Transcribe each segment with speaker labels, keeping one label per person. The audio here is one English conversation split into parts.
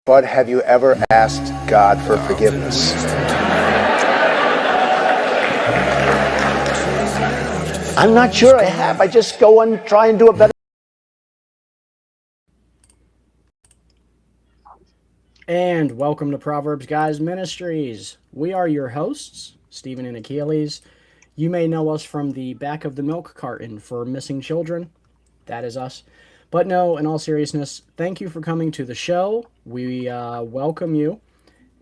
Speaker 1: But have you ever asked God for forgiveness? I'm not sure I have. I just go and try and do a better.
Speaker 2: And welcome to Proverbs Guys Ministries. We are your hosts, Stephen and Achilles. You may know us from the back of the milk carton for missing children. That is us. But no, in all seriousness, thank you for coming to the show. We welcome you.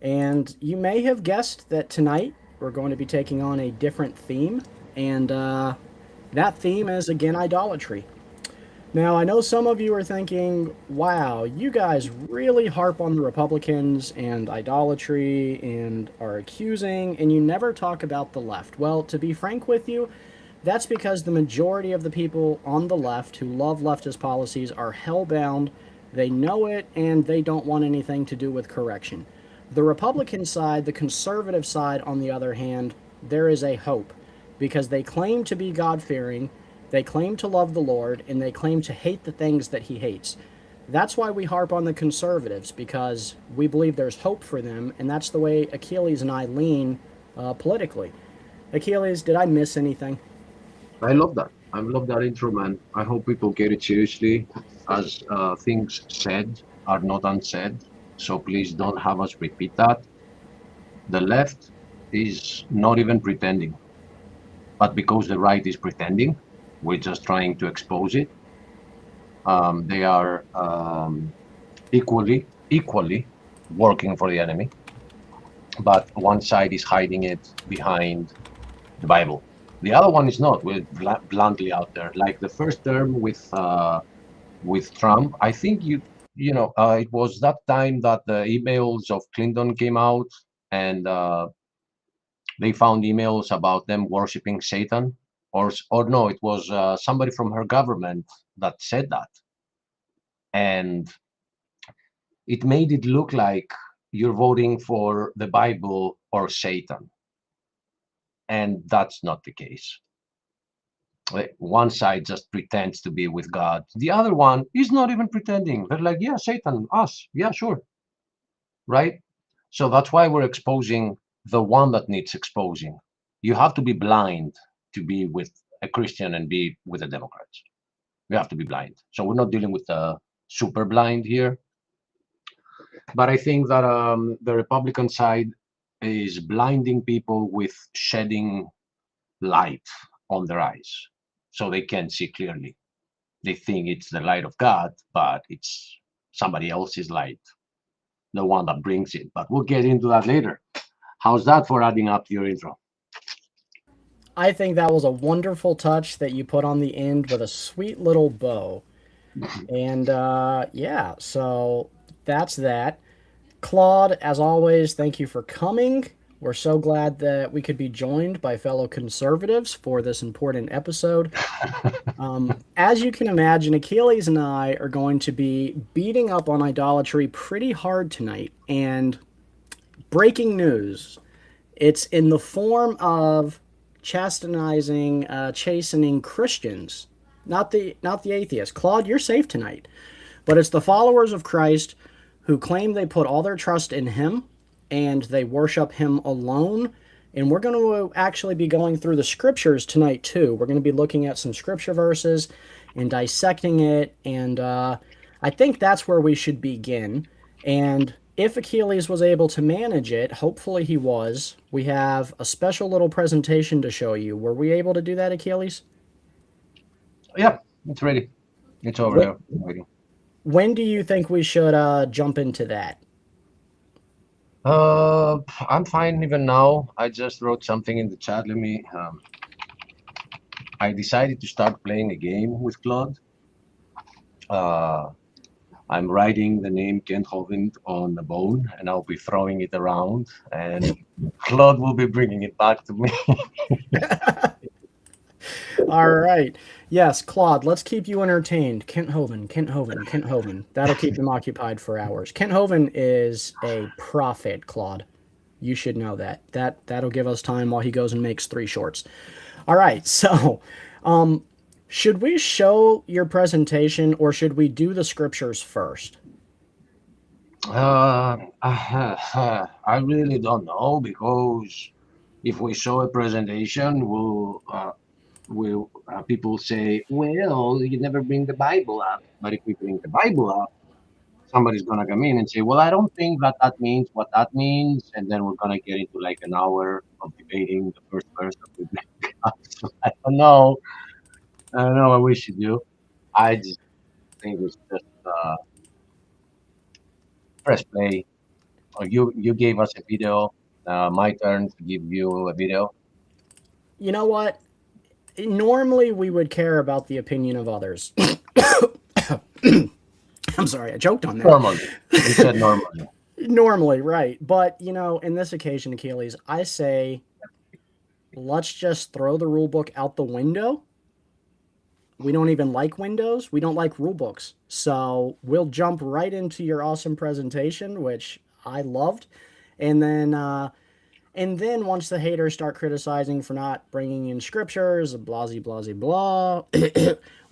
Speaker 2: And you may have guessed that tonight we're going to be taking on a different theme. And that theme is, again, idolatry. Now, I know some of you are thinking, wow, you guys really harp on the Republicans and idolatry and are accusing, and you never talk about the left. Well, to be frank with you, that's because the majority of the people on the left who love leftist policies are hell-bound. They know it, and they don't want anything to do with correction. The Republican side, the conservative side, on the other hand, there is a hope because they claim to be God-fearing, they claim to love the Lord, and they claim to hate the things that he hates. That's why we harp on the conservatives, because we believe there's hope for them, and that's the way Achilles and I lean politically. Achilles, did I miss anything?
Speaker 3: I love that. I love that intro, man. I hope people get it seriously, as things said are not unsaid. So please don't have us repeat that. The left is not even pretending, but because the right is pretending, we're just trying to expose it. They are equally working for the enemy, but one side is hiding it behind the Bible. The other one is not. We're bluntly out there. Like the first term with Trump, I think it was that time that the emails of Clinton came out, and they found emails about them worshiping Satan, or no, it was somebody from her government that said that, and it made it look like you're voting for the Bible or Satan, and that's not the case. One side just pretends to be with God. The other one is not even pretending. They're like, yeah, Satan, us. Yeah, sure. Right? So that's why we're exposing the one that needs exposing. You have to be blind to be with a Christian and be with the Democrats. You have to be blind. So we're not dealing with the super blind here. But I think that the Republican side is blinding people with shedding light on their eyes so they can see clearly. They think it's the light of God, but it's somebody else's light, the one that brings it. But we'll get into that later. How's that for adding up to your intro?
Speaker 2: I think that was a wonderful touch that you put on the end with a sweet little bow. And yeah, so that's that. Claude, as always, thank you for coming. We're so glad that we could be joined by fellow conservatives for this important episode. As you can imagine, Achilles and I are going to be beating up on idolatry pretty hard tonight. And breaking news, it's in the form of chastising, chastening Christians, not the atheists. Claude, you're safe tonight. But it's the followers of Christ who claim they put all their trust in him and they worship him alone. And we're going to actually be going through the scriptures tonight, too. We're going to be looking at some scripture verses and dissecting it. And I think that's where we should begin. And if Achilles was able to manage it, hopefully he was, we have a special little presentation to show you. Were we able to do that, Achilles?
Speaker 3: Yeah, it's ready. It's over there waiting.
Speaker 2: When do you think we should jump into that?
Speaker 3: I'm fine even now. I just wrote something in the chat. Let me. I decided to start playing a game with Claude. Uh, I'm writing the name Kent Hovind on the bone, and I'll be throwing it around, and Claude will be bringing it back to me.
Speaker 2: All right. Yes, Claude, let's keep you entertained. Kent Hovind, Kent Hovind, Kent Hovind. That'll keep them occupied for hours. Kent Hovind is a prophet, Claude. You should know that. That'll give us time while he goes and makes 3 shorts. All right. So, should we show your presentation or should we do the scriptures first?
Speaker 3: I really don't know because if we show a presentation, will people say, "Well, you never bring the Bible up." But if we bring the Bible up, somebody's gonna come in and say, "Well, I don't think that that means what that means," and then we're gonna get into like an hour of debating the first verse that we bring up. So I don't know. I don't know. I wish you do. I just think it's just press play. Or you gave us a video. My turn to give you a video.
Speaker 2: You know what? Normally, we would care about the opinion of others. I'm sorry, I choked on that.
Speaker 3: Normally, you said normally.
Speaker 2: Normally, right. But, in this occasion, Achilles, I say let's just throw the rule book out the window. We don't even like windows. We don't like rule books. So we'll jump right into your awesome presentation, which I loved. And then once the haters start criticizing for not bringing in scriptures, blah, blah, blah, blah,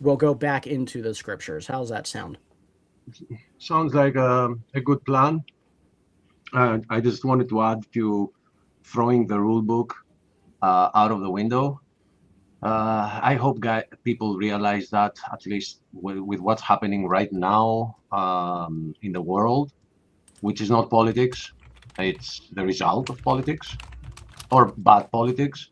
Speaker 2: we'll go back into the scriptures. How's that sound?
Speaker 3: Sounds like a good plan. I just wanted to add to throwing the rule book out of the window. I hope people realize that at least with what's happening right now in the world, which is not politics, it's the result of politics or bad politics.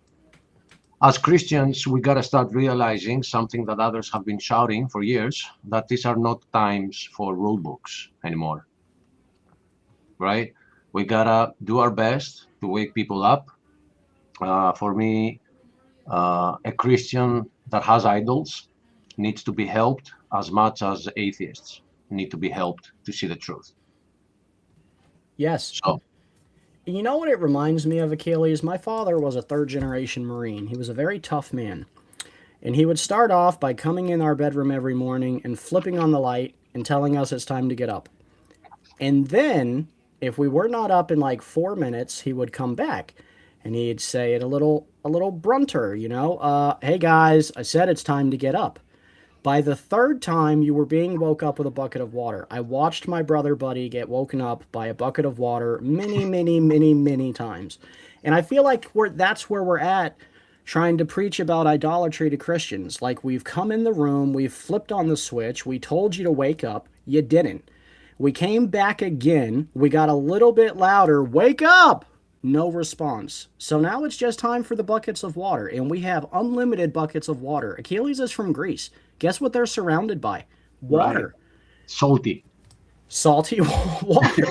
Speaker 3: As Christians, we got to start realizing something that others have been shouting for years, that these are not times for rule books anymore, right? We got to do our best to wake people up. For me, a Christian that has idols needs to be helped as much as atheists need to be helped to see the truth.
Speaker 2: Yes.
Speaker 3: So,
Speaker 2: You know what it reminds me of, Achilles? My father was a third generation Marine. He was a very tough man. And he would start off by coming in our bedroom every morning and flipping on the light and telling us it's time to get up. And then, if we were not up in like 4 minutes, he would come back and he'd say it a little brunter. Hey guys, I said it's time to get up. By the third time, you were being woke up with a bucket of water. I watched my brother Buddy get woken up by a bucket of water many, many, many, many times. And I feel like that's where we're at trying to preach about idolatry to Christians. Like we've come in the room, we've flipped on the switch, we told you to wake up, you didn't. We came back again, we got a little bit louder, wake up! No response. So now it's just time for the buckets of water, and we have unlimited buckets of water. Achilles is from Greece. Guess what they're surrounded by?
Speaker 3: right,
Speaker 2: Water.
Speaker 3: salty.
Speaker 2: Salty water.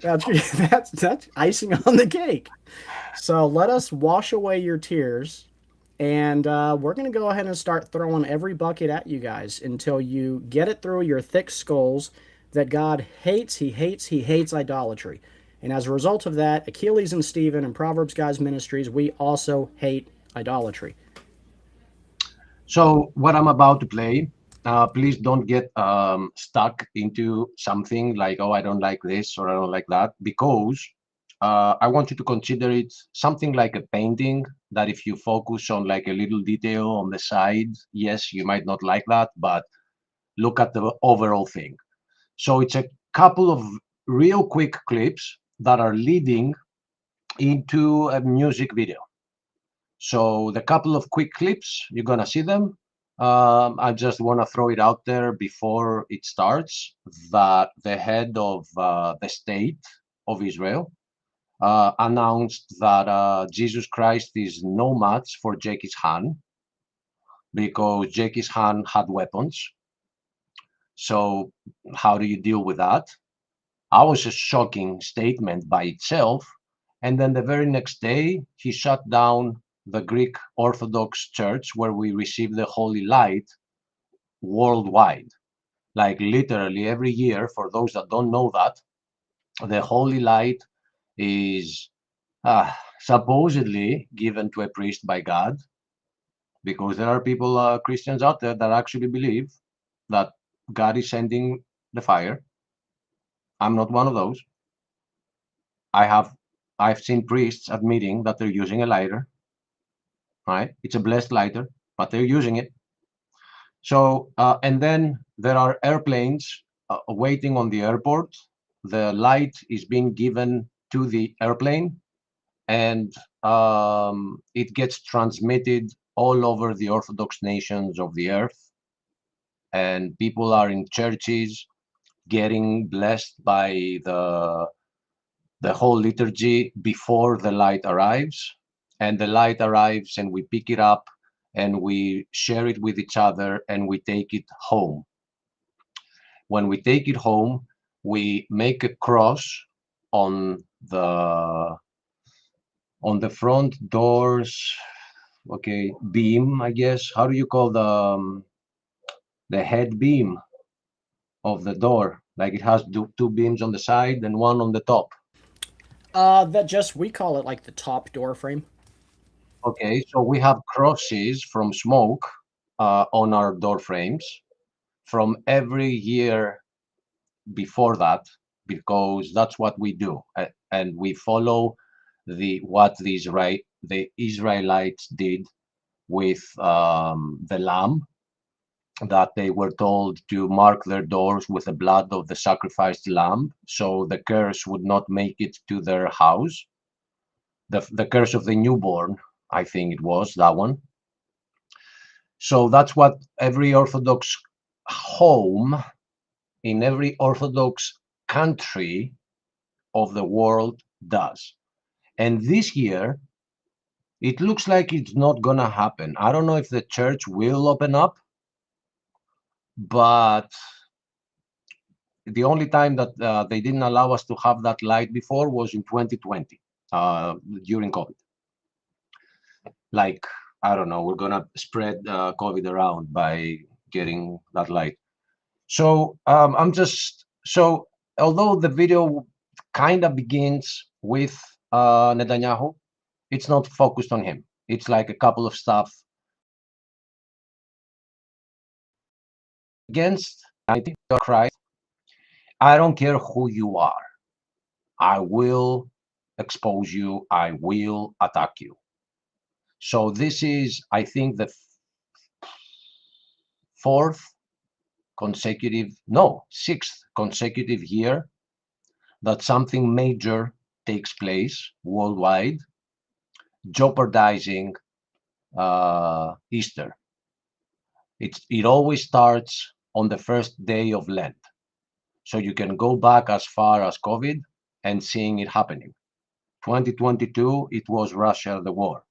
Speaker 2: that's icing on the cake. So let us wash away your tears, and we're going to go ahead and start throwing every bucket at you guys until you get it through your thick skulls that God hates, he hates, he hates idolatry. And as a result of that, Achilles and Stephen and Proverbs Guys Ministries, we also hate idolatry.
Speaker 3: So, what I'm about to play, please don't get stuck into something like, oh, I don't like this or I don't like that, because I want you to consider it something like a painting that if you focus on like a little detail on the side, yes, you might not like that, but look at the overall thing. So it's a couple of real quick clips that are leading into a music video. So the couple of quick clips, you're gonna see them. I just want to throw it out there before it starts that the head of the state of Israel announced that Jesus Christ is no match for Jeky's Han because Jeky's Han had weapons. So how do you deal with that? I was a shocking statement by itself. And then the very next day, he shut down the Greek Orthodox Church where we receive the Holy Light worldwide. Like literally every year, for those that don't know that, the Holy Light is supposedly given to a priest by God, because there are people, Christians out there, that actually believe that God is sending the fire. I'm not one of those. I have I've seen priests admitting that they're using a lighter, right? It's a blessed lighter, but they're using it. So and then there are airplanes waiting on the airport. The light is being given to the airplane, and it gets transmitted all over the Orthodox nations of the earth. And people are in churches getting blessed by the whole liturgy before the light arrives. And the light arrives, and we pick it up, and we share it with each other, and we take it home. When we take it home, we make a cross on the front doors, okay, beam, I guess. How do you call the head beam of the door? Like it has two beams on the side and one on the top.
Speaker 2: We call it like the top door frame.
Speaker 3: Okay, so we have crosses from smoke on our door frames from every year before that, because that's what we do, and we follow what the Israelites did with the lamb, that they were told to mark their doors with the blood of the sacrificed lamb, so the curse would not make it to their house. The curse of the newborn, I think it was that one. So that's what every Orthodox home in every Orthodox country of the world does. And this year, it looks like it's not going to happen. I don't know if the church will open up, but the only time that they didn't allow us to have that light before was in 2020 during COVID. Like, I don't know, we're going to spread COVID around by getting that light. So so although the video kind of begins with Netanyahu, it's not focused on him. It's like a couple of stuff against Christ. I don't care who you are. I will expose you. I will attack you. So this is, I think, the sixth consecutive year that something major takes place worldwide, jeopardizing Easter. It always starts on the first day of Lent. So you can go back as far as COVID and seeing it happening. 2022, it was Russia, the war.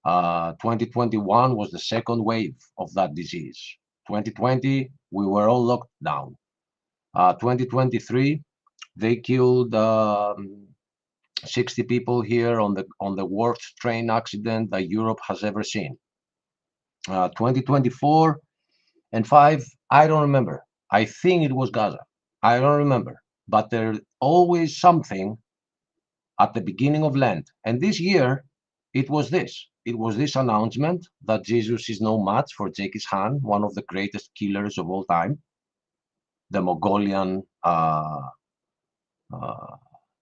Speaker 3: 2021 was the second wave of that disease. 2020, we were all locked down. 2023, they killed 60 people here on the worst train accident that Europe has ever seen. 2024 and 5, I don't remember. I think it was Gaza. I don't remember. But there's always something at the beginning of Lent. And this year, it was this. It was this announcement that Jesus is no match for Genghis Khan, one of the greatest killers of all time, the Mongolian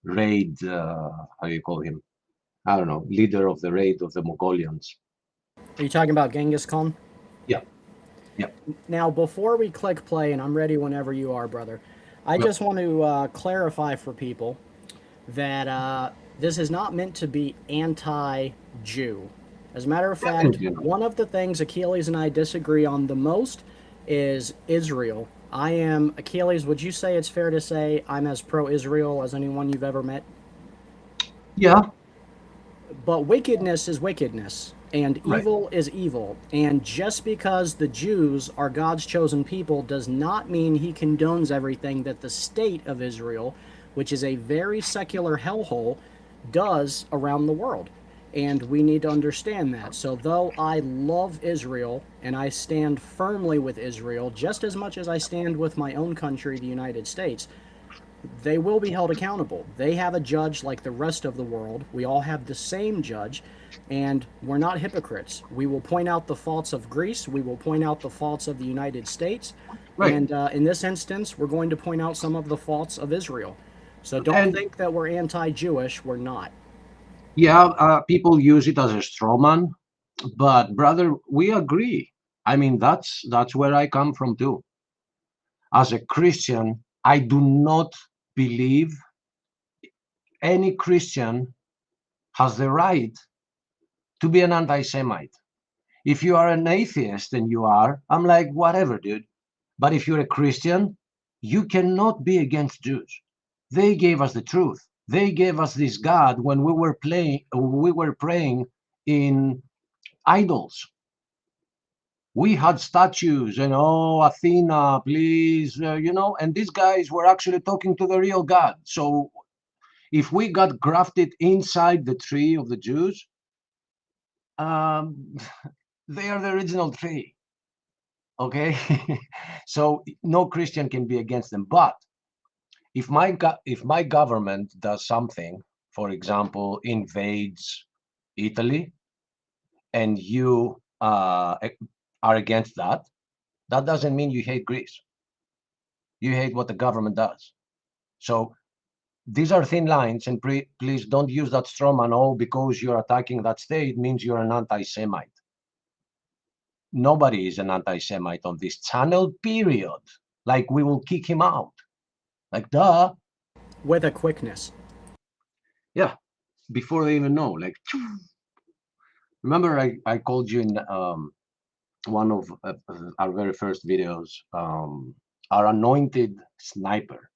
Speaker 3: raid, how do you call him? I don't know, leader of the raid of the Mongolians.
Speaker 2: Are you talking about Genghis Khan?
Speaker 3: Yeah. Yeah.
Speaker 2: Now, before we click play, and I'm ready whenever you are, brother, I just want to clarify for people that this is not meant to be anti-Jew. As a matter of fact, one of the things Achilles and I disagree on the most is Israel. Achilles, would you say it's fair to say I'm as pro-Israel as anyone you've ever met?
Speaker 3: Yeah.
Speaker 2: But wickedness is wickedness, and evil is evil. And just because the Jews are God's chosen people does not mean he condones everything that the state of Israel, which is a very secular hellhole, does around the world. And we need to understand that. So though I love Israel and I stand firmly with Israel just as much as I stand with my own country, the United States, they will be held accountable. They have a judge like the rest of the world. We all have the same judge, and we're not hypocrites. We will point out the faults of Greece. We will point out the faults of the United States. Right. And in this instance, we're going to point out some of the faults of Israel. So don't think that we're anti-Jewish. We're not.
Speaker 3: Yeah, people use it as a straw man, but brother, we agree. I mean, that's where I come from too. As a Christian, I do not believe any Christian has the right to be an anti-Semite. If you are an atheist, and you are, I'm like, whatever, dude. But if you're a Christian, you cannot be against Jews. They gave us the truth. They gave us this God when we were praying in idols. We had statues and, oh, Athena, please, and these guys were actually talking to the real God. So if we got grafted inside the tree of the Jews, um, they are the original tree. Okay. So no Christian can be against them. But if my government does something, for example, invades Italy, and you are against that, that doesn't mean you hate Greece. You hate what the government does. So these are thin lines, and please don't use that straw man. Oh, because you're attacking that state means you're an anti-Semite. Nobody is an anti-Semite on this channel, period. Like, we will kick him out. Like, duh.
Speaker 2: With a quickness.
Speaker 3: Yeah, before they even know. Like, remember I called you in one of our very first videos, our anointed sniper,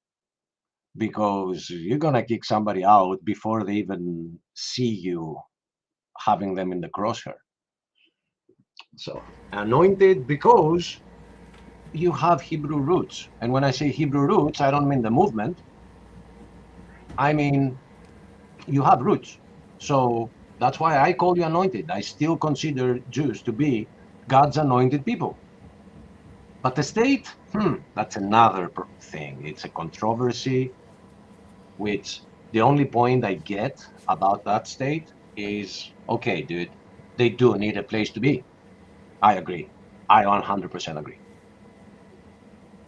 Speaker 3: because you're gonna kick somebody out before they even see you having them in the crosshair. So anointed because you have Hebrew roots. And when I say Hebrew roots, I don't mean the movement. I mean, you have roots. So that's why I call you anointed. I still consider Jews to be God's anointed people. But the state, that's another thing. It's a controversy, which the only point I get about that state is, okay, dude, they do need a place to be. I agree. I 100% agree.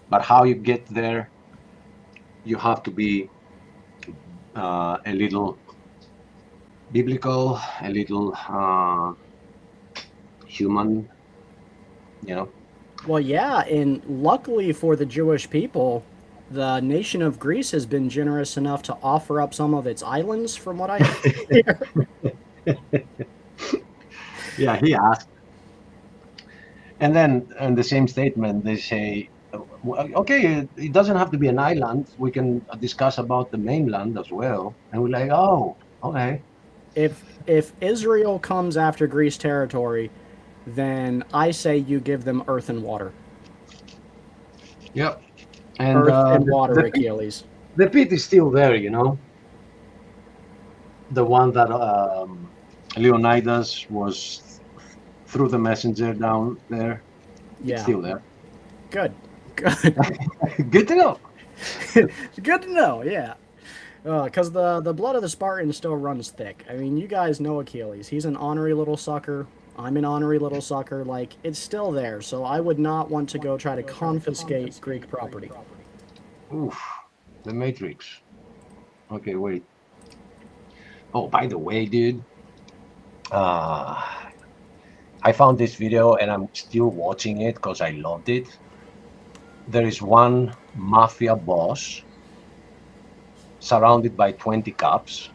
Speaker 3: But how you get there, you have to be a little biblical, a little human, you know.
Speaker 2: Well, yeah, and luckily for the Jewish people, the nation of Greece has been generous enough to offer up some of its islands, from what I hear.
Speaker 3: Yeah, he asked. And then in the same statement, they say, okay, it doesn't have to be an island. We can discuss about the mainland as well. And we're like, oh, okay.
Speaker 2: If Israel comes after Greece territory, then I say you give them earth and water.
Speaker 3: Yep. And
Speaker 2: Earth and water, Achilles.
Speaker 3: the pit is still there, the one that Leonidas was through the messenger down there.
Speaker 2: Yeah.
Speaker 3: It's still there.
Speaker 2: Good. Good.
Speaker 3: Good to know.
Speaker 2: Good to know, yeah. Because the blood of the Spartan still runs thick. I mean, you guys know Achilles. He's an ornery little sucker. I'm an ornery little sucker. Like, it's still there, so I would not want to go try to confiscate Greek property.
Speaker 3: Oof, the Matrix. Okay, wait. Oh, by the way, dude, I found this video and I'm still watching it because I loved it. There is one mafia boss surrounded by 20 cops,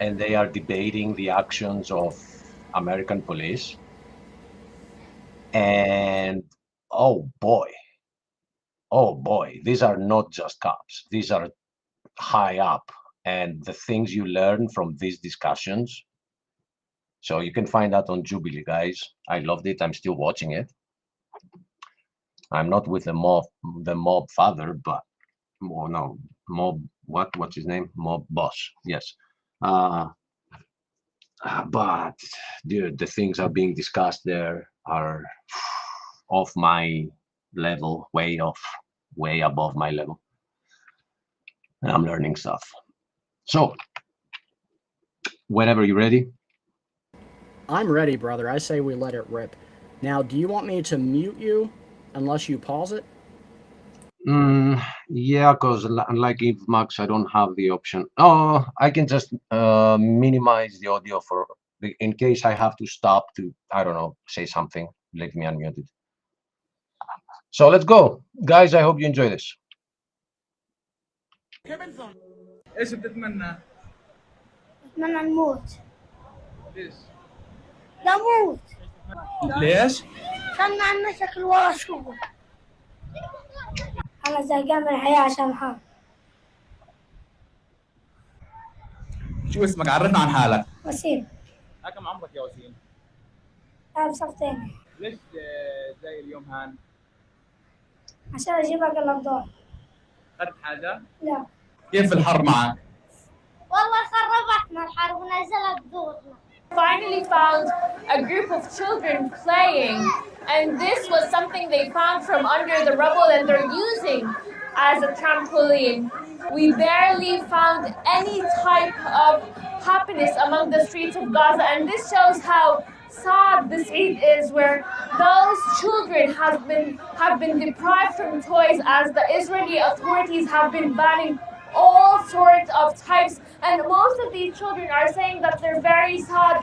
Speaker 3: and they are debating the actions of American police. And oh boy, these are not just cops. These are high up, and the things you learn from these discussions. So you can find that on Jubilee, guys. I loved it. I'm still watching it. I'm not with the mob father, but no, mob, what's his name? Mob boss. Yes. But dude, the things are being discussed there are off my level, way above my level. And I'm learning stuff. So, whenever you're ready.
Speaker 2: I'm ready, brother. I say we let it rip. Now, do you want me to mute you unless you pause it?
Speaker 3: Yeah, because like if Max, I don't have the option. Oh, I can just minimize the audio in case I have to stop to, I don't know, say something. Let me unmute it. So let's go. Guys, I hope you enjoy this.
Speaker 4: ايش بتتمنى؟
Speaker 5: أتمنى نموت.
Speaker 4: ليش؟
Speaker 5: نموت.
Speaker 4: ليش؟
Speaker 5: أتمنى عن مشاكل ورا شغل. أنا زهقان من الحياة عشان الحرب.
Speaker 4: شو اسمك؟ عرفنا عن حالك.
Speaker 5: وسيم.
Speaker 4: كم عمرك يا وسيم؟
Speaker 5: أنا بصفتين.
Speaker 4: ليش جاي اليوم هان؟
Speaker 5: عشان أجيب أقل الضوء.
Speaker 4: أخذت حاجة؟
Speaker 5: لا.
Speaker 4: كيف الحر معك؟
Speaker 5: والله خربتنا الحرب ونزلت دورنا.
Speaker 6: Finally found a group of children playing, and this was something they found from under the rubble and they're using as a trampoline. We barely found any type of happiness among the streets of Gaza, and this shows how sad this Eid is, where those children have been deprived from toys, as the Israeli authorities have been banning all sorts of types, and most of these children are saying that they're very sad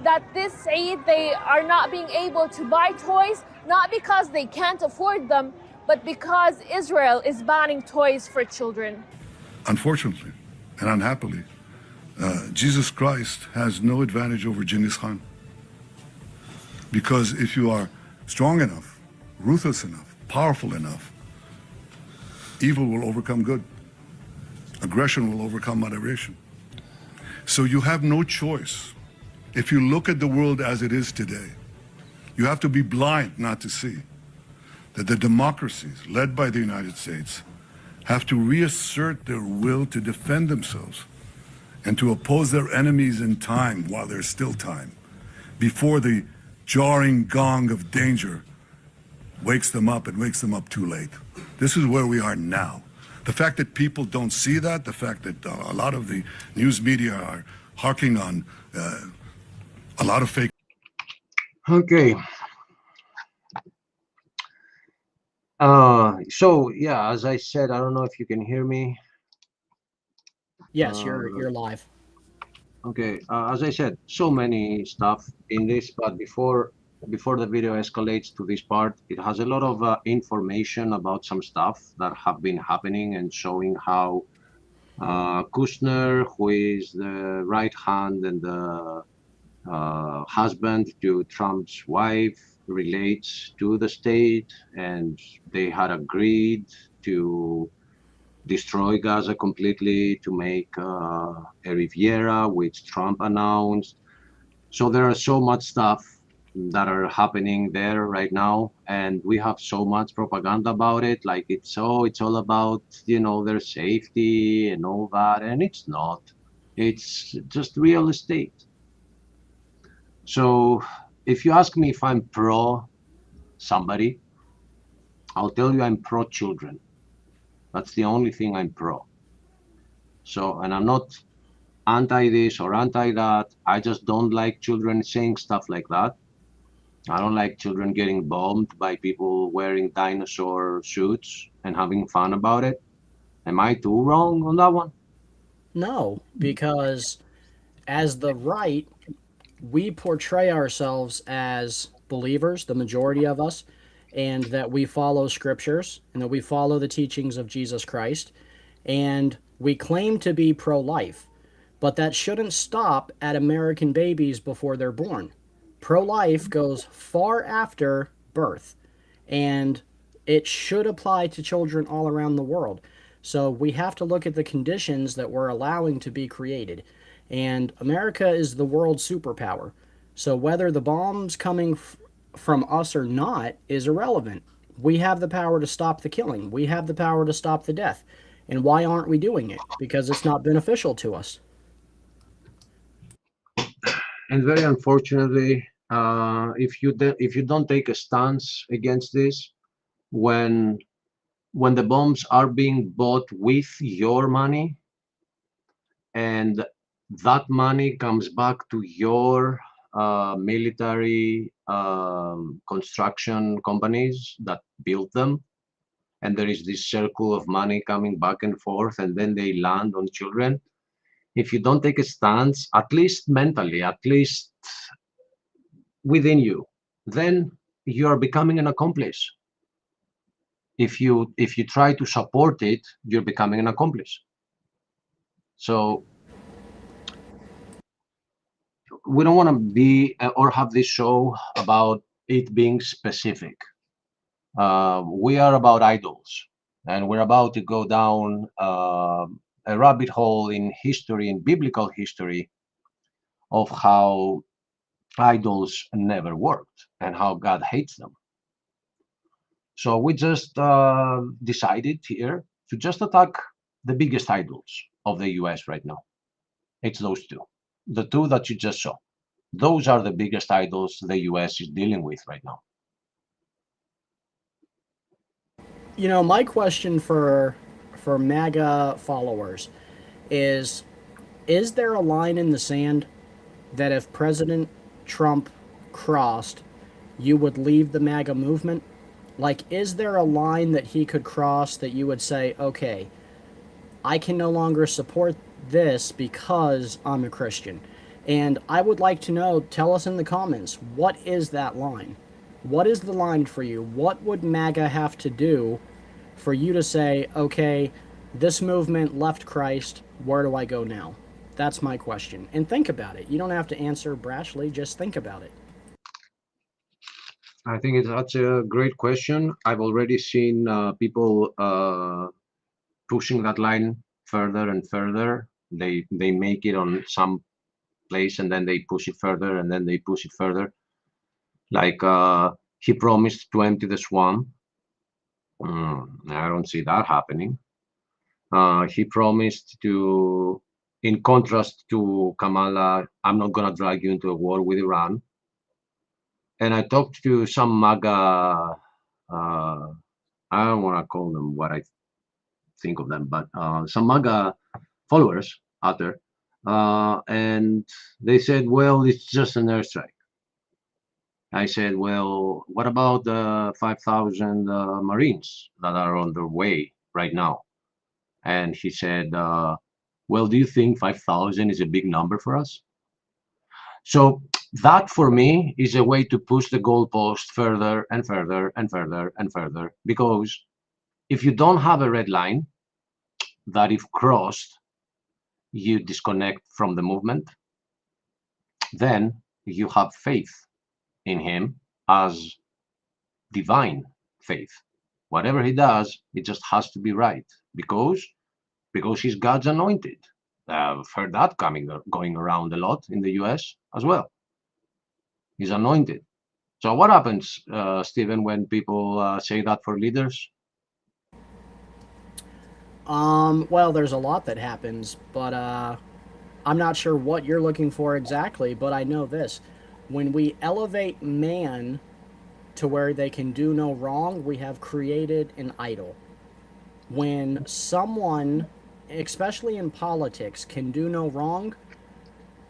Speaker 6: that this Eid they are not being able to buy toys, not because they can't afford them, but because Israel is banning toys for children.
Speaker 7: Unfortunately and unhappily, Jesus Christ has no advantage over Genghis Khan. Because if you are strong enough, ruthless enough, powerful enough, evil will overcome good. Aggression will overcome moderation. So you have no choice. If you look at the world as it is today, you have to be blind not to see that the democracies led by the United States have to reassert their will to defend themselves and to oppose their enemies in time while there's still time, before the jarring gong of danger wakes them up and wakes them up too late. This is where we are now. The fact that people don't see that, the fact that a lot of the news media are harking on a lot of fake.
Speaker 3: Okay. So yeah, as I said, I don't know if you can hear me.
Speaker 2: Yes, you're live.
Speaker 3: Okay, as I said, so many stuff in this, but before the video escalates to this part, it has a lot of information about some stuff that have been happening and showing how Kushner, who is the right hand and the husband to Trump's wife, relates to the state, and they had agreed to destroy Gaza completely, to make a Riviera, which Trump announced. So there are so much stuff that are happening there right now, and we have so much propaganda about it, like it's all about, you know, their safety and all that, and it's not. It's just real estate. So if you ask me if I'm pro somebody, I'll tell you I'm pro children. That's the only thing I'm pro. So, and I'm not anti this or anti that. I just don't like children saying stuff like that. I don't like children getting bombed by people wearing dinosaur suits and having fun about it. Am I too wrong on that one?
Speaker 2: No, because as the right, we portray ourselves as believers, the majority of us, and that we follow scriptures and that we follow the teachings of Jesus Christ, and we claim to be pro-life, but that shouldn't stop at American babies before they're born. Pro-life goes far after birth, and it should apply to children all around the world. So we have to look at the conditions that we're allowing to be created. And America is the world superpower. So whether the bomb's coming from us or not is irrelevant. We have the power to stop the killing. We have the power to stop the death. And why aren't we doing it? Because it's not beneficial to us.
Speaker 3: And very unfortunately, if you don't take a stance against this, when the bombs are being bought with your money, and that money comes back to your military construction companies that built them, and there is this circle of money coming back and forth, and then they land on children. If you don't take a stance, at least mentally, at least within you, then you are becoming an accomplice. If you try to support it, you're becoming an accomplice. So we don't want to be or have this show about it being specific. We are about idols, and we're about to go down a rabbit hole in history, in biblical history, of how idols never worked and how God hates them. So we just decided here to just attack the biggest idols of the US right now. It's those two, the two that you just saw. Those are the biggest idols the US is dealing with right now.
Speaker 2: You know, my question for MAGA followers is there a line in the sand that if President Trump crossed, you would leave the MAGA movement? Like, is there a line that he could cross that you would say, okay, I can no longer support this because I'm a Christian? And I would like to know, tell us in the comments, what is that line? What is the line for you? What would MAGA have to do for you to say, okay, this movement left Christ, where do I go now? That's my question. And think about it. You don't have to answer brashly, just think about it.
Speaker 3: I think that's a great question. I've already seen people pushing that line further and further. They make it on some place and then they push it further and then they push it further. Like he promised to empty the swamp. I don't see that happening. He promised to, in contrast to Kamala, I'm not going to drag you into a war with Iran. And I talked to some MAGA, I don't want to call them what I think of them, but some MAGA followers out there. And they said, well, it's just an airstrike. I said, well, what about the 5,000 Marines that are on their way right now? And he said, well, do you think 5,000 is a big number for us? So that for me is a way to push the goalpost further and further and further and further. Because if you don't have a red line that if crossed, you disconnect from the movement, then you have faith in him as divine faith. Whatever he does, it just has to be right because he's God's anointed. I've heard that going around a lot in the US as well. He's anointed. So what happens, Stephen, when people say that for leaders?
Speaker 2: Well, there's a lot that happens, but I'm not sure what you're looking for exactly, but I know this. When we elevate man to where they can do no wrong, we have created an idol. When someone, especially in politics, can do no wrong,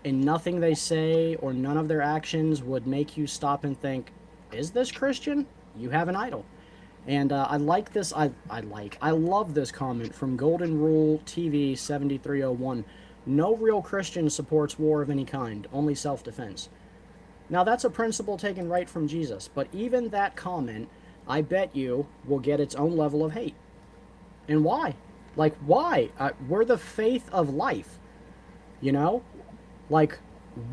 Speaker 2: and nothing they say or none of their actions would make you stop and think, is this Christian? You have an idol. And I like this. I love this comment from Golden Rule TV 7301. No real Christian supports war of any kind, only self-defense. Now that's a principle taken right from Jesus, but even that comment, I bet you, will get its own level of hate. And why? Like, why? We're the faith of life, you know? Like,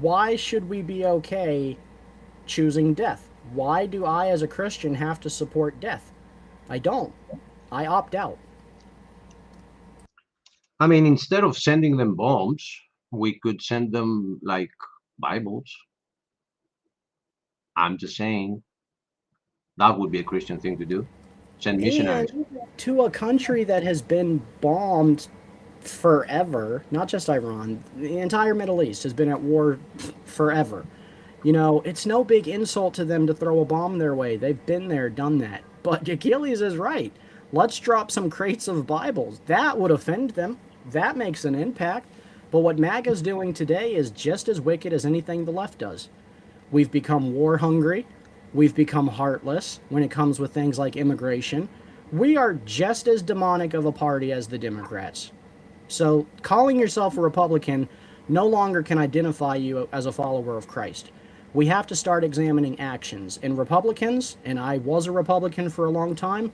Speaker 2: why should we be okay choosing death? Why do I, as a Christian, have to support death? I don't. I opt out.
Speaker 3: I mean, instead of sending them bombs, we could send them, like, Bibles. I'm just saying that would be a Christian thing to do. Send missionaries.
Speaker 2: And to a country that has been bombed forever, not just Iran, the entire Middle East has been at war forever. You know, it's no big insult to them to throw a bomb their way. They've been there, done that. But Achilles is right. Let's drop some crates of Bibles. That would offend them. That makes an impact. But what MAGA's doing today is just as wicked as anything the left does. We've become war hungry. We've become heartless when it comes with things like immigration. We are just as demonic of a party as the Democrats. So calling yourself a Republican no longer can identify you as a follower of Christ. We have to start examining actions. And Republicans, and I was a Republican for a long time,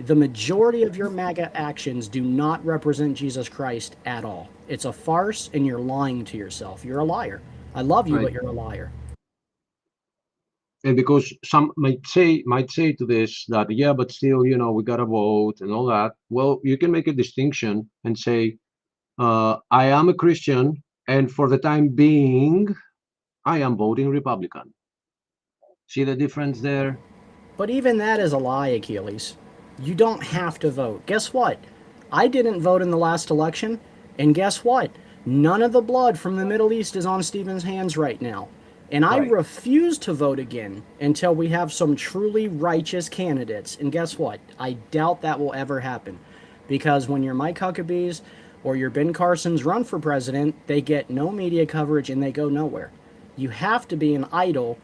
Speaker 2: The majority of your MAGA actions do not represent Jesus Christ at all. It's a farce, and you're lying to yourself. You're a liar. I love you,
Speaker 3: Right.
Speaker 2: but you're a liar.
Speaker 3: And because some might say to this that, yeah, but still, you know, we gotta vote and all that. Well, you can make a distinction and say, I am a Christian, and for the time being, I am voting Republican. See the difference there?
Speaker 2: But even that is a lie, Achilles. You don't have to vote. Guess what? I didn't vote in the last election, and guess what? None of the blood from the Middle East is on Stephen's hands right now. And I
Speaker 3: Right.
Speaker 2: refuse to vote again until we have some truly righteous candidates. And guess what? I doubt that will ever happen. Because when you're Mike Huckabee's or your Ben Carson's run for president, they get no media coverage and they go nowhere. You have to be an idol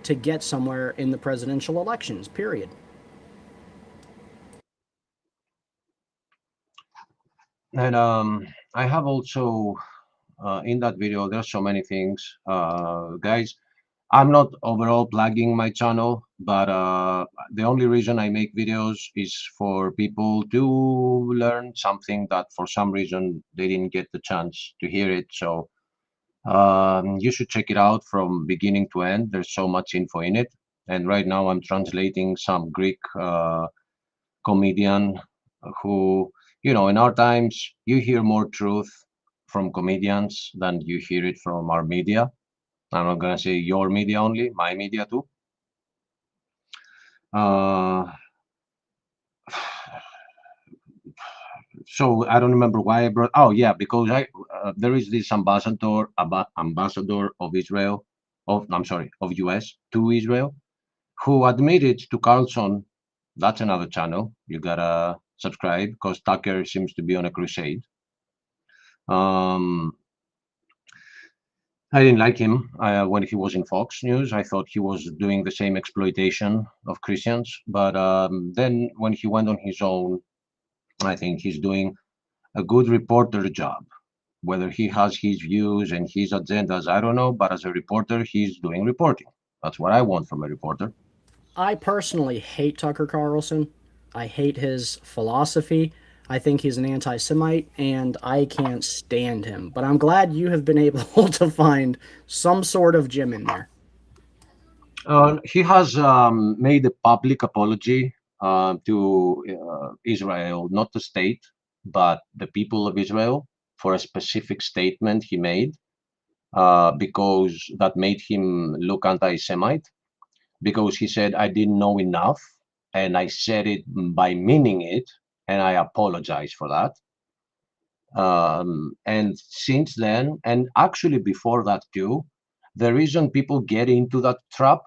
Speaker 2: to get somewhere in the presidential elections, period.
Speaker 3: And I have also in that video, there's so many things, guys. I'm not overall plugging my channel, but the only reason I make videos is for people to learn something that for some reason they didn't get the chance to hear it. So you should check it out from beginning to end. There's so much info in it. And right now I'm translating some Greek comedian who, you know, in our times, you hear more truth from comedians than you hear it from our media. I'm not gonna say your media only, my media too. Uh, so I don't remember why I brought. Oh yeah, because there is this ambassador of Israel, I'm sorry, of US to Israel, who admitted to Carlson. That's another channel. You gotta subscribe because Tucker seems to be on a crusade. Um, I didn't like him when he was in Fox News. I thought he was doing the same exploitation of Christians. But then when he went on his own, I think he's doing a good reporter job. Whether he has his views and his agendas, I don't know. But as a reporter, he's doing reporting. That's what I want from a reporter.
Speaker 2: I personally hate Tucker Carlson. I hate his philosophy. I think he's an anti Semite, and I can't stand him. But I'm glad you have been able to find some sort of gem in there.
Speaker 3: He has made a public apology to Israel, not the state, but the people of Israel, for a specific statement he made, because that made him look anti-Semite. Because he said, I didn't know enough, and I said it by meaning it, and I apologize for that. And since then, and actually before that too, the reason people get into that trap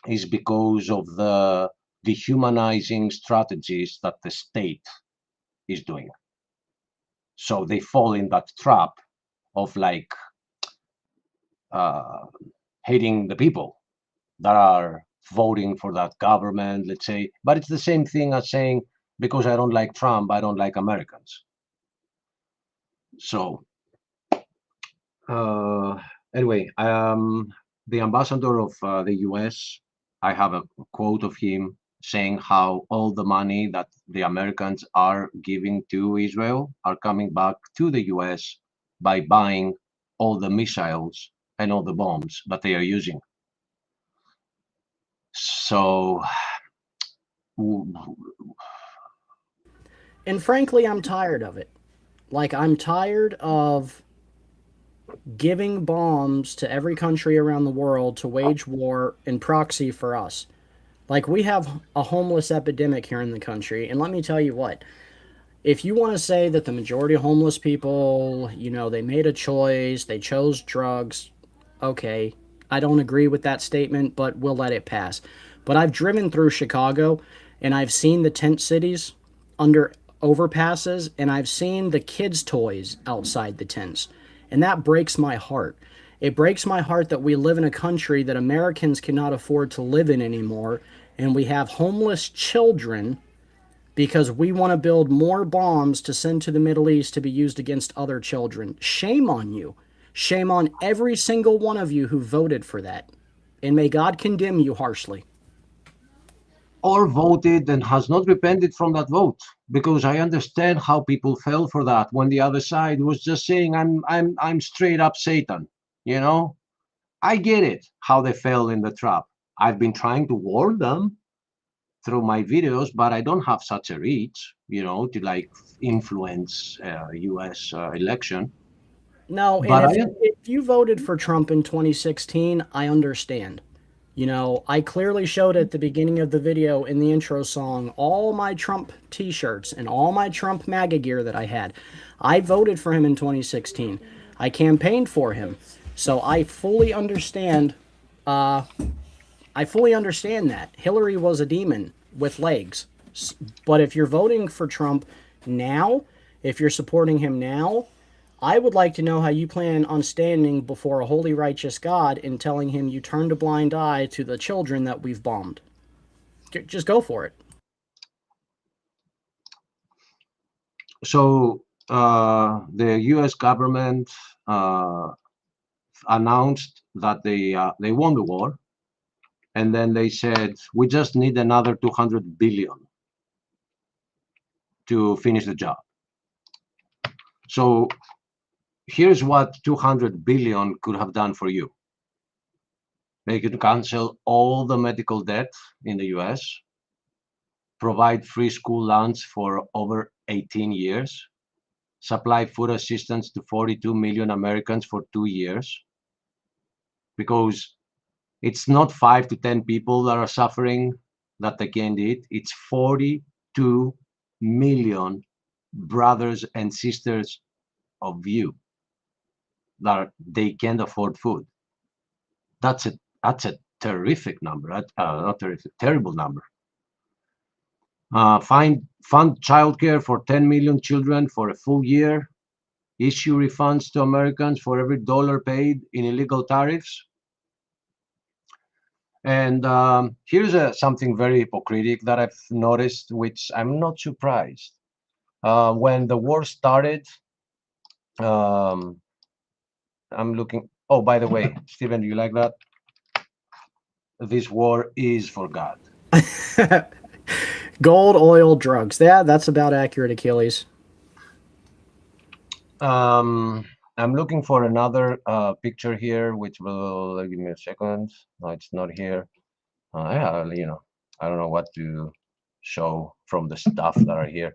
Speaker 3: is because of the dehumanizing strategies that the state is doing. So they fall in that trap of like hating the people that are voting for that government, let's say. But it's the same thing as saying, because I don't like Trump, I don't like Americans. So anyway, the ambassador of the US, I have a quote of him saying how all the money that the Americans are giving to Israel are coming back to the US by buying all the missiles and all the bombs that they are using. So,
Speaker 2: And frankly, I'm tired of it. Like, I'm tired of giving bombs to every country around the world to wage war and proxy for us. Like, we have a homeless epidemic here in the country, and let me tell you what, if you want to say that the majority of homeless people, you know, they made a choice, they chose drugs, okay, I don't agree with that statement, but we'll let it pass. But I've driven through Chicago, and I've seen the tent cities under overpasses, and I've seen the kids' toys outside the tents, and that breaks my heart. It breaks my heart that we live in a country that Americans cannot afford to live in anymore, and we have homeless children because we want to build more bombs to send to the Middle East to be used against other children. Shame on you. Shame on every single one of you who voted for that. And may God condemn you harshly.
Speaker 3: or voted and has not repented from that vote, because I understand how people fell for that when the other side was just saying I'm straight up Satan, you know. I get it how they fell in the trap. I've been trying to warn them through my videos, but I don't have such a reach, you know, to like influence US election.
Speaker 2: No, and
Speaker 3: But
Speaker 2: if you voted for Trump in 2016, I understand. You know, I clearly showed at the beginning of the video in the intro song all my Trump t-shirts and all my Trump MAGA gear that I had. I voted for him in 2016. I campaigned for him. So I fully understand that. Hillary was a demon with legs. But if you're voting for Trump now, if you're supporting him now, I would like to know how you plan on standing before a holy, righteous God and telling him you turned a blind eye to the children that we've bombed. Just go for it.
Speaker 3: So the U.S. government announced that they won the war, and then they said we just need another 200 billion to finish the job. So here's what 200 billion could have done for you. They could cancel all the medical debt in the US, provide free school lunch for over 18 years, supply food assistance to 42 million Americans for 2 years, because it's not 5 to 10 people that are suffering that they can't eat. It's 42 million brothers and sisters of you that they can't afford food. That's a terrific number. Not terrific, terrible number. Fund childcare for 10 million children for a full year. Issue refunds to Americans for every dollar paid in illegal tariffs. And here's something very hypocritical that I've noticed, which I'm not surprised. When the war started, I'm looking. Oh, by the way, Stephen, do you like that? This war is for God.
Speaker 2: Gold, oil, drugs. Yeah, that's about accurate, Achilles.
Speaker 3: I'm looking for another picture here, which will give me a second. No, it's not here. Yeah, you know, I don't know what to show from the stuff that are here.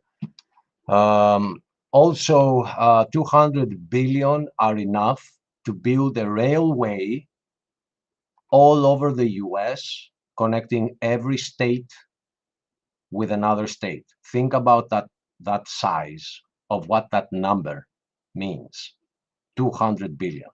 Speaker 3: Also, 200 billion are enough to build a railway all over the US, connecting every state with another state. Think about that size of what that number means. 200 billion.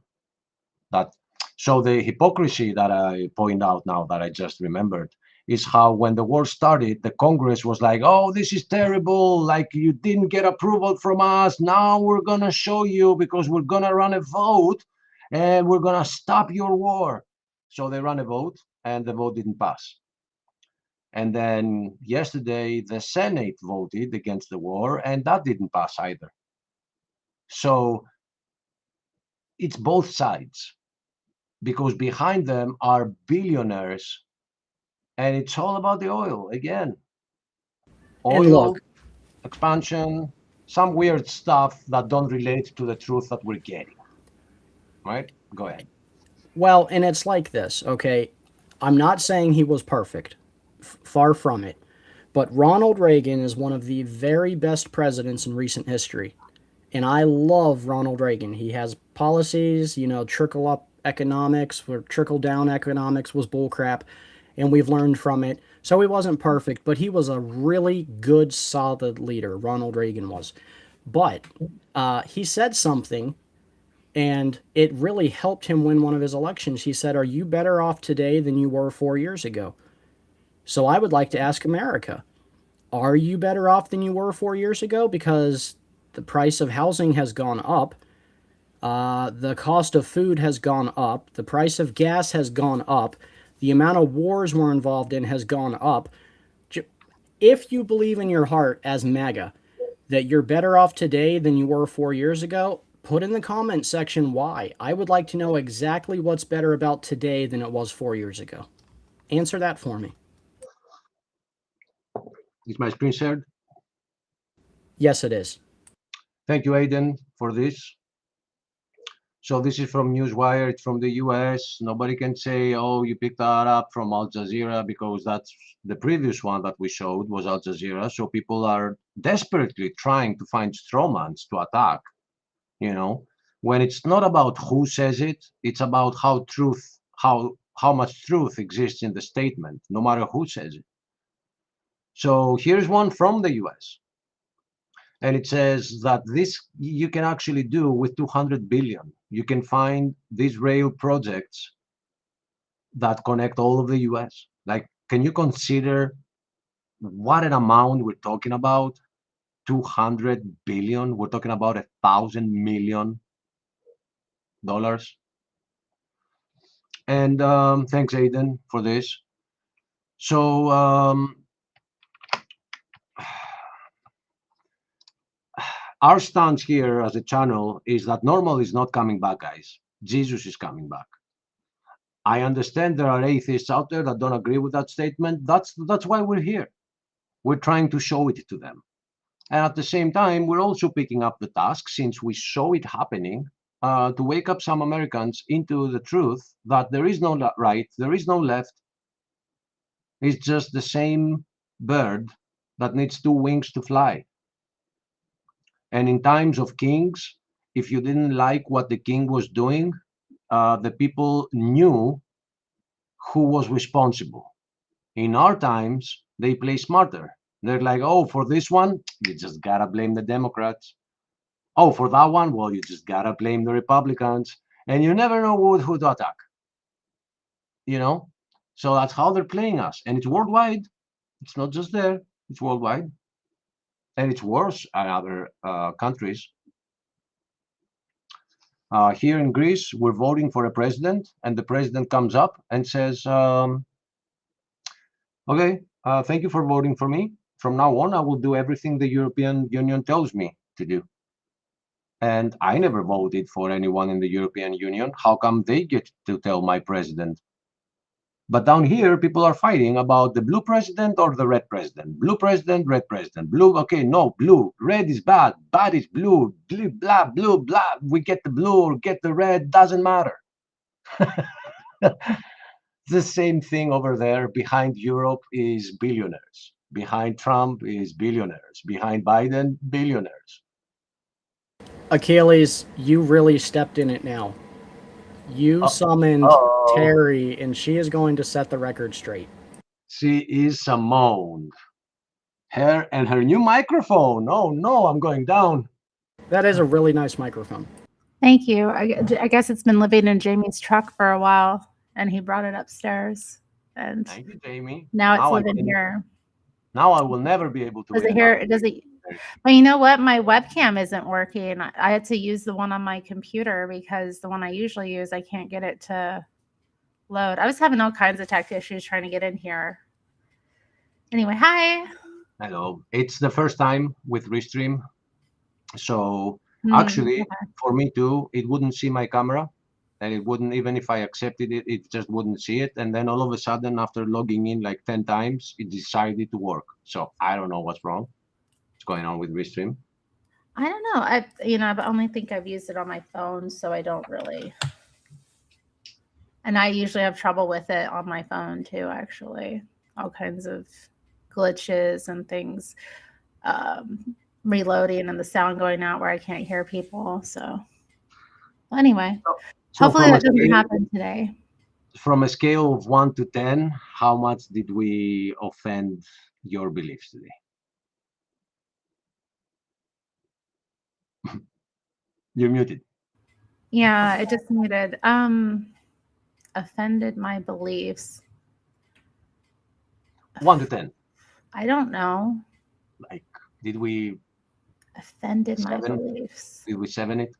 Speaker 3: So the hypocrisy that I point out now that I just remembered is how when the war started, the Congress was like, oh, this is terrible, like you didn't get approval from us, now we're gonna show you because we're gonna run a vote and we're gonna stop your war. So they ran a vote and the vote didn't pass. And then yesterday, the Senate voted against the war and that didn't pass either. So it's both sides, because behind them are billionaires, and it's all about the oil again. Oil, expansion, some weird stuff that don't relate to the truth that we're getting. Right? Go ahead.
Speaker 2: Well, and it's like this, okay? I'm not saying he was perfect. Far from it. But Ronald Reagan is one of the very best presidents in recent history. And I love Ronald Reagan. He has policies, you know, trickle up economics, where trickle down economics was bullcrap, and we've learned from it. So he wasn't perfect, but he was a really good, solid leader. Ronald Reagan was. But he said something, and it really helped him win one of his elections. He said, are you better off today than you were 4 years ago? So I would like to ask America, are you better off than you were 4 years ago? Because the price of housing has gone up. The cost of food has gone up. The price of gas has gone up. The amount of wars we're involved in has gone up. If you believe in your heart as MAGA that you're better off today than you were 4 years ago, put in the comment section why. I would like to know exactly what's better about today than it was 4 years ago. Answer that for me.
Speaker 3: Is my screen shared?
Speaker 2: Yes, it is.
Speaker 3: Thank you, Aiden, for this. So this is from Newswire. It's from the US. Nobody can say, oh, you picked that up from Al Jazeera, because that's the previous one that we showed was Al Jazeera. So people are desperately trying to find strawmans to attack, you know, when it's not about who says it, it's about how much truth exists in the statement, no matter who says it. So here's one from the US. And it says that this you can actually do with 200 billion. You can find these rail projects that connect all of the US. Like, can you consider what an amount we're talking about? 200 billion. We're talking about $1,000 million. And thanks, Aiden, for this. So our stance here as a channel is that normal is not coming back, guys. Jesus is coming back. I understand there are atheists out there that don't agree with that statement. That's why we're here. We're trying to show it to them. And at the same time, we're also picking up the task, since we saw it happening, to wake up some Americans into the truth that there is no right, there is no left. It's just the same bird that needs two wings to fly. And in times of kings, if you didn't like what the king was doing, the people knew who was responsible. In our times, they play smarter. They're like, oh, for this one, you just gotta blame the Democrats. Oh, for that one, well, you just gotta blame the Republicans. And you never know who to attack. You know? So that's how they're playing us. And it's worldwide. It's not just there, it's worldwide. And it's worse in other countries. Here in Greece, we're voting for a president, and the president comes up and says, okay, thank you for voting for me. From now on, I will do everything the European Union tells me to do. And I never voted for anyone in the European Union. How come they get to tell my president? But down here, people are fighting about the blue president or the red president. Blue president, red president. Blue, okay, no, blue. Red is bad. Bad is blue. Blue, blah, blue, blah. We get the blue or get the red, doesn't matter. The same thing over there. Behind Europe is billionaires. Behind Trump is billionaires. Behind Biden, billionaires.
Speaker 2: Achilles, you really stepped in it now. You summoned Terry, and she is going to set the record straight.
Speaker 3: She is Simone. Her and her new microphone. Oh no, I'm going down.
Speaker 2: That is a really nice microphone.
Speaker 8: Thank you. I guess it's been living in Jamie's truck for a while, and he brought it upstairs. And
Speaker 3: thank you, Jamie.
Speaker 8: Now it's living here.
Speaker 3: Now I will never be able to.
Speaker 8: Does it hear? Does it? Well, you know what? My webcam isn't working. I had to use the one on my computer because the one I usually use, I can't get it to load. I was having all kinds of tech issues trying to get in here. Anyway, hi.
Speaker 3: Hello. It's the first time with Restream. So actually, for me too, it wouldn't see my camera. And it wouldn't, even if I accepted it, it just wouldn't see it. And then all of a sudden, after logging in like 10 times, it decided to work. So I don't know what's wrong. Going on with Restream?
Speaker 8: I don't know. I only think I've used it on my phone, so I don't really. And I usually have trouble with it on my phone too, actually. All kinds of glitches and things, reloading and the sound going out where I can't hear people. So anyway, hopefully that doesn't happen today.
Speaker 3: From a scale of 1 to 10, how much did we offend your beliefs today? You're muted.
Speaker 8: Yeah, I just muted. Offended my beliefs.
Speaker 3: 1 to 10.
Speaker 8: I don't know.
Speaker 3: Like, did we
Speaker 8: offended my beliefs?
Speaker 3: Did we 7 it?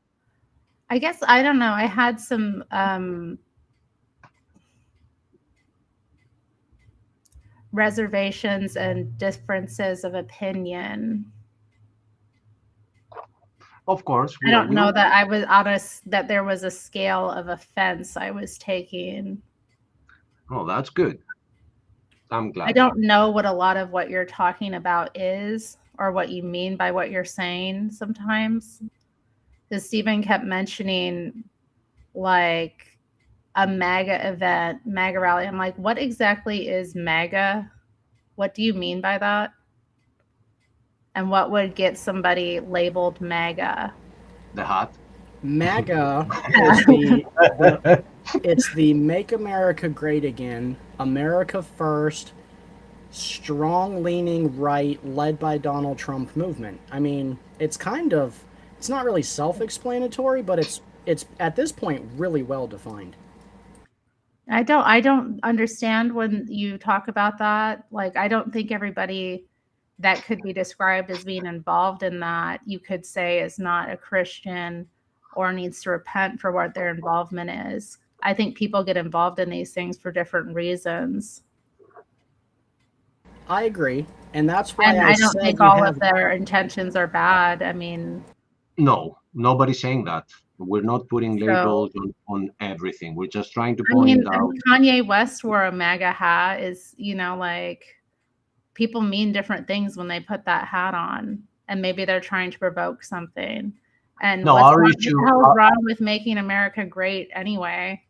Speaker 8: I guess I don't know. I had some reservations and differences of opinion.
Speaker 3: Of course.
Speaker 8: I don't know that I was honest, that there was a scale of offense I was taking.
Speaker 3: Oh, that's good. I'm glad.
Speaker 8: I don't know what a lot of what you're talking about is, or what you mean by what you're saying sometimes. Because Stephen kept mentioning like a MAGA event, MAGA rally. I'm like, what exactly is MAGA? What do you mean by that? And what would get somebody labeled MAGA?
Speaker 3: The hat.
Speaker 2: MAGA is it's the Make America Great Again, America First, strong-leaning right, led by Donald Trump movement. I mean, it's not really self-explanatory, but it's at this point really well defined.
Speaker 8: I don't understand when you talk about that. Like, I don't think everybody that could be described as being involved in that, you could say is not a Christian or needs to repent for what their involvement is. I think people get involved in these things for different reasons.
Speaker 2: I agree, and that's why
Speaker 8: And
Speaker 2: I
Speaker 8: don't
Speaker 2: said
Speaker 8: think
Speaker 2: you
Speaker 8: all
Speaker 2: have
Speaker 8: of their intentions are bad. I mean,
Speaker 3: No, nobody's saying that. We're not putting
Speaker 8: So-
Speaker 3: labels on everything. We're just trying to
Speaker 8: I
Speaker 3: point
Speaker 8: mean,
Speaker 3: out.
Speaker 8: Kanye West wore a MAGA hat. Is, you know, like, people mean different things when they put that hat on, and maybe they're trying to provoke something. And
Speaker 3: No,
Speaker 8: what
Speaker 3: our
Speaker 8: the
Speaker 3: issue-
Speaker 8: hell is wrong with making America great anyway?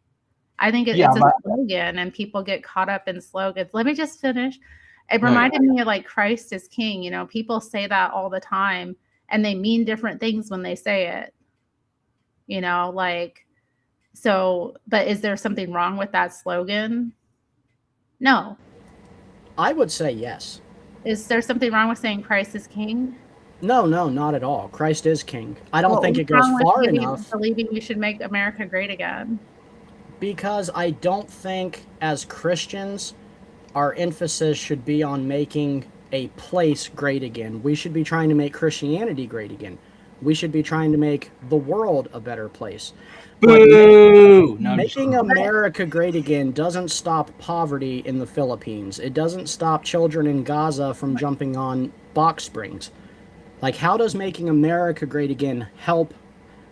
Speaker 8: I think
Speaker 3: Yeah,
Speaker 8: it's a
Speaker 3: but-
Speaker 8: slogan, and people get caught up in slogans. Let me just finish. It
Speaker 3: No,
Speaker 8: reminded me of like Christ is King. You know, people say that all the time, and they mean different things when they say it. You know, like, so, but is there something wrong with that slogan? No.
Speaker 2: I would say yes.
Speaker 8: Is there something wrong with saying Christ is King?
Speaker 2: No, not at all. Christ is king. I don't
Speaker 8: Well,
Speaker 2: think
Speaker 8: what's
Speaker 2: it goes
Speaker 8: wrong with
Speaker 2: far
Speaker 8: believing-
Speaker 2: enough
Speaker 8: Believing we should make America great again.
Speaker 2: because I don't think as Christians our emphasis should be on making a place great again. We should be trying to make Christianity great again. We should be trying to make the world a better place. But
Speaker 9: Boo! No, I'm just
Speaker 2: making America great again doesn't stop poverty in the Philippines. It doesn't stop children in Gaza from jumping on box springs. Like, how does making America great again help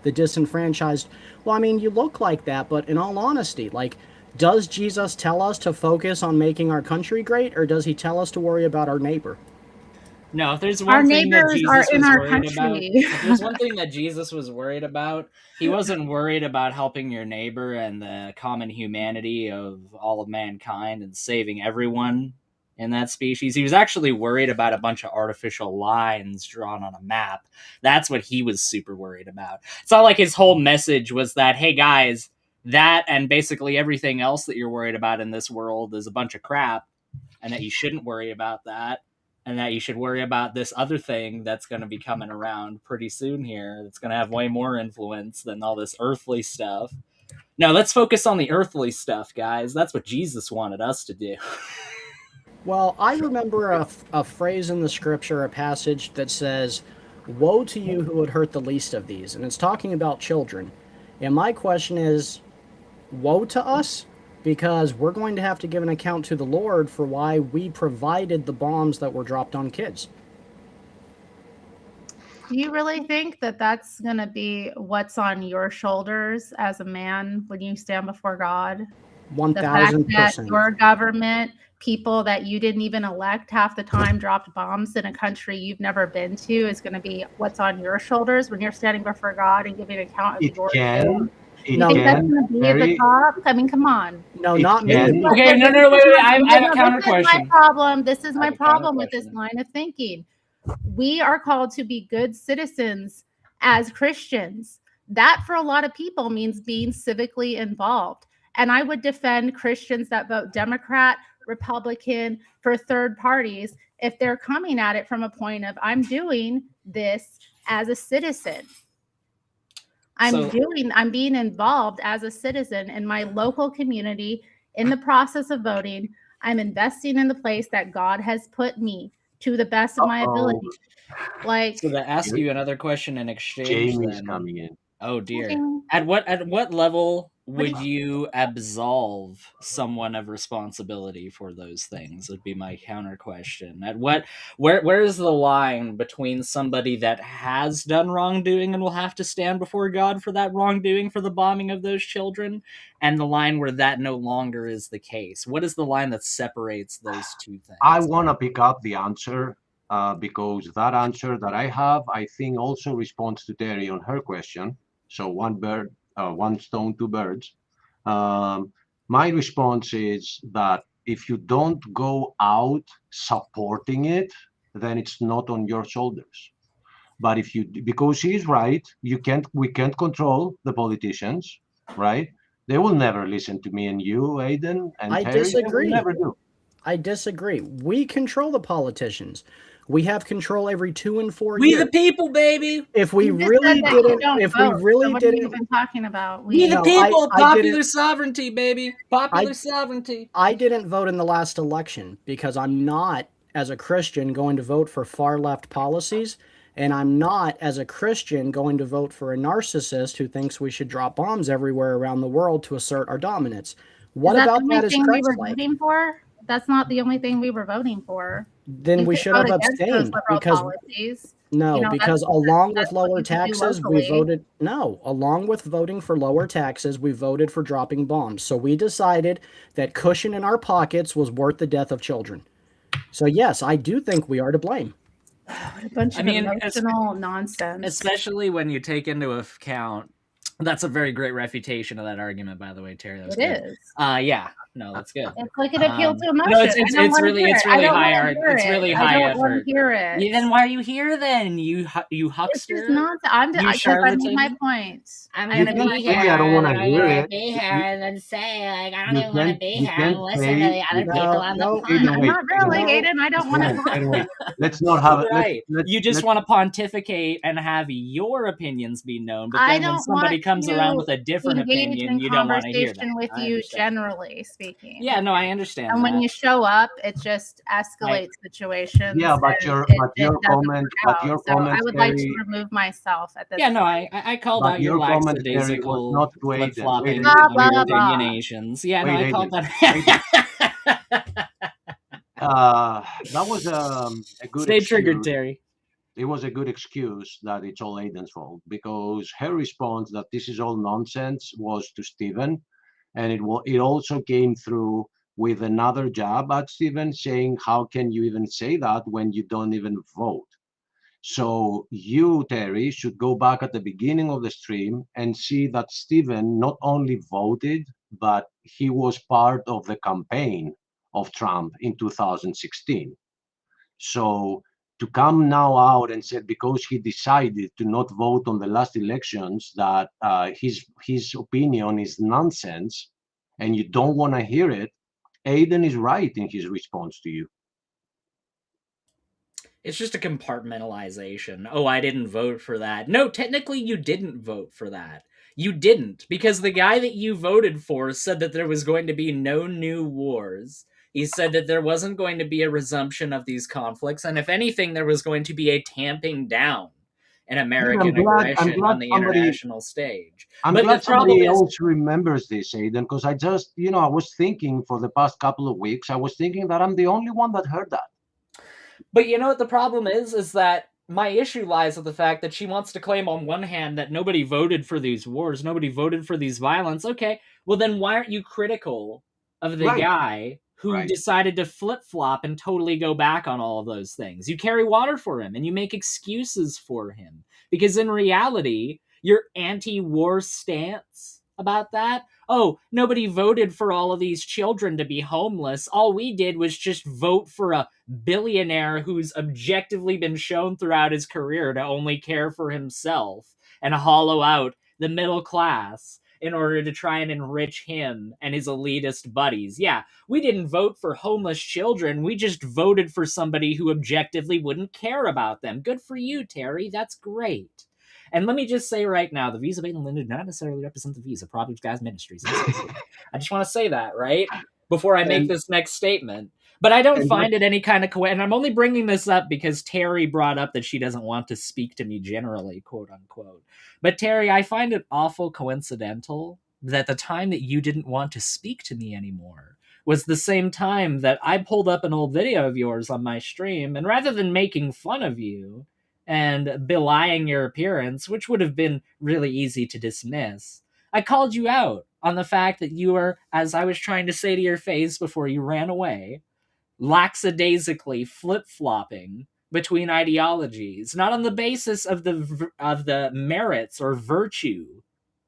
Speaker 2: the disenfranchised? Well, I mean, you look like that, but in all honesty, like, does Jesus tell us to focus on making our country great, or does he tell us to worry about our neighbor?
Speaker 9: No, if there's
Speaker 8: Our
Speaker 9: one thing that
Speaker 8: neighbors
Speaker 9: Jesus
Speaker 8: are in
Speaker 9: was
Speaker 8: our
Speaker 9: worried about,
Speaker 8: country.
Speaker 9: if there's one thing that Jesus was worried about, he wasn't worried about helping your neighbor and the common humanity of all of mankind and saving everyone in that species. He was actually worried about a bunch of artificial lines drawn on a map. That's what he was super worried about. It's not like his whole message was that, hey guys, that and basically everything else that you're worried about in this world is a bunch of crap, and that you shouldn't worry about that, and that you should worry about this other thing that's going to be coming around pretty soon here that's going to have way more influence than all this earthly stuff. No, let's focus on the earthly stuff, guys. That's what Jesus wanted us to do.
Speaker 2: Well, I remember a phrase in the scripture, a passage that says, "Woe to you who would hurt the least of these," and it's talking about children. And my question is, woe to us? Because we're going to have to give an account to the Lord for why we provided the bombs that were dropped on kids.
Speaker 8: Do you really think that that's going to be what's on your shoulders as a man when you stand before God? The fact that
Speaker 2: 1,000%.
Speaker 8: your government, people that you didn't even elect half the time, dropped bombs in a country you've never been to is going to be what's on your shoulders when you're standing before God and giving account of
Speaker 3: It
Speaker 8: your
Speaker 3: can.
Speaker 8: sin?
Speaker 3: It
Speaker 8: You think that's
Speaker 3: can.
Speaker 8: going to be at the top? I mean, come on.
Speaker 2: No,
Speaker 3: It
Speaker 2: not me.
Speaker 3: can.
Speaker 9: Okay, no, wait. I have a counter
Speaker 8: This is my
Speaker 9: question.
Speaker 8: problem. This is
Speaker 9: I
Speaker 8: my
Speaker 9: have a counter
Speaker 8: problem with this
Speaker 9: question.
Speaker 8: line of thinking. We are called to be good citizens as Christians. That, for a lot of people, means being civically involved. And I would defend Christians that vote Democrat, Republican, for third parties if they're coming at it from a point of, I'm doing this as a citizen. I'm being involved as a citizen in my local community in the process of voting. I'm investing in the place that God has put me to the best of my ability. Like,
Speaker 9: So to ask you another question in exchange,
Speaker 3: Jamie's
Speaker 9: then.
Speaker 3: coming in.
Speaker 9: Oh dear.
Speaker 8: Okay.
Speaker 9: At what level would you absolve someone of responsibility for those things? Would be my counter question. Where is the line between somebody that has done wrongdoing and will have to stand before God for that wrongdoing, for the bombing of those children, and the line where that no longer is the case? What is the line that separates those two things?
Speaker 3: I want to pick up the answer because that answer that I have, I think, also responds to Terry on her question. So one stone, two birds. My response is that if you don't go out supporting it, then it's not on your shoulders. But if you, because he's right, we can't control the politicians, right? They will never listen to me and you, Aiden, and
Speaker 2: I
Speaker 3: Terry. They
Speaker 2: disagree.
Speaker 3: will never do.
Speaker 2: I disagree. We control the politicians. We have control every 2 and 4
Speaker 9: We
Speaker 2: years.
Speaker 9: the people, baby.
Speaker 2: If we
Speaker 8: You just
Speaker 2: really
Speaker 8: said that you
Speaker 2: didn't,
Speaker 8: don't
Speaker 2: if
Speaker 8: vote,
Speaker 2: we really
Speaker 8: so what are you
Speaker 2: didn't,
Speaker 8: even talking about?
Speaker 9: We the
Speaker 2: No,
Speaker 9: people.
Speaker 2: I
Speaker 9: Popular
Speaker 2: didn't-
Speaker 9: sovereignty, baby. Popular sovereignty.
Speaker 2: I didn't vote in the last election because I'm not, as a Christian, going to vote for far left policies, and I'm not, as a Christian, going to vote for a narcissist who thinks we should drop bombs everywhere around the world to assert our dominance. What
Speaker 8: Is
Speaker 2: about
Speaker 8: the
Speaker 2: that
Speaker 8: only
Speaker 2: is
Speaker 8: thing we were
Speaker 2: Christ-like?
Speaker 8: voting for? That's not the only thing we were voting for.
Speaker 2: Then
Speaker 8: You
Speaker 2: we
Speaker 8: could
Speaker 2: should have
Speaker 8: vote against those
Speaker 2: abstained
Speaker 8: liberal
Speaker 2: because
Speaker 8: policies.
Speaker 2: no,
Speaker 8: You know,
Speaker 2: because
Speaker 8: that's-
Speaker 2: along with
Speaker 8: that's what
Speaker 2: lower
Speaker 8: you can do
Speaker 2: taxes, we
Speaker 8: locally.
Speaker 2: voted along with voting for lower taxes, we voted for dropping bombs. So we decided that cushion in our pockets was worth the death of children. So yes, I do think we are to blame.
Speaker 8: What a bunch of emotional nonsense.
Speaker 9: Especially when you take into account. That's a very great refutation of that argument, by the way, Terry. That was
Speaker 8: It
Speaker 9: good.
Speaker 8: is.
Speaker 9: Yeah, no, that's good.
Speaker 8: It's like an appeal to emotion.
Speaker 9: No,
Speaker 8: I don't
Speaker 9: it's
Speaker 8: wanna
Speaker 9: really
Speaker 8: hear
Speaker 9: it's
Speaker 8: it. I
Speaker 9: really
Speaker 8: don't
Speaker 9: high
Speaker 8: wanna
Speaker 9: art.
Speaker 8: hear
Speaker 9: It's
Speaker 8: it.
Speaker 9: really
Speaker 8: I
Speaker 9: high
Speaker 8: don't want
Speaker 9: effort.
Speaker 8: to hear it.
Speaker 9: Yeah, then why are you here then? You huckster.
Speaker 8: It's just not. I'm just. Because I made my point.
Speaker 10: I'm
Speaker 3: You
Speaker 10: gonna
Speaker 3: can't
Speaker 10: be
Speaker 3: say
Speaker 10: here.
Speaker 3: I don't want to
Speaker 10: I'm
Speaker 3: hear
Speaker 10: gonna
Speaker 3: it.
Speaker 10: be here and then say like I don't
Speaker 3: You
Speaker 10: even want to
Speaker 3: can't-
Speaker 10: be
Speaker 3: you
Speaker 10: here
Speaker 3: can't
Speaker 10: and listen to
Speaker 3: say-
Speaker 10: the other
Speaker 3: no,
Speaker 10: people on the
Speaker 3: no,
Speaker 10: planet.
Speaker 3: Aiden, wait,
Speaker 8: Not really,
Speaker 3: Aiden.
Speaker 8: Aiden. I don't want to.
Speaker 3: Aiden, let's not have it.
Speaker 9: Right.
Speaker 3: Let's,
Speaker 9: You just
Speaker 3: let's-
Speaker 9: want to pontificate and have your opinions be known, but
Speaker 8: I
Speaker 9: then when
Speaker 8: don't
Speaker 9: somebody
Speaker 8: want
Speaker 9: comes
Speaker 8: to
Speaker 9: around with a different
Speaker 8: engage
Speaker 9: opinion,
Speaker 8: in
Speaker 9: you don't want to hear that.
Speaker 8: conversation with
Speaker 9: I
Speaker 8: you,
Speaker 9: understand.
Speaker 8: generally speaking.
Speaker 9: Yeah, no, I understand.
Speaker 8: And when
Speaker 9: that.
Speaker 8: you show up, it just escalates situations.
Speaker 3: Yeah, but
Speaker 8: and
Speaker 3: your
Speaker 8: it
Speaker 3: comment,
Speaker 8: doesn't work out. So I
Speaker 3: comment,
Speaker 8: would like to
Speaker 3: Terry,
Speaker 8: remove myself at this.
Speaker 9: Yeah, no,
Speaker 8: point.
Speaker 9: I called
Speaker 3: but
Speaker 9: out your
Speaker 3: your comment, Terry, was
Speaker 9: lackadaisical
Speaker 3: not to Aiden.
Speaker 9: flip flopping
Speaker 3: Wait,
Speaker 8: Blah, blah, blah.
Speaker 9: opinionations. Yeah, no,
Speaker 3: Wait,
Speaker 9: I called
Speaker 3: Aiden.
Speaker 9: that.
Speaker 3: That was a good
Speaker 9: Stay triggered,
Speaker 3: excuse.
Speaker 9: Terry.
Speaker 3: It was a good excuse that it's all Aiden's fault because her response that this is all nonsense was to Stephen, and it also came through with another jab at Stephen saying, "How can you even say that when you don't even vote?" So you, Terry, should go back at the beginning of the stream and see that Stephen not only voted, but he was part of the campaign of Trump in 2016. So to come now out and say because he decided to not vote on the last elections that his opinion is nonsense and you don't want to hear it, Aiden is right in his response to you.
Speaker 9: It's just a compartmentalization. Oh, I didn't vote for that. No, technically you didn't vote for that. You didn't, because the guy that you voted for said that there was going to be no new wars. He said that there wasn't going to be a resumption of these conflicts, and if anything, there was going to be a tamping down in American aggression on the international stage.
Speaker 3: I'm glad somebody else remembers this, Aiden, because I just, I was thinking for the past couple of weeks, I was thinking that I'm the only one that heard that.
Speaker 9: But you know what the problem is that my issue lies with the fact that she wants to claim on one hand that nobody voted for these wars, nobody voted for these violence. Okay, well then why aren't you critical of the guy who decided to flip-flop and totally go back on all of those things? You carry water for him and you make excuses for him. Because in reality, your anti-war stance about that, oh, nobody voted for all of these children to be homeless. All we did was just vote for a billionaire who's objectively been shown throughout his career to only care for himself and hollow out the middle class in order to try and enrich him and his elitist buddies. Yeah, we didn't vote for homeless children. We just voted for somebody who objectively wouldn't care about them. Good for you, Terry. That's great. And let me just say right now, the views of Aiden and Linda do not necessarily represent the views of Proverbs Guys Ministries. I just want to say that, right? Before I make this next statement. But I don't find it any kind of and I'm only bringing this up because Terry brought up that she doesn't want to speak to me generally, quote unquote. But Terry, I find it awful coincidental that the time that you didn't want to speak to me anymore was the same time that I pulled up an old video of yours on my stream, and rather than making fun of you and belying your appearance, which would have been really easy to dismiss, I called you out on the fact that you were, as I was trying to say to your face before you ran away, lackadaisically flip-flopping between ideologies, not on the basis of the merits or virtue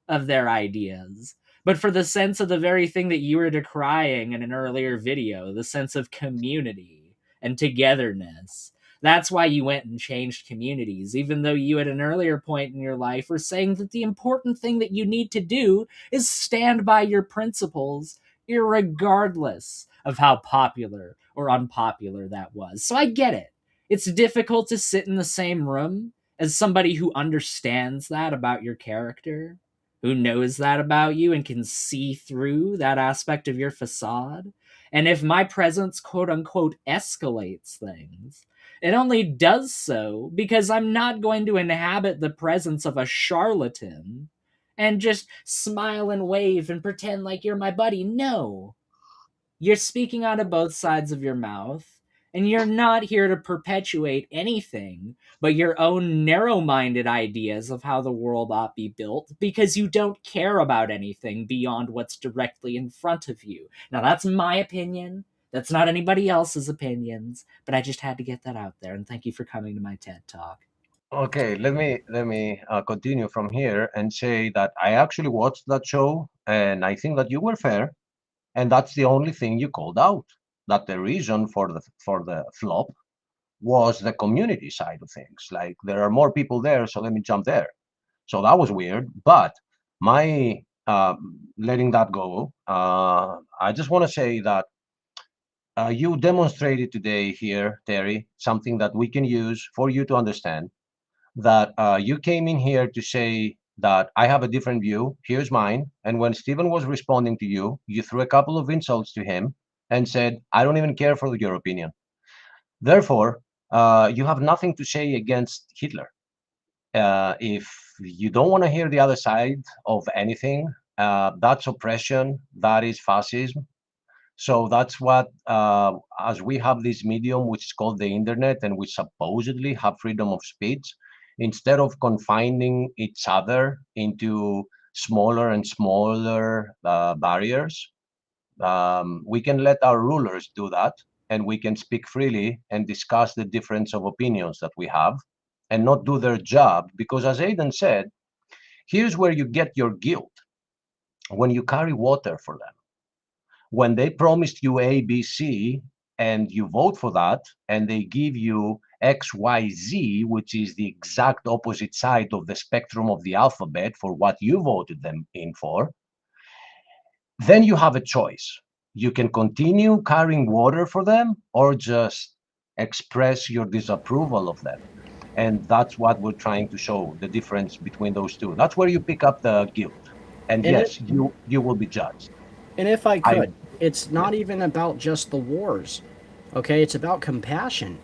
Speaker 9: of their ideas, but for the sense of the very thing that you were decrying in an earlier video, the sense of community and togetherness. That's why you went and changed communities, even though you at an earlier point in your life were saying that the important thing that you need to do is stand by your principles, irregardless of how popular or unpopular that was. So I get it. It's difficult to sit in the same room as somebody who understands that about your character, who knows that about you and can see through that aspect of your facade. And if my presence, quote unquote, escalates things, it only does so because I'm not going to inhabit the presence of a charlatan and just smile and wave and pretend like you're my buddy. No. You're speaking out of both sides of your mouth, and you're not here to perpetuate anything but your own narrow-minded ideas of how the world ought be built because you don't care about anything beyond what's directly in front of you. Now, that's my opinion. That's not anybody else's opinions, but I just had to get that out there, and thank you for coming to my TED Talk.
Speaker 3: Okay, let me continue from here and say that I actually watched that show, and I think that you were fair, and that's the only thing you called out. That the reason for the flop was the community side of things. Like there are more people there, so let me jump there. So that was weird. But my letting that go, I just want to say that you demonstrated today here, Terry, something that we can use for you to understand that you came in here to say that I have a different view. Here's mine. And when Stephen was responding to you, you threw a couple of insults to him and said, I don't even care for your opinion. Therefore, you have nothing to say against Hitler. If you don't want to hear the other side of anything, that's oppression, that is fascism. So that's what, as we have this medium, which is called the internet, and we supposedly have freedom of speech, instead of confining each other into smaller and smaller barriers, we can let our rulers do that, and we can speak freely and discuss the difference of opinions that we have and not do their job. Because as Aidan said, here's where you get your guilt: when you carry water for them. When they promised you A, B, C, and you vote for that, and they give you X, Y, Z, which is the exact opposite side of the spectrum of the alphabet for what you voted them in for, then you have a choice. You can continue carrying water for them or just express your disapproval of them. And that's what we're trying to show, the difference between those two. That's where you pick up the guilt. And yes, you will be judged.
Speaker 2: And if I could, it's not even about just the wars, okay? It's about compassion.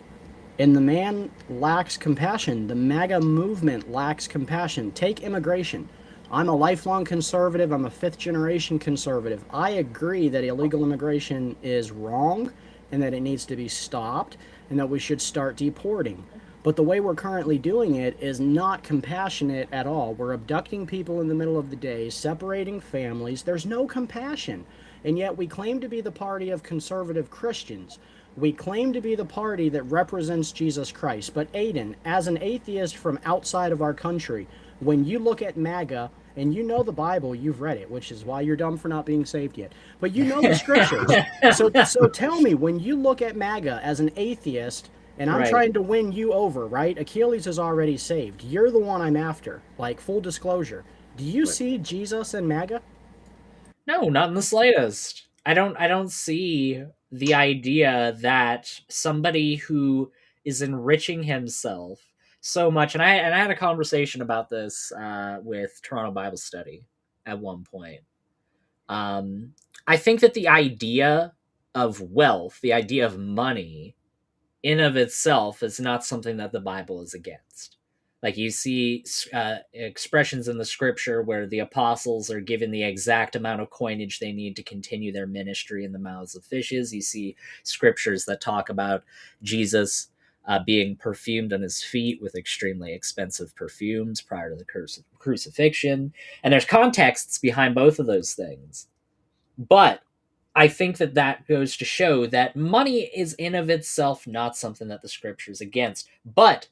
Speaker 2: And the man lacks compassion. The MAGA movement lacks compassion. Take immigration. I'm a lifelong conservative. I'm a fifth-generation conservative. I agree that illegal immigration is wrong and that it needs to be stopped and that we should start deporting. But the way we're currently doing it is not compassionate at all. We're abducting people in the middle of the day, separating families. There's no compassion. And yet we claim to be the party of conservative Christians. We claim to be the party that represents Jesus Christ. But Aidan, as an atheist from outside of our country, when you look at MAGA, and you know the Bible, you've read it, which is why you're dumb for not being saved yet. But you know the scriptures. So tell me, when you look at MAGA as an atheist, and I'm trying to win you over, right? Achilles is already saved. You're the one I'm after. Like, full disclosure. Do you see Jesus in MAGA?
Speaker 9: No, not in the slightest. I don't see the idea that somebody who is enriching himself so much, and I had a conversation about this with Toronto Bible Study at one point. I think that the idea of wealth, the idea of money, in of itself is not something that the Bible is against. Like you see expressions in the scripture where the apostles are given the exact amount of coinage they need to continue their ministry in the mouths of fishes. You see scriptures that talk about Jesus being perfumed on his feet with extremely expensive perfumes prior to the crucifixion. And there's contexts behind both of those things. But I think that goes to show that money is in of itself not something that the scripture is against. But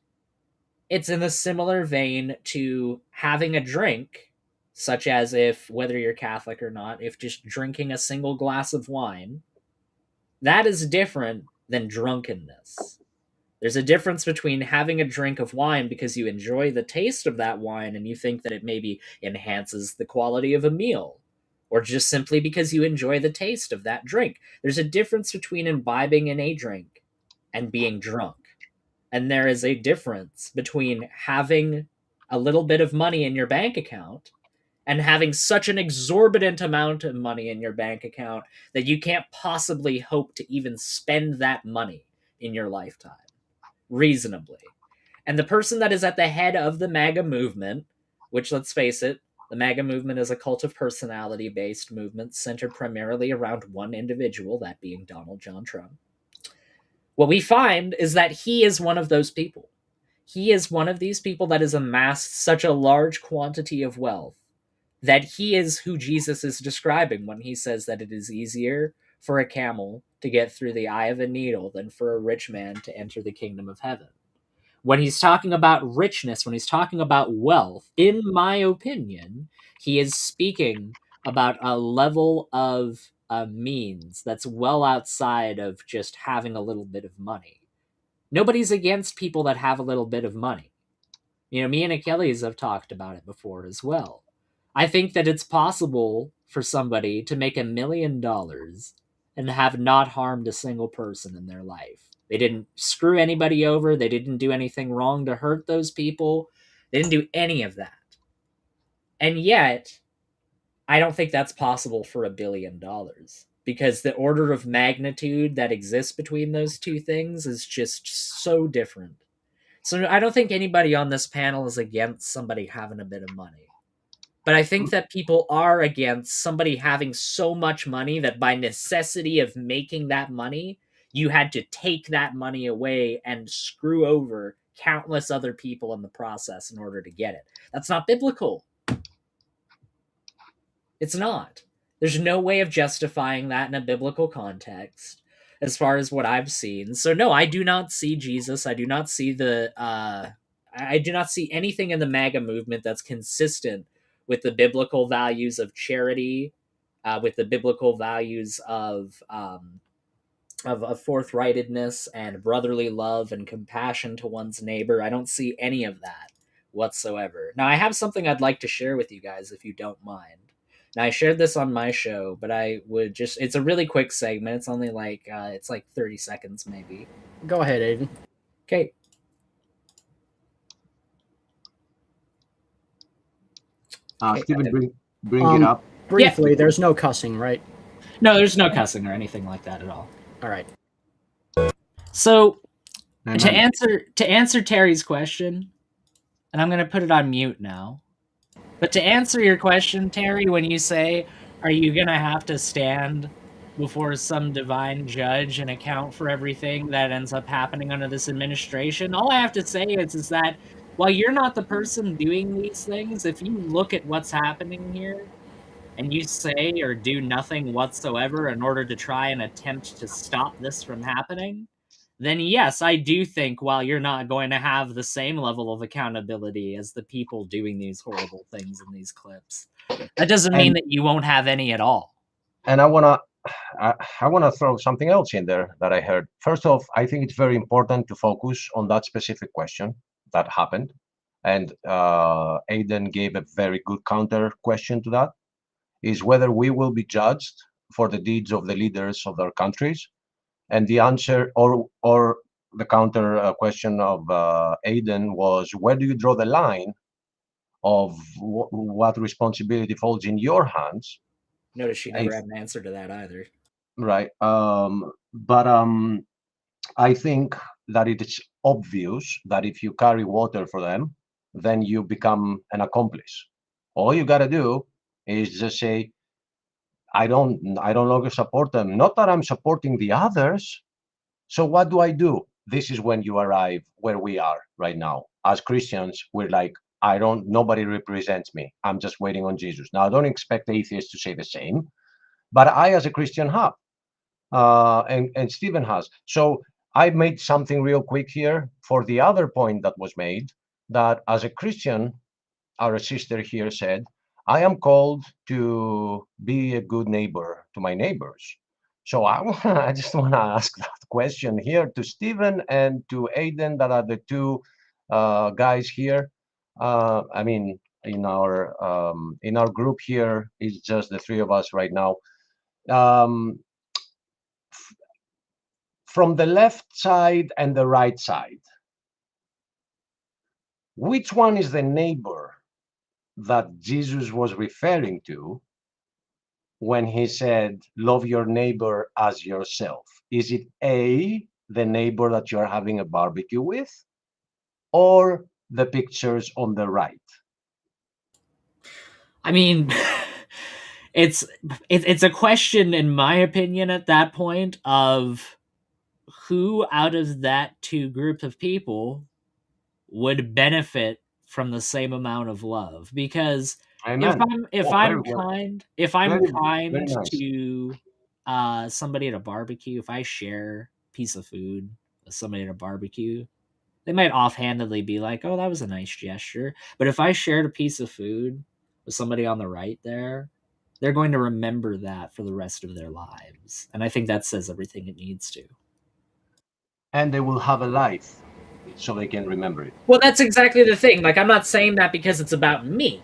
Speaker 9: it's in a similar vein to having a drink, such as if, whether you're Catholic or not, if just drinking a single glass of wine, that is different than drunkenness. There's a difference between having a drink of wine because you enjoy the taste of that wine and you think that it maybe enhances the quality of a meal, or just simply because you enjoy the taste of that drink. There's a difference between imbibing in a drink and being drunk. And there is a difference between having a little bit of money in your bank account and having such an exorbitant amount of money in your bank account that you can't possibly hope to even spend that money in your lifetime reasonably. And the person that is at the head of the MAGA movement, which, let's face it, the MAGA movement is a cult of personality based movement centered primarily around one individual, that being Donald John Trump. What we find is that he is one of those people. He is one of these people that has amassed such a large quantity of wealth that he is who Jesus is describing when he says that it is easier for a camel to get through the eye of a needle than for a rich man to enter the kingdom of heaven. When he's talking about richness, when he's talking about wealth, in my opinion, he is speaking about a level of means that's well outside of just having a little bit of money. Nobody's against people that have a little bit of money. You know, me and Achilles have talked about it before as well. I think that it's possible for somebody to make $1 million and have not harmed a single person in their life. They didn't screw anybody over. They didn't do anything wrong to hurt those people. They didn't do any of that. And yet, I don't think that's possible for $1 billion, because the order of magnitude that exists between those two things is just so different. So I don't think anybody on this panel is against somebody having a bit of money. But I think that people are against somebody having so much money that by necessity of making that money, you had to take that money away and screw over countless other people in the process in order to get it. That's not biblical. It's not. There's no way of justifying that in a biblical context, as far as what I've seen. So no, I do not see Jesus. I do not see I do not see anything in the MAGA movement that's consistent with the biblical values of charity, with the biblical values of forthrightedness and brotherly love and compassion to one's neighbor. I don't see any of that whatsoever. Now, I have something I'd like to share with you guys, if you don't mind. Now, I shared this on my show, but I would just, it's a really quick segment. It's only like, it's like 30 seconds maybe.
Speaker 2: Go ahead, Aiden.
Speaker 9: Okay.
Speaker 3: Stephen, bring it up.
Speaker 2: Briefly, there's no cussing, right?
Speaker 9: No, there's no cussing or anything like that at all.
Speaker 2: All right.
Speaker 9: So, to answer Terry's question, and I'm going to put it on mute now. But to answer your question, Terry, when you say, are you going to have to stand before some divine judge and account for everything that ends up happening under this administration? All I have to say is that while you're not the person doing these things, if you look at what's happening here and you say or do nothing whatsoever in order to try and attempt to stop this from happening, then yes, I do think while you're not going to have the same level of accountability as the people doing these horrible things in these clips, that doesn't mean that you won't have any at all.
Speaker 3: And I wanna throw something else in there that I heard. First off, I think it's very important to focus on that specific question that happened, and Aiden gave a very good counter question to that, is whether we will be judged for the deeds of the leaders of their countries. And the answer, or the counter question of Aiden was, where do you draw the line of what responsibility falls in your hands?
Speaker 9: Notice she never had an answer to that either.
Speaker 3: Right. But I think that it is obvious that if you carry water for them, then you become an accomplice. All you got to do is just say, I don't longer support them. Not that I'm supporting the others. So what do I do? This is when you arrive where we are right now. As Christians, we're like, nobody represents me. I'm just waiting on Jesus. Now, I don't expect atheists to say the same, but I, as a Christian, have, and Stephen has. So I made something real quick here for the other point that was made, that as a Christian, our sister here said, I am called to be a good neighbor to my neighbors. So I just want to ask that question here to Stephen and to Aiden, that are the two guys here. I mean, in our group here, it's just the three of us right now. From the left side and the right side, which one is the neighbor that Jesus was referring to when he said, love your neighbor as yourself? Is it A, the neighbor that you're having a barbecue with, or the pictures on the right?
Speaker 9: I mean, it's a question, in my opinion, at that point, of who out of that two group of people would benefit from the same amount of love. Because if I'm kind
Speaker 3: nice.
Speaker 9: to somebody at a barbecue, if I share a piece of food with somebody at a barbecue, they might offhandedly be like, oh, that was a nice gesture. But if I shared a piece of food with somebody on the right there, they're going to remember that for the rest of their lives. And I think that says everything it needs to.
Speaker 3: And they will have a life so they can remember it.
Speaker 9: Well, that's exactly the thing. Like, I'm not saying that because it's about me.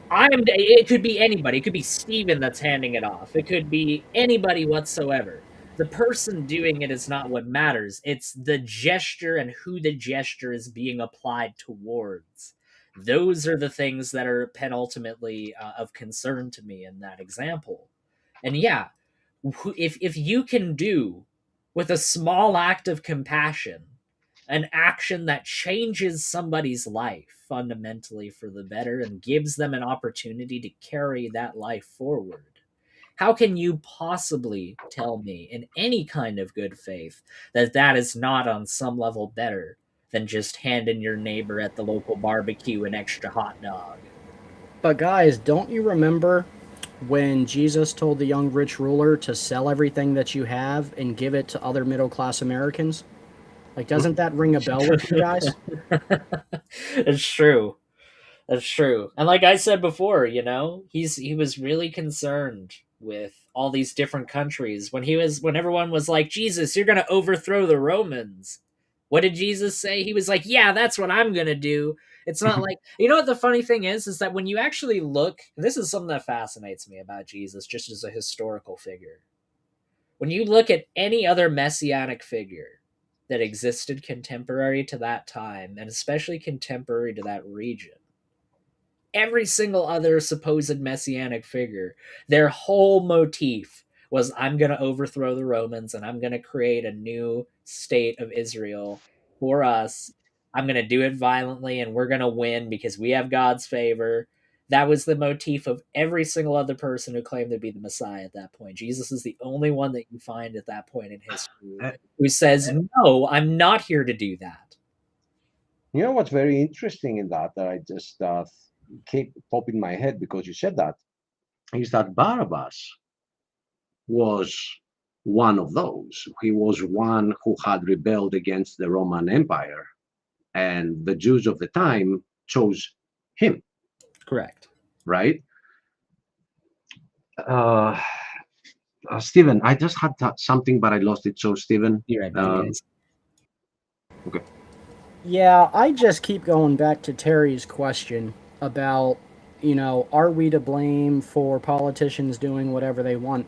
Speaker 9: It could be anybody. It could be Steven that's handing it off. It could be anybody whatsoever. The person doing it is not what matters. It's the gesture and who the gesture is being applied towards. Those are the things that are penultimately of concern to me in that example. And yeah, if you can do with a small act of compassion an action that changes somebody's life fundamentally for the better and gives them an opportunity to carry that life forward, how can you possibly tell me in any kind of good faith that that is not on some level better than just handing your neighbor at the local barbecue an extra hot dog?
Speaker 2: But guys, don't you remember when Jesus told the young rich ruler to sell everything that you have and give it to other middle-class Americans? Like, doesn't that ring a bell with you guys?
Speaker 9: It's true. That's true. And like I said before, you know, he was really concerned with all these different countries when everyone was like, Jesus, you're gonna overthrow the Romans. What did Jesus say? He was like, yeah, that's what I'm gonna do. It's not like, you know what the funny thing is that when you actually look, and this is something that fascinates me about Jesus just as a historical figure. When you look at any other messianic figure that existed contemporary to that time, and especially contemporary to that region, every single other supposed messianic figure, their whole motif was, I'm going to overthrow the Romans and I'm going to create a new state of Israel for us. I'm going to do it violently and we're going to win because we have God's favor. That was the motif of every single other person who claimed to be the Messiah at that point. Jesus is the only one that you find at that point in history who says, no, I'm not here to do that.
Speaker 3: You know what's very interesting in that I just keep popping in my head because you said that, is that Barabbas was one of those. He was one who had rebelled against the Roman Empire, and the Jews of the time chose him.
Speaker 9: Correct.
Speaker 3: Right? Stephen, I just had something, but I lost it. So, Stephen.
Speaker 9: You're right back, guys.
Speaker 3: Okay.
Speaker 2: Yeah, I just keep going back to Terry's question about, you know, are we to blame for politicians doing whatever they want?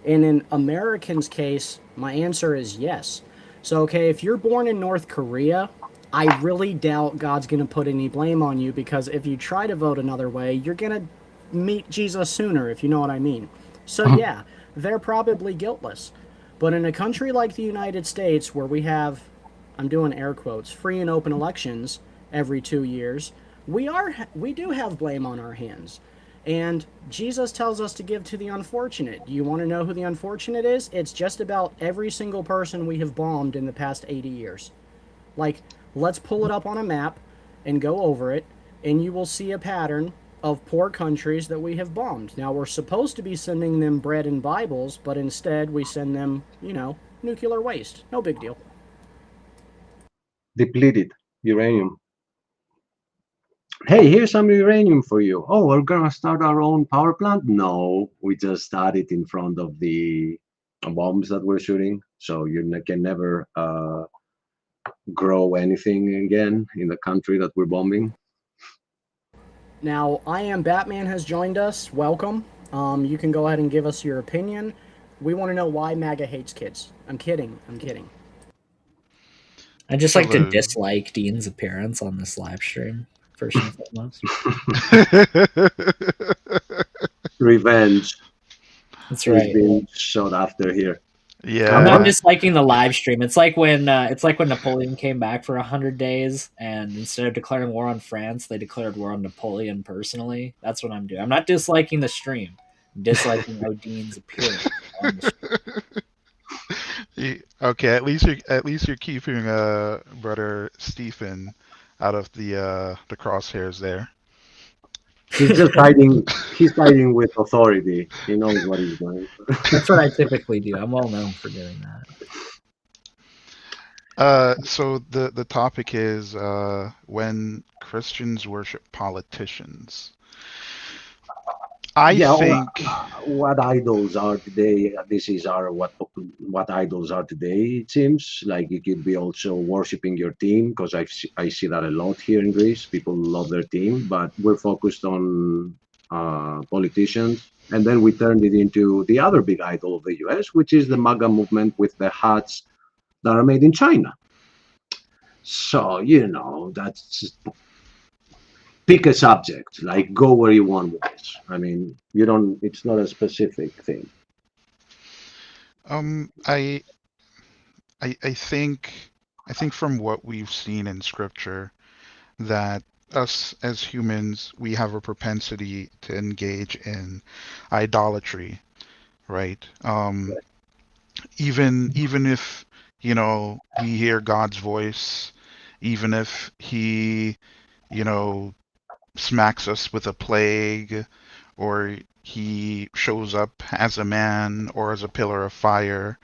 Speaker 2: And in Americans' case, my answer is yes. So, okay, if you're born in North Korea, I really doubt God's going to put any blame on you, because if you try to vote another way, you're going to meet Jesus sooner, if you know what I mean. So, yeah, they're probably guiltless. But in a country like the United States, where we have, I'm doing air quotes, free and open elections every 2 years, we do have blame on our hands. And Jesus tells us to give to the unfortunate. Do you want to know who the unfortunate is? It's just about every single person we have bombed in the past 80 years. Like, let's pull it up on a map and go over it, and you will see a pattern of poor countries that we have bombed. Now, we're supposed to be sending them bread and Bibles, but instead we send them, nuclear waste. No big deal.
Speaker 3: Depleted uranium. Hey, here's some uranium for you. Oh, we're gonna start our own power plant? No, we just started in front of the bombs that we're shooting, so you can never grow anything again in the country that we're bombing.
Speaker 2: Now, I Am Batman has joined us. Welcome. You can go ahead and give us your opinion. We want to know why MAGA hates kids. I'm kidding.
Speaker 9: I just like to dislike Dean's appearance on this live stream, first and foremost.
Speaker 3: Revenge.
Speaker 9: That's right.
Speaker 3: Is being sought after here.
Speaker 11: Yeah,
Speaker 9: I'm not disliking the live stream. It's like when Napoleon came back for 100 days, and instead of declaring war on France, they declared war on Napoleon personally. That's what I'm doing. I'm not disliking the stream. I'm disliking Dean's appearance on the stream.
Speaker 11: Okay, at least you're keeping brother Stephen out of the crosshairs there.
Speaker 3: He's just hiding. He's hiding with authority. He knows what he's doing.
Speaker 9: That's what I typically do. I'm well known for doing
Speaker 11: that. So the topic is when Christians worship politicians. I think
Speaker 3: what idols are today. This is what idols are today. It seems like you could be also worshiping your team, because I see that a lot here in Greece. People love their team, but we're focused on politicians, and then we turned it into the other big idol of the U.S., which is the MAGA movement with the hats that are made in China. So that's. Pick a subject, like go where you want with this. I mean, it's not a specific thing.
Speaker 11: I think from what we've seen in scripture that us as humans, we have a propensity to engage in idolatry, right? Even if we hear God's voice, even if he smacks us with a plague, or he shows up as a man or as a pillar of fire,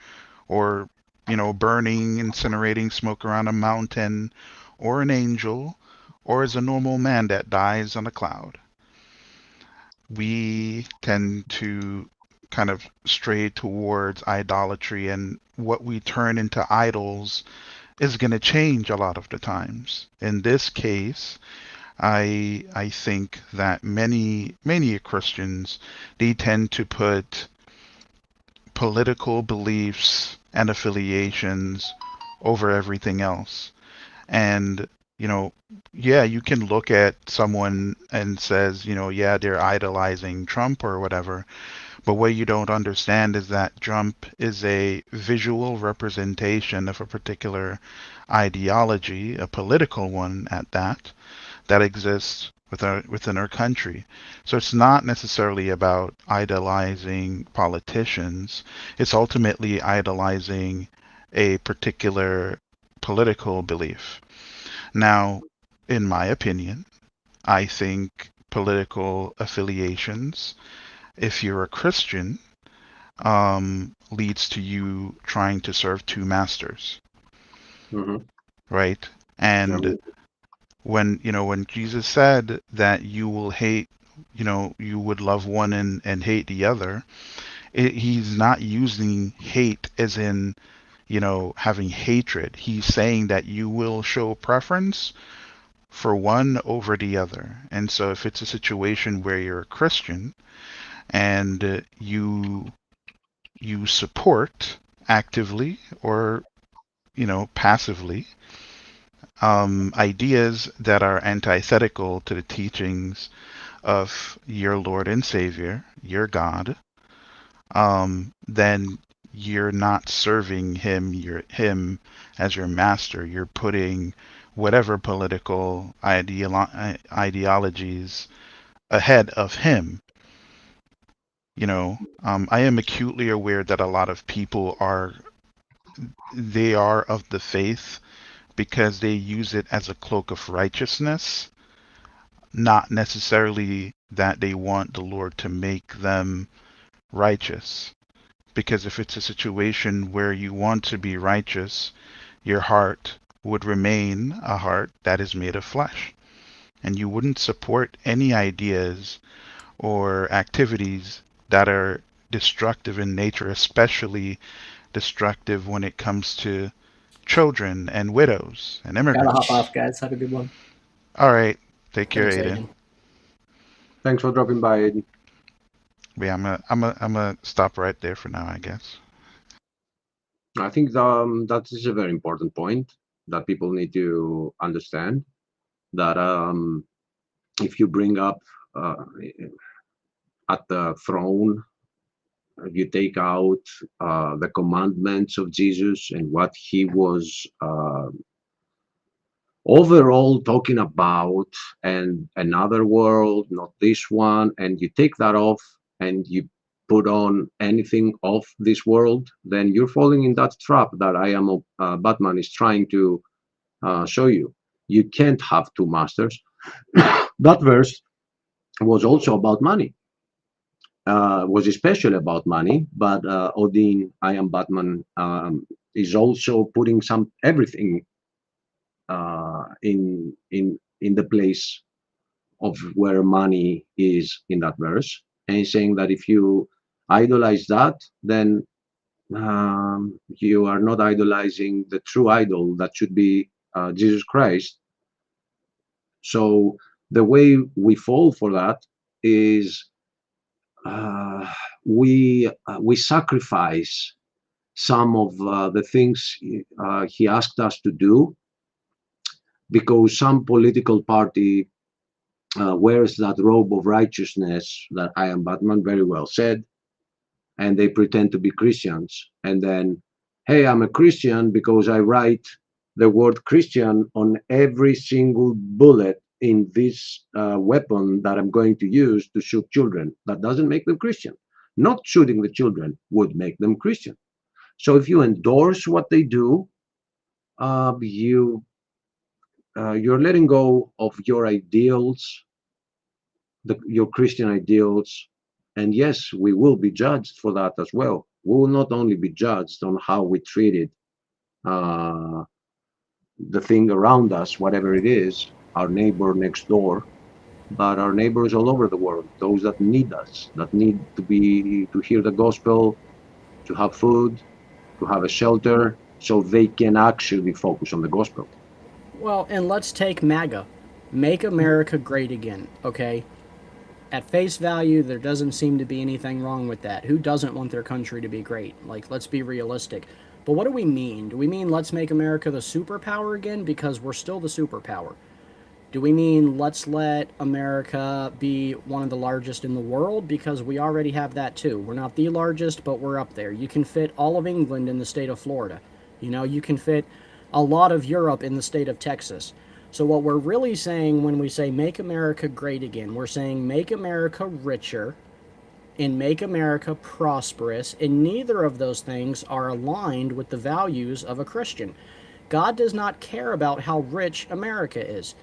Speaker 11: or burning, incinerating smoke around a mountain, or an angel, or as a normal man that dies on a cloud. We tend to kind of stray towards idolatry, and what we turn into idols is going to change a lot of the times. In this case, I think that many Christians, they tend to put political beliefs and affiliations over everything else. And you can look at someone and says, they're idolizing Trump or whatever. But what you don't understand is that Trump is a visual representation of a particular ideology, a political one at that exists within our country. So it's not necessarily about idolizing politicians. It's ultimately idolizing a particular political belief. Now, in my opinion, I think political affiliations, if you're a Christian, leads to you trying to serve two masters.
Speaker 3: Mm-hmm.
Speaker 11: Right? And when Jesus said that you will hate, you would love one and hate the other, he's not using hate as in, having hatred. He's saying that you will show preference for one over the other. And so if it's a situation where you're a Christian and you support actively or passively ideas that are antithetical to the teachings of your Lord and Savior, your God, then you're not serving him as your master. You're putting whatever political ideologies ahead of him. I am acutely aware that a lot of people they are of the faith because they use it as a cloak of righteousness, not necessarily that they want the Lord to make them righteous. Because if it's a situation where you want to be righteous, your heart would remain a heart that is made of flesh. And you wouldn't support any ideas or activities that are destructive in nature, especially destructive when it comes to children and widows and
Speaker 2: Gotta hop
Speaker 11: immigrants.
Speaker 2: off, guys. Have a good one.
Speaker 11: All right. Take care,
Speaker 2: Thanks,
Speaker 11: Aiden.
Speaker 2: Aiden.
Speaker 3: Thanks for dropping by, Aiden.
Speaker 11: Yeah, I'm gonna stop right there for now, I guess.
Speaker 3: I think that is a very important point that people need to understand. That if you bring up at the throne, you take out the commandments of Jesus and what he was overall talking about, and another world, not this one, and you take that off and you put on anything of this world, then you're falling in that trap that Batman is trying to show you. You can't have two masters. That verse was also about money. Was especially about money, but Odin, I am Batman, is also putting everything in the place of where money is in that verse, and he's saying that if you idolize that, then you are not idolizing the true idol that should be Jesus Christ. So the way we fall for that is we sacrifice some of the things he asked us to do because some political party wears that robe of righteousness that I am Batman very well said, and they pretend to be Christians, and then, hey, I'm a Christian because I write the word Christian on every single bullet in this weapon that I'm going to use to shoot children. That doesn't make them Christian. Not shooting the children would make them Christian. So if you endorse what they do, you're letting go of your ideals, your Christian ideals, and yes, we will be judged for that as well. We will not only be judged on how we treated uh, the thing around us, whatever it is, our neighbor next door, but our neighbors all over the world, those that need us, that need to hear the gospel, to have food, to have a shelter, so they can actually focus on the gospel.
Speaker 2: Well, and let's take MAGA. Make America Great Again, okay? At face value, there doesn't seem to be anything wrong with that. Who doesn't want their country to be great? Like, let's be realistic. But what do we mean? Do we mean let's make America the superpower again? Because we're still the superpower. Do we mean let's let America be one of the largest in the world? Because we already have that too. We're not the largest, but we're up there. You can fit all of England in the state of Florida. You can fit a lot of Europe in the state of Texas. So what we're really saying when we say make America great again, we're saying make America richer and make America prosperous, and neither of those things are aligned with the values of a Christian. God does not care about how rich America is.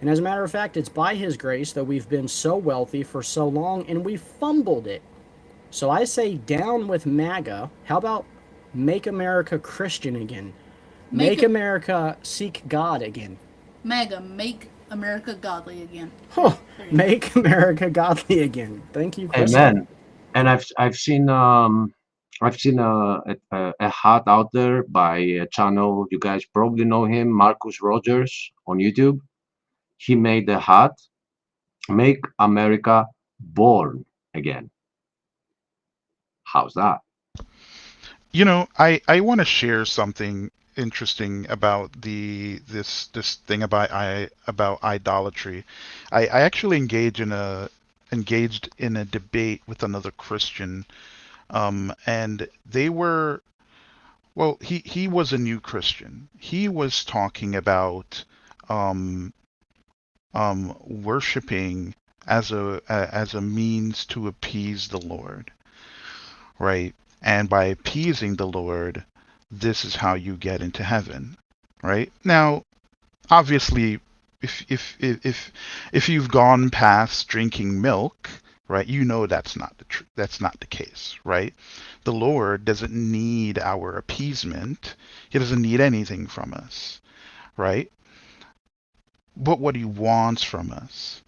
Speaker 2: And as a matter of fact, it's by his grace that we've been so wealthy for so long and we fumbled it. So I say down with MAGA. How about make America Christian again? Make America seek God again.
Speaker 12: MAGA, make America godly again.
Speaker 2: Oh, make America godly again. Thank you, Chris.
Speaker 3: Amen. And I've seen a hat out there by a channel, you guys probably know him, Marcus Rogers on YouTube. He made the hat, Make America Born Again. How's that?
Speaker 11: I want to share something interesting about this thing about idolatry. I actually engaged in a debate with another Christian, and they were, well, he was a new Christian. He was talking about um, worshiping as a means to appease the Lord, right? And by appeasing the Lord, this is how you get into heaven, right? Now, obviously, if you've gone past drinking milk, right, you know that's not the case, right? The Lord doesn't need our appeasement. He doesn't need anything from us, right? But what he wants from us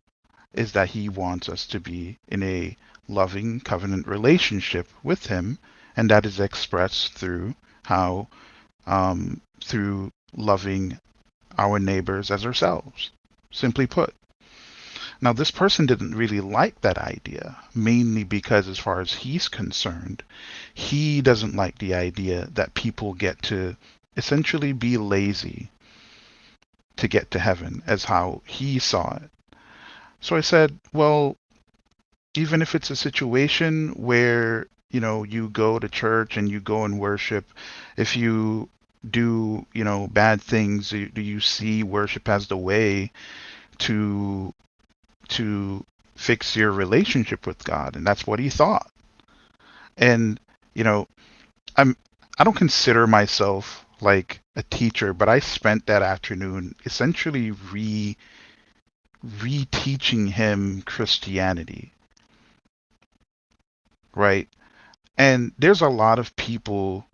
Speaker 11: is that he wants us to be in a loving covenant relationship with him, and that is expressed through how through loving our neighbors as ourselves, simply put. Now, this person didn't really like that idea, mainly because, as far as he's concerned, he doesn't like the idea that people get to essentially be lazy to get to heaven, as how he saw it. So I said, well, even if it's a situation where, you go to church and you go and worship, if you do, bad things, do you see worship as the way to fix your relationship with God? And that's what he thought. And, you know, I'm I don't consider myself like a teacher, but I spent that afternoon essentially reteaching him Christianity, right? And there's a lot of people,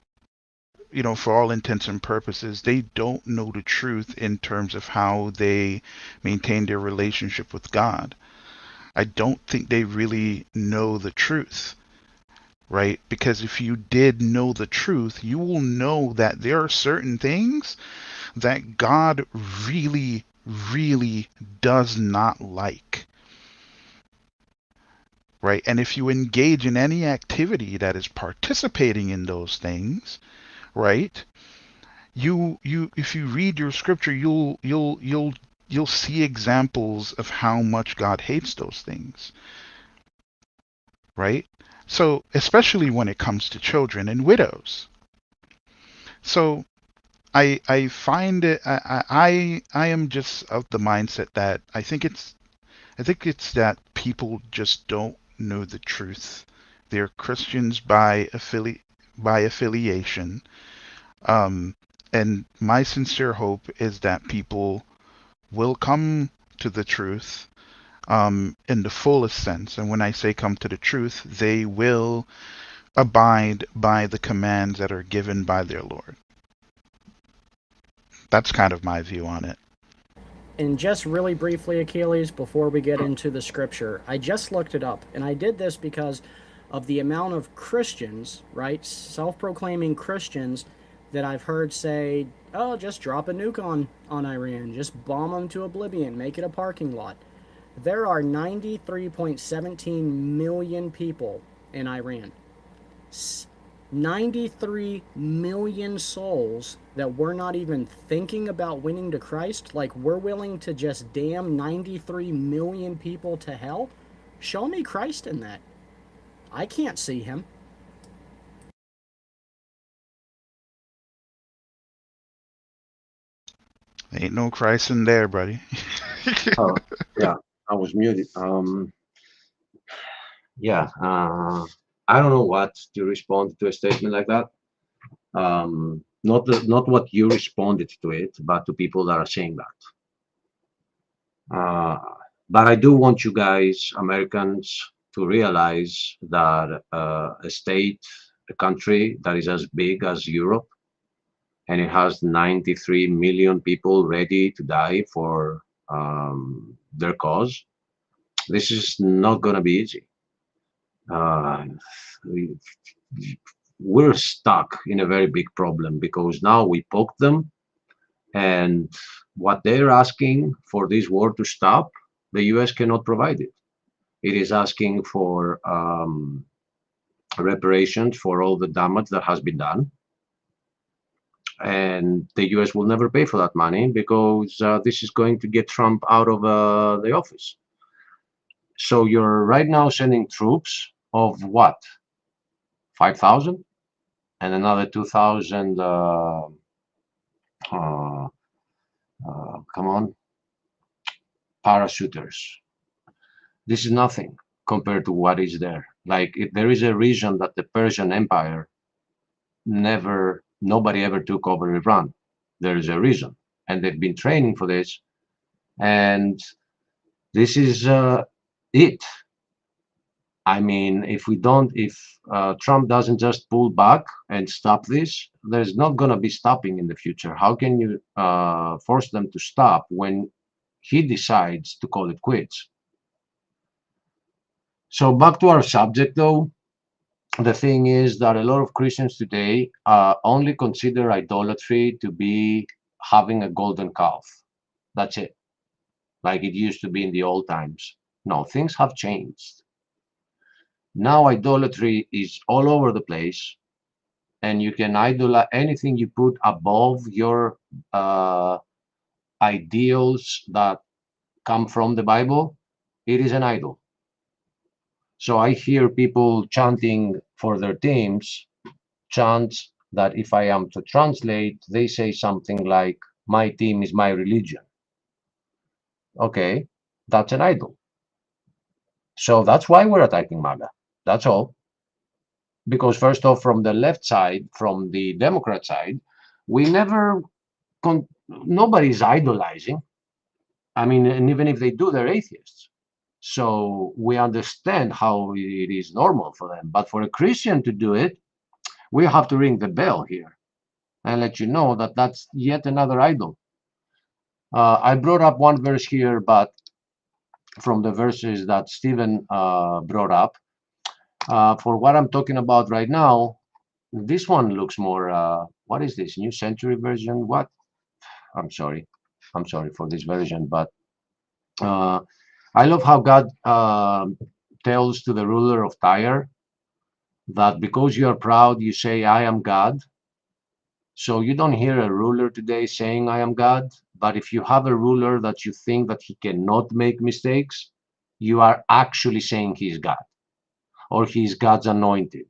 Speaker 11: for all intents and purposes, they don't know the truth in terms of how they maintain their relationship with God. I don't think they really know the truth, right? Because if you did know the truth, you will know that there are certain things that God really, really does not like, right? And if you engage in any activity that is participating in those things, right? If you read your scripture, you'll see examples of how much God hates those things, right? So, especially when it comes to children and widows. So, I find it I am just of the mindset that I think it's that people just don't know the truth. They're Christians by affiliation. Um, and my sincere hope is that people will come to the truth in the fullest sense. And when I say come to the truth, they will abide by the commands that are given by their Lord. That's kind of my view on it.
Speaker 2: And just really briefly, Achilles, before we get into the scripture, I just looked it up, and I did this because of the amount of Christians, right, self-proclaiming Christians, that I've heard say, oh, just drop a nuke on Iran, just bomb them to oblivion, make it a parking lot. There are 93.17 million people in Iran. 93 million souls that we're not even thinking about winning to Christ. Like, we're willing to just damn 93 million people to hell? Show me Christ in that. I can't see him.
Speaker 11: Ain't no Christ in there, buddy.
Speaker 3: Oh, yeah, I was muted. Yeah, I don't know what to respond to a statement like that. Not what you responded to it, but to people that are saying that. But I do want you guys, Americans, to realize that a state, a country that is as big as Europe, and it has 93 million people ready to die for their cause, this is not going to be easy. We're stuck in a very big problem because now we poked them, and what they're asking for this war to stop, the US cannot provide it. It is asking for reparations for all the damage that has been done. And the US will never pay for that money because this is going to get Trump out of the office. So you're right now sending troops of what? 5,000? And another 2,000 come on, parachuters. This is nothing compared to what is there. Like, if there is a reason that the Persian Empire nobody ever took over Iran. There is a reason, and they've been training for this, and this is it. I mean, if Trump doesn't just pull back and stop this, there's not going to be stopping in the future. How can you force them to stop when he decides to call it quits? So back to our subject, though. The thing is that a lot of Christians today only consider idolatry to be having a golden calf. That's it. Like it used to be in the old times. No, things have changed. Now idolatry is all over the place, and you can idolize anything you put above your ideals that come from the Bible. It is an idol. So I hear people chanting for their teams, chants that if I am to translate, they say something like, my team is my religion. Okay, that's an idol. So that's why we're attacking MAGA. That's all. Because first off, from the left side, from the Democrat side, we never, nobody's idolizing. I mean, and even if they do, they're atheists. So we understand how it is normal for them. But for a Christian to do it, we have to ring the bell here and let you know that that's yet another idol. I brought up one verse here, but from the verses that Stephen brought up, for what I'm talking about right now, this one looks more, what is this, New Century Version? What? I'm sorry for this version, but I love how God tells to the ruler of Tyre that because you are proud, you say, I am God. So you don't hear a ruler today saying, I am God. But if you have a ruler that you think that he cannot make mistakes, you are actually saying he's God or he's God's anointed.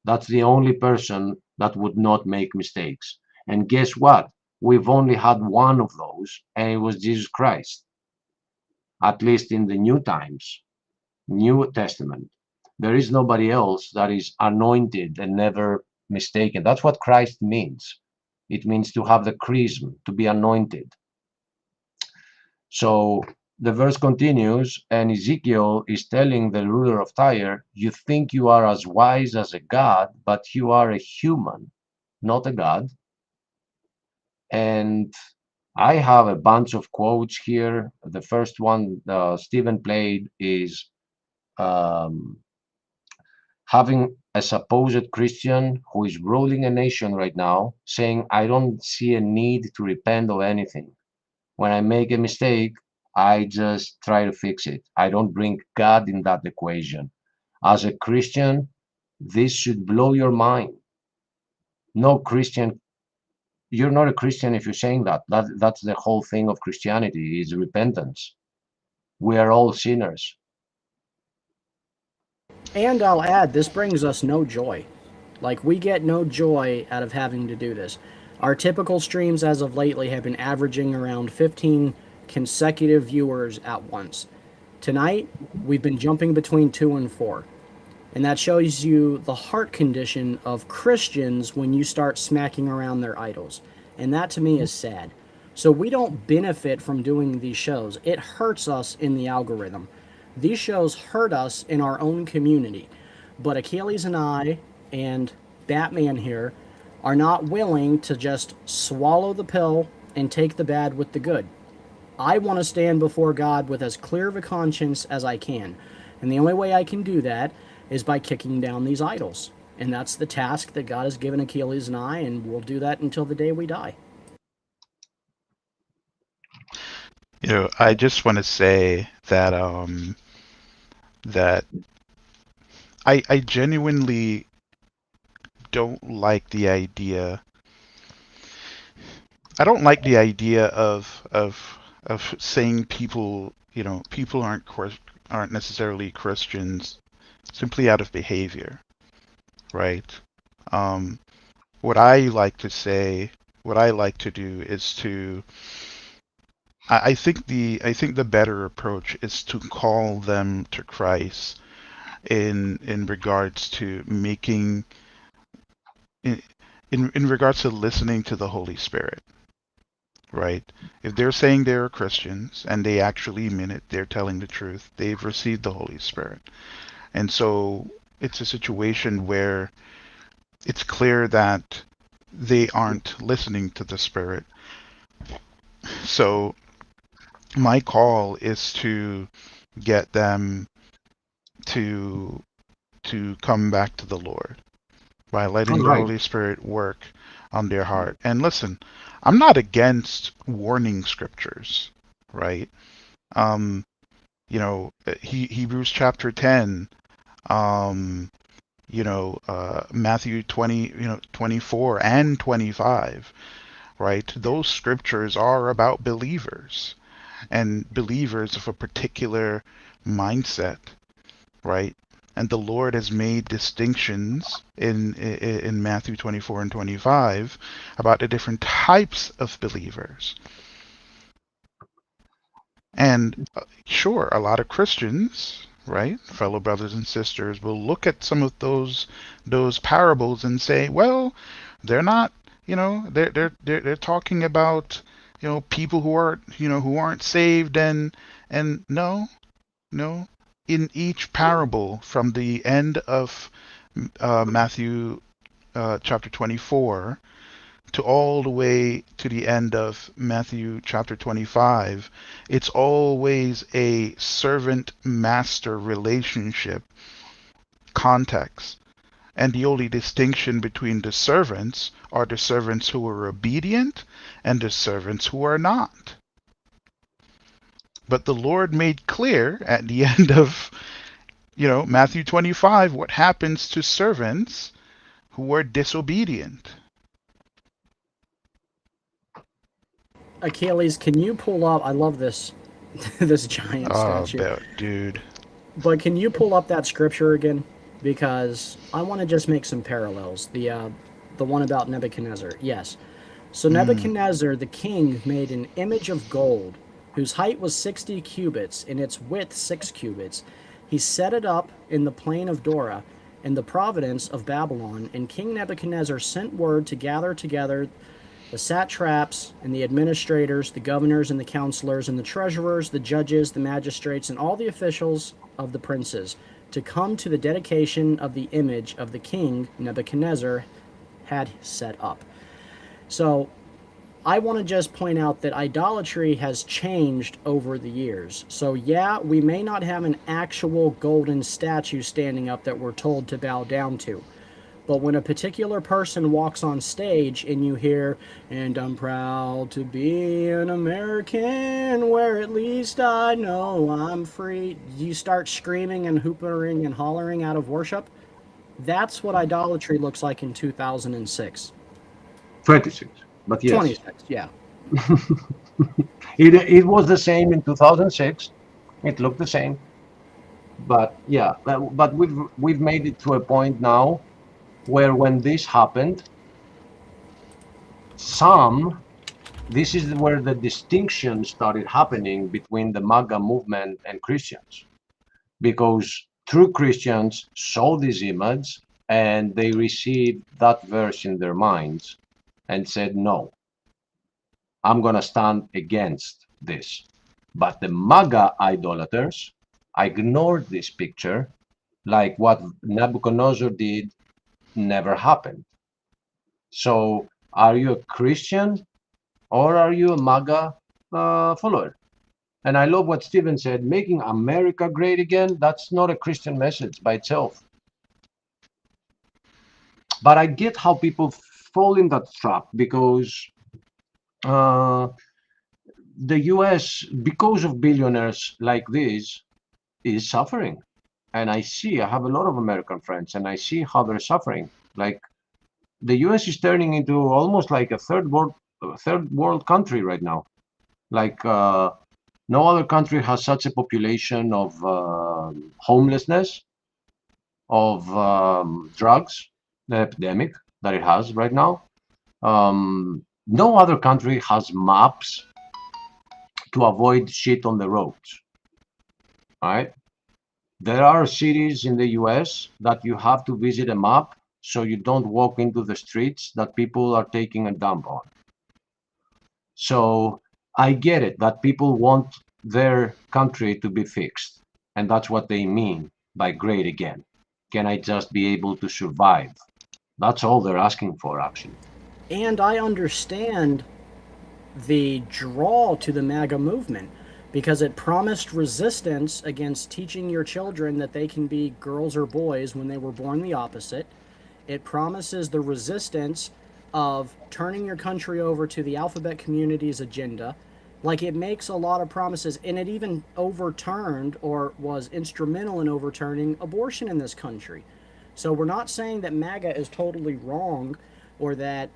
Speaker 3: That's the only person that would not make mistakes. And guess what? We've only had one of those, and it was Jesus Christ, at least in the new times, New Testament. There is nobody else that is anointed and never mistaken. That's what Christ means. It means to have the chrism, to be anointed. So the verse continues, and Ezekiel is telling the ruler of Tyre, you think you are as wise as a god, but you are a human, not a god. And I have a bunch of quotes here. The first one Stephen played is having a supposed Christian who is ruling a nation right now saying, I don't see a need to repent of anything. When I make a mistake, I just try to fix it. I don't bring God in that equation. As a Christian, this should blow your mind. No Christian, you're not a Christian if you're saying that. That's the whole thing of Christianity is repentance. We are all sinners.
Speaker 2: And I'll add, this brings us no joy. Like, we get no joy out of having to do this. Our typical streams as of lately have been averaging around 15 consecutive viewers at once. Tonight, we've been jumping between 2 and 4. And that shows you the heart condition of Christians when you start smacking around their idols. And that to me is sad. So we don't benefit from doing these shows. It hurts us in the algorithm. These shows hurt us in our own community. But Achilles and I and Batman here are not willing to just swallow the pill and take the bad with the good. I want to stand before God with as clear of a conscience as I can. And the only way I can do that is by kicking down these idols. And that's the task that God has given Achilles and I, and we'll do that until the day we die.
Speaker 11: You know, I just want to say that that I genuinely don't like the idea. I don't like the idea of saying people, you know, people aren't necessarily Christians simply out of behavior, right? What I like to say, what I like to do is to I think the better approach is to call them to Christ in regards to making in, in regards to listening to the Holy Spirit, right? If they're saying they're Christians and they actually mean it, they're telling the truth, they've received the Holy Spirit. And so it's a situation where it's clear that they aren't listening to the Spirit. So my call is to get them to come back to the Lord by letting
Speaker 3: All
Speaker 11: the
Speaker 3: right.
Speaker 11: Holy Spirit work on their heart. And listen, I'm not against warning scriptures, right? Um, Hebrews chapter 10, um, Matthew 20, 24 and 25, right? Those scriptures are about believers and believers of a particular mindset, right? And the Lord has made distinctions in Matthew 24 and 25 about the different types of believers. And sure, a lot of Christians, right, fellow brothers and sisters, will look at some of those parables and say, well, they're not, they're talking about, people who are, who aren't saved, and no, no. In each parable from the end of Matthew chapter 24 to all the way to the end of Matthew chapter 25, it's always a servant master relationship context. And the only distinction between the servants are the servants who are obedient and the servants who are not. But the Lord made clear at the end of Matthew 25, what happens to servants who are disobedient.
Speaker 2: Achilles, can you pull up? I love this this giant
Speaker 11: Oh,
Speaker 2: statue.
Speaker 11: dude.
Speaker 2: But can you pull up that scripture again? Because I want to just make some parallels. The one about Nebuchadnezzar. Yes. So Nebuchadnezzar, the king, made an image of gold, whose height was 60 cubits and its width 6 cubits. He set it up in the plain of Dora, in the province of Babylon, and King Nebuchadnezzar sent word to gather together the satraps and the administrators, the governors and the counselors, and the treasurers, the judges, the magistrates, and all the officials of the princes, to come to the dedication of the image of the king Nebuchadnezzar had set up. So I want to just point out that idolatry has changed over the years. So yeah, we may not have an actual golden statue standing up that we're told to bow down to. But when a particular person walks on stage and you hear, and I'm proud to be an American, where at least I know I'm free, you start screaming and hoopering and hollering out of worship. That's what idolatry looks like in 2006.
Speaker 3: 26, but yes.
Speaker 2: 26, yeah.
Speaker 3: It was the same in 2006. It looked the same. But yeah, but we've made it to a point now where when this happened, this is where the distinction started happening between the MAGA movement and Christians, because true Christians saw this image and they received that verse in their minds and said, no, I'm going to stand against this. But the MAGA idolaters ignored this picture, like what Nebuchadnezzar did never happened. So are you a Christian or are you a MAGA follower? And I love what Stephen said, making America great again. That's not a Christian message by itself. But I get how people fall in that trap, because the US, because of billionaires like this, is suffering. And I have a lot of American friends, and I see how they're suffering. Like, the US is turning into almost like a third world country right now. Like, no other country has such a population of homelessness, of drugs, the epidemic that it has right now. No other country has maps to avoid shit on the roads. All right. There are cities in the US that you have to visit a map so you don't walk into the streets that people are taking a dump on. So I get it that people want their country to be fixed. And that's what they mean by great again. Can I just be able to survive? That's all they're asking for, actually.
Speaker 2: And I understand the draw to the MAGA movement because it promised resistance against teaching your children that they can be girls or boys when they were born the opposite. It promises the resistance of turning your country over to the alphabet community's agenda. Like, it makes a lot of promises, and it even overturned or was instrumental in overturning abortion in this country. So we're not saying that MAGA is totally wrong or that,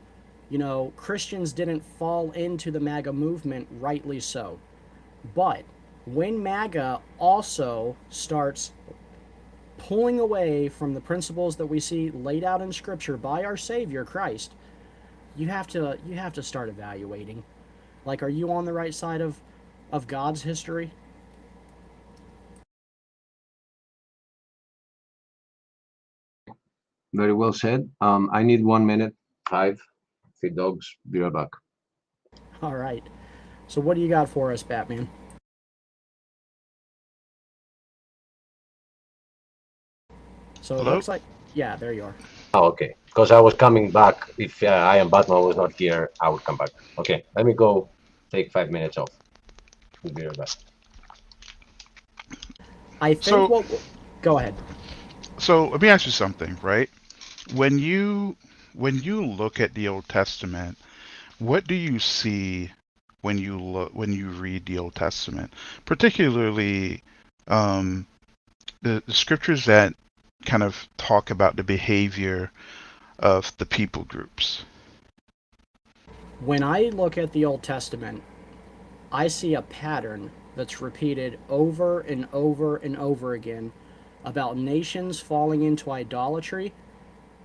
Speaker 2: you know, Christians didn't fall into the MAGA movement, rightly so. But when MAGA also starts pulling away from the principles that we see laid out in Scripture by our Savior Christ, you have to start evaluating. Like, are you on the right side of God's history?
Speaker 3: Very well said. I need 1 minute. 5 feed dogs. Be right back.
Speaker 2: All right. So what do you got for us, Batman? So
Speaker 11: Hello?
Speaker 2: it looks like, yeah, there you are.
Speaker 3: Oh, okay. Because I was coming back. If I am Batman was not here, I would come back. Okay, let me go take 5 minutes off. We'll be right back.
Speaker 2: I think go ahead.
Speaker 11: So let me ask you something, right? When you look at the Old Testament, what do you see when you read the Old Testament, particularly the scriptures that kind of talk about the behavior of the people groups?
Speaker 2: When I look at the Old Testament, I see a pattern that's repeated over and over and over again about nations falling into idolatry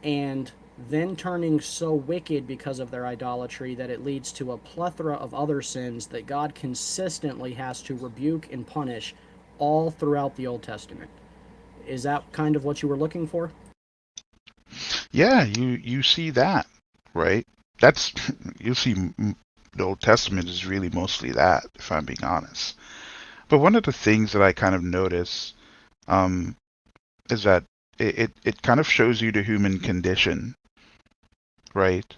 Speaker 2: and then turning so wicked because of their idolatry that it leads to a plethora of other sins that God consistently has to rebuke and punish all throughout the Old Testament. Is that kind of what you were looking for?
Speaker 11: Yeah, you see that, right? That's you see the Old Testament is really mostly that, if I'm being honest. But one of the things that I kind of notice is that it kind of shows you the human condition, right?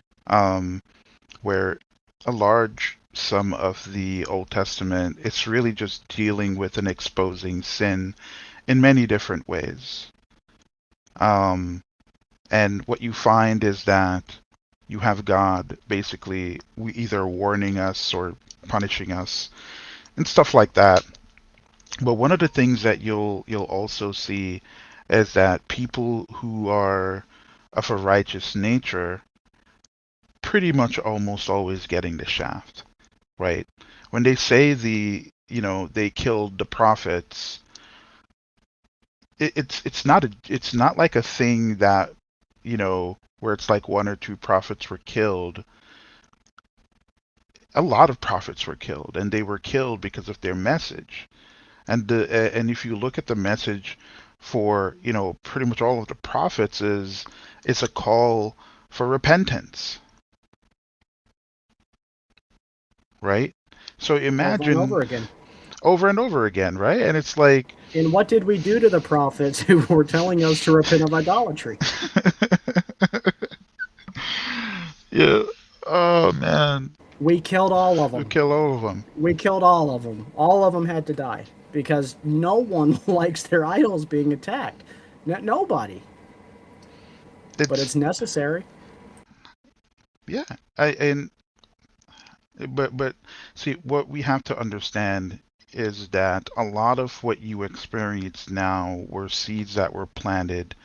Speaker 11: Where a large sum of the Old Testament, it's really just dealing with and exposing sin in many different ways. And what you find is that you have God basically either warning us or punishing us and stuff like that. But one of the things that you'll also see is that people who are of a righteous nature pretty much almost always getting the shaft, right? When they say they killed the prophets, it's not like a thing that, where it's like one or two prophets were killed. A lot of prophets were killed, and they were killed because of their message. And if you look at the message for pretty much all of the prophets is a call for repentance, right? So imagine
Speaker 2: over and
Speaker 11: over again, right? And it's like,
Speaker 2: and what did we do to the prophets who were telling us to repent of idolatry?
Speaker 11: Yeah. Oh man.
Speaker 2: We killed all of them.
Speaker 11: We killed all of them.
Speaker 2: We killed all of them. All of them had to die because no one likes their idols being attacked. Nobody. But it's necessary.
Speaker 11: Yeah. But see, what we have to understand is that a lot of what you experience now were seeds that were planted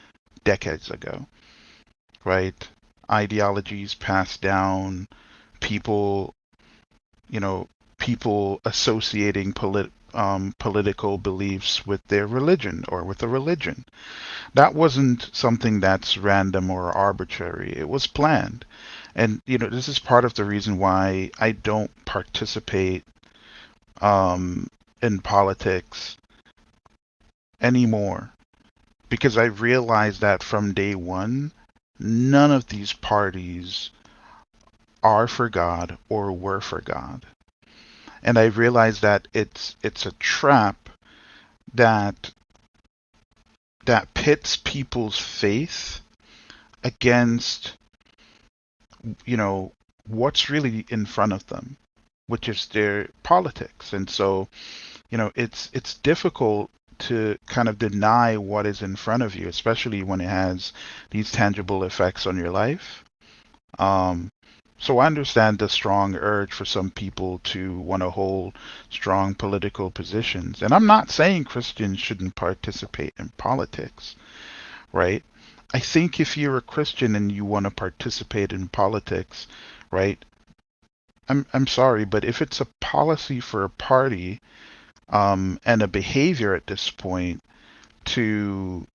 Speaker 11: decades ago, right? Ideologies passed down, people associating political beliefs with their religion or with a religion. That wasn't something that's random or arbitrary. It was planned. And this is part of the reason why I don't participate in politics anymore, because I realized that from day one, none of these parties are for God or were for God. And I realized that it's a trap that pits people's faith against, what's really in front of them, which is their politics. And so, it's difficult to kind of deny what is in front of you, especially when it has these tangible effects on your life. So I understand the strong urge for some people to want to hold strong political positions. And I'm not saying Christians shouldn't participate in politics, right? I think if you're a Christian and you want to participate in politics, right? I'm sorry, but if it's a policy for a party, and a behavior at this point to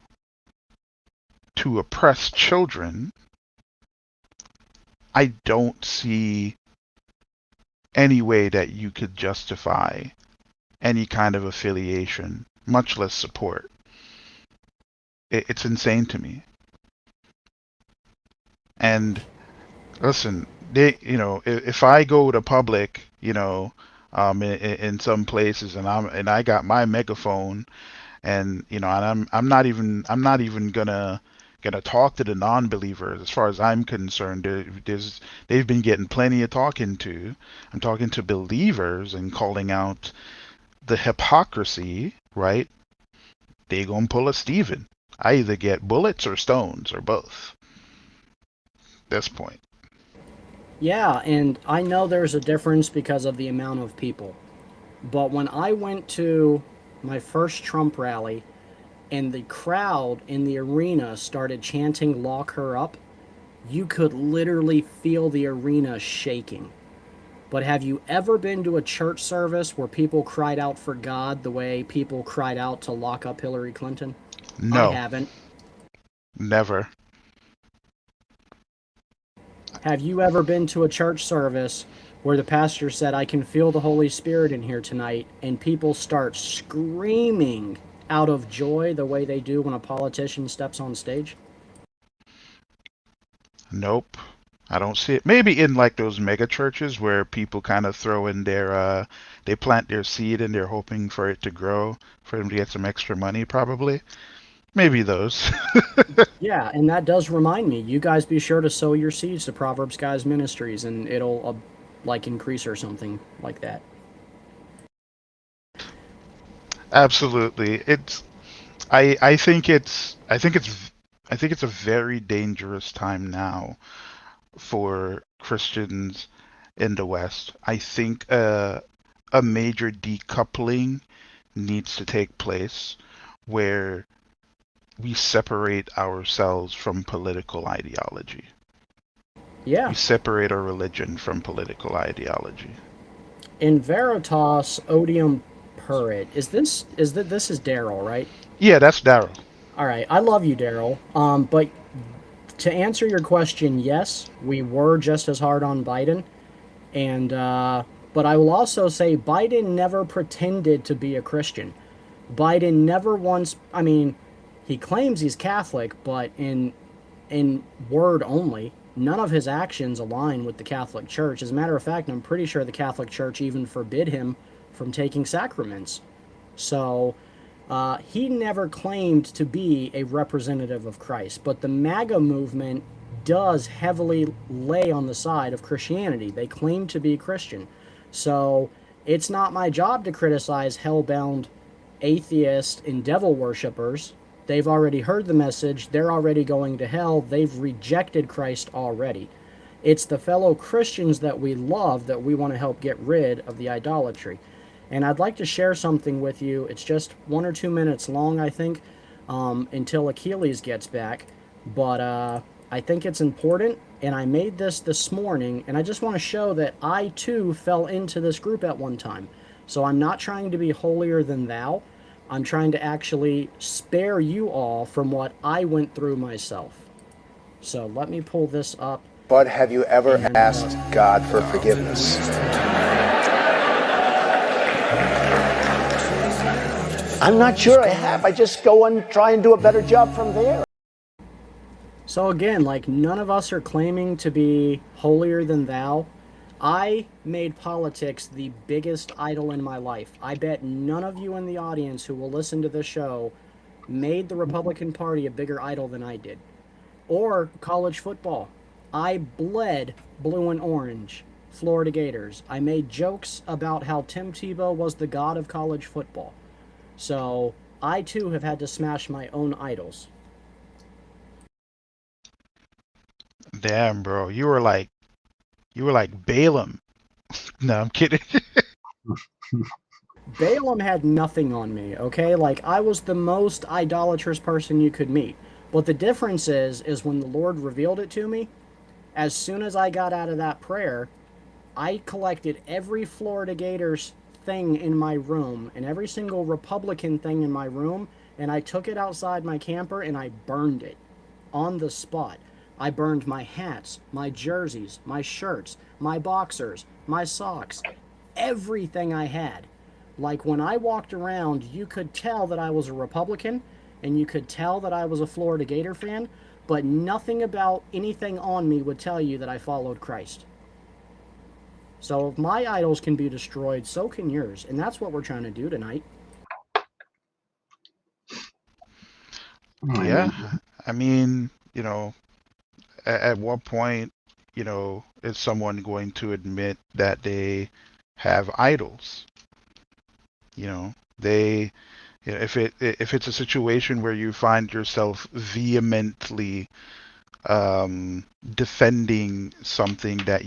Speaker 11: oppress children, I don't see any way that you could justify any kind of affiliation, much less support. It's insane to me. And listen, if I go to public, in some places, and I got my megaphone, and and I'm not even gonna talk to the non-believers. As far as I'm concerned, they've been getting plenty of talking to. I'm talking to believers and calling out the hypocrisy, right? They gonna pull a Stephen. I either get bullets or stones or both. At this point.
Speaker 2: Yeah, and I know there's a difference because of the amount of people. But when I went to my first Trump rally and the crowd in the arena started chanting "Lock her up," you could literally feel the arena shaking. But have you ever been to a church service where people cried out for God the way people cried out to lock up Hillary Clinton?
Speaker 11: No.
Speaker 2: I haven't.
Speaker 11: Never.
Speaker 2: Have you ever been to a church service where the pastor said, "I can feel the Holy Spirit in here tonight," and people start screaming out of joy the way they do when a politician steps on stage?
Speaker 11: Nope. I don't see it. Maybe in like those mega churches where people kind of throw in their, they plant their seed and they're hoping for it to grow, for them to get some extra money, probably. Maybe those.
Speaker 2: Yeah, and that does remind me, you guys be sure to sow your seeds to Proverbs Guys Ministries, and it'll, increase or something like that.
Speaker 11: Absolutely. I think it's a very dangerous time now for Christians in the West. I think a major decoupling needs to take place where we separate ourselves from political ideology.
Speaker 2: Yeah.
Speaker 11: We separate our religion from political ideology.
Speaker 2: In Veritas Odium Purit, this is Daryl, right?
Speaker 11: Yeah, that's Daryl.
Speaker 2: All right, I love you, Daryl. But to answer your question, yes, we were just as hard on Biden, and but I will also say Biden never pretended to be a Christian. Biden never once. I mean, he claims he's Catholic, but in word only. None of his actions align with the Catholic Church. As a matter of fact, I'm pretty sure the Catholic Church even forbid him from taking sacraments. So he never claimed to be a representative of Christ. But the MAGA movement does heavily lay on the side of Christianity. They claim to be Christian. So it's not my job to criticize hell-bound atheists and devil worshippers. They've already heard the message. They're already going to hell. They've rejected Christ already. It's the fellow Christians that we love that we want to help get rid of the idolatry. And I'd like to share something with you. It's just 1 or 2 minutes long, I think, until Achilles gets back. But I think it's important, and I made this morning, and I just want to show that I, too, fell into this group at one time. So I'm not trying to be holier than thou. I'm trying to actually spare you all from what I went through myself. So let me pull this up.
Speaker 13: But have you ever asked God for forgiveness?
Speaker 1: I'm not sure I have. I just go and try and do a better job from there.
Speaker 2: So again, like, none of us are claiming to be holier than thou. I made politics the biggest idol in my life. I bet none of you in the audience who will listen to this show made the Republican Party a bigger idol than I did. Or college football. I bled blue and orange, Florida Gators. I made jokes about how Tim Tebow was the god of college football. So I too have had to smash my own idols.
Speaker 11: Damn, bro, you were like Balaam. No, I'm kidding.
Speaker 2: Balaam had nothing on me, okay? Like, I was the most idolatrous person you could meet. But the difference is when the Lord revealed it to me, as soon as I got out of that prayer, I collected every Florida Gators thing in my room and every single Republican thing in my room, and I took it outside my camper and I burned it on the spot. I burned my hats, my jerseys, my shirts, my boxers, my socks, everything I had. Like, when I walked around, you could tell that I was a Republican and you could tell that I was a Florida Gator fan, but nothing about anything on me would tell you that I followed Christ. So if my idols can be destroyed, so can yours. And that's what we're trying to do tonight.
Speaker 11: Yeah, I mean, at what point, is someone going to admit that they have idols? They, if it's a situation where you find yourself vehemently defending something that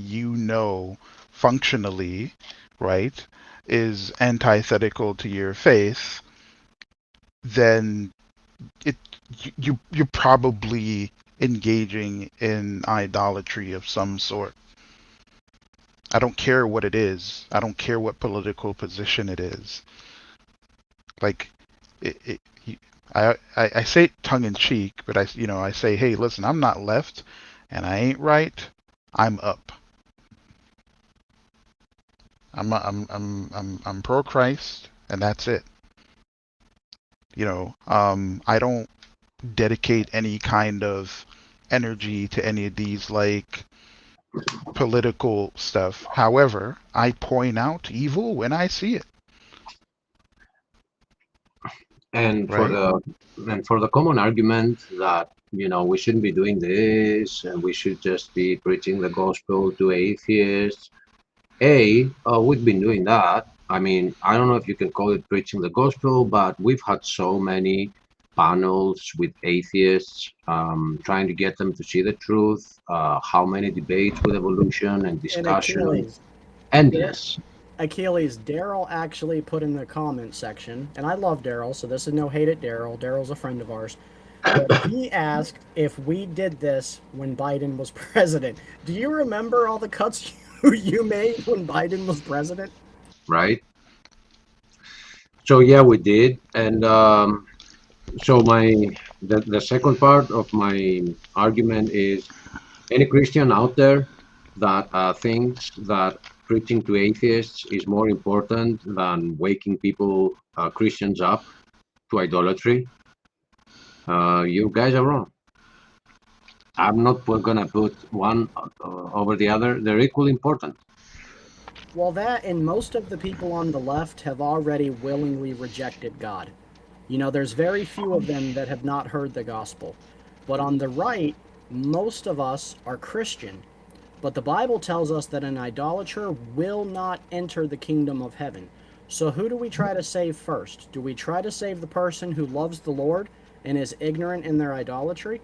Speaker 11: functionally, right, is antithetical to your faith, then you're probably engaging in idolatry of some sort. I don't care what it is. I don't care what political position it is. Like, I say it tongue in cheek, but I say, hey, listen, I'm not left, and I ain't right. I'm up. I'm pro Christ, and that's it. I don't dedicate any kind of energy to any of these like political stuff. However, I point out evil when I see it.
Speaker 3: And
Speaker 11: Right?
Speaker 3: for the common argument that we shouldn't be doing this and we should just be preaching the gospel to atheists. We've been doing that. I mean, I don't know if you can call it preaching the gospel, but we've had so many panels with atheists, trying to get them to see the truth. How many debates with evolution and
Speaker 2: And
Speaker 3: discussion?
Speaker 2: Achilles,
Speaker 3: Endless.
Speaker 2: Achilles, Daryl actually put in the comment section, and I love Daryl, so this is no hate at Daryl. Daryl's a friend of ours. But he asked if we did this when Biden was president. Do you remember all the cuts you made when Biden was president?
Speaker 3: Right? So yeah, we did. And so the second part of my argument is any Christian out there that thinks that preaching to atheists is more important than waking people, Christians, up to idolatry, you guys are wrong. I'm not gonna put one over the other. They're equally important.
Speaker 2: Well, that and most of the people on the left have already willingly rejected God. There's very few of them that have not heard the gospel. But on the right, most of us are Christian. But the Bible tells us that an idolater will not enter the kingdom of heaven. So who do we try to save first? Do we try to save the person who loves the Lord and is ignorant in their idolatry?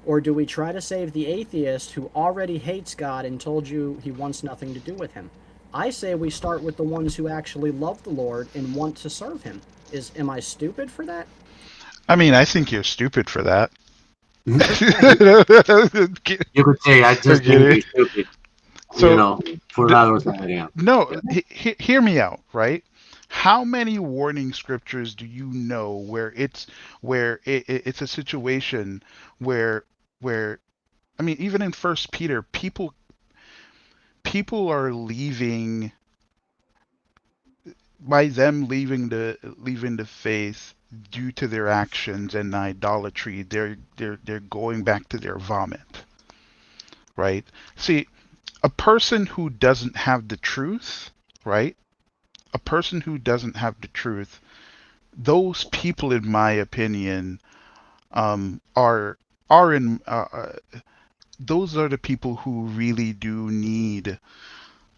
Speaker 2: Or do we try to save the atheist who already hates God and told you he wants nothing to do with him? I say we start with the ones who actually love the Lord and want to serve him. Am I stupid for that?
Speaker 11: I mean, I think you're stupid for that.
Speaker 3: You could say, I just think you're stupid.
Speaker 11: So,
Speaker 3: for that or something. Yeah.
Speaker 11: No, hear me out, right? How many warning scriptures do you know where it's a situation where I mean, even in First Peter, people are leaving by them leaving the faith due to their actions and idolatry, they're going back to their vomit, right? See, a person who doesn't have the truth, right? A person who doesn't have the truth, those people, in my opinion, are in those are the people who really do need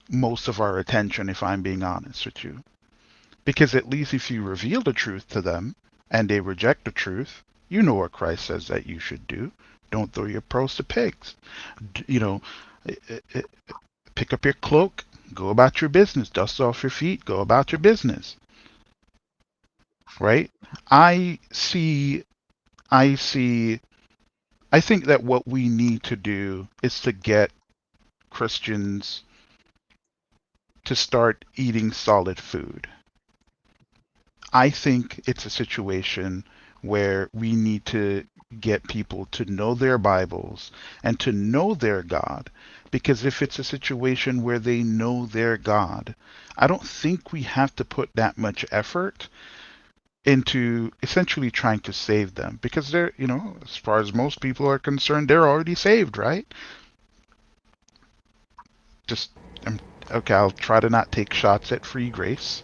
Speaker 11: most of our attention, if I'm being honest with you. Because at least if you reveal the truth to them and they reject the truth, you know what Christ says that you should do. Don't throw your pearls to pigs. You know, pick up your cloak, go about your business, dust off your feet, go about your business. Right? I see, I see, I think that what we need to do is to get Christians to start eating solid food. I think it's a situation where we need to get people to know their Bibles and to know their God. Because if it's a situation where they know their God, I don't think we have to put that much effort into essentially trying to save them. Because they're, as far as most people are concerned, they're already saved, right? Just, okay, I'll try to not take shots at free grace.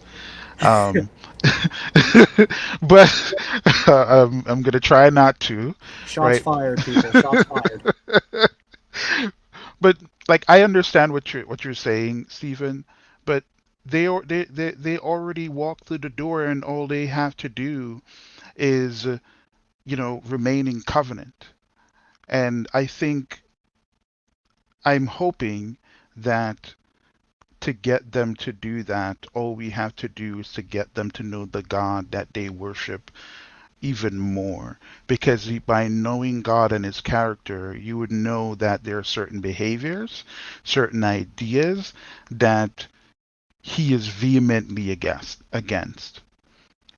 Speaker 11: Um, but I'm gonna try not to,
Speaker 2: Shots
Speaker 11: right?
Speaker 2: fired, people. Shots fired.
Speaker 11: But like, I understand what you're saying, Stephen. But they already walk through the door, and all they have to do is, remain in covenant. And I think I'm hoping that to get them to do that, all we have to do is to get them to know the God that they worship even more. Because by knowing God and his character, you would know that there are certain behaviors, certain ideas that he is vehemently against,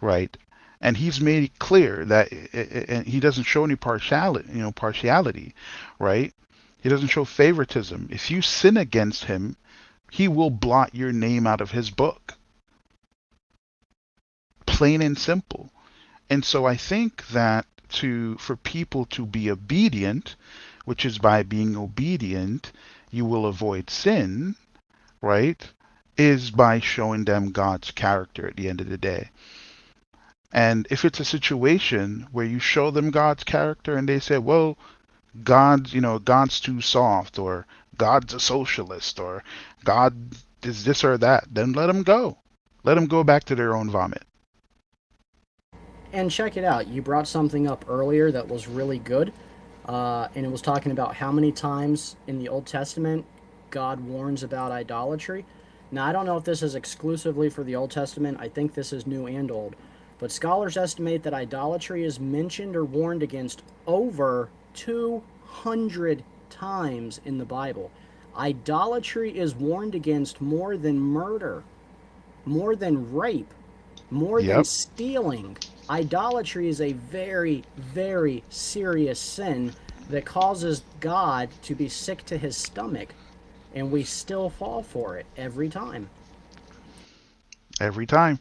Speaker 11: right? And he's made it clear that and he doesn't show any partiality, right? He doesn't show favoritism. If you sin against him, he will blot your name out of his book. Plain and simple. And so I think that for people to be obedient, which is by being obedient, you will avoid sin, right? Is by showing them God's character at the end of the day. And if it's a situation where you show them God's character and they say, well, God's too soft, or God's a socialist, or God is this or that, then let them go. Let them go back to their own vomit.
Speaker 2: And check it out. You brought something up earlier that was really good. And it was talking about how many times in the Old Testament God warns about idolatry. Now, I don't know if this is exclusively for the Old Testament. I think this is New and Old. But scholars estimate that idolatry is mentioned or warned against over 200 times in the Bible. Idolatry is warned against more than murder, more than rape, more than
Speaker 11: Yep.
Speaker 2: stealing. Idolatry is a very, very serious sin that causes God to be sick to his stomach, and we still fall for it every time.
Speaker 11: Every time.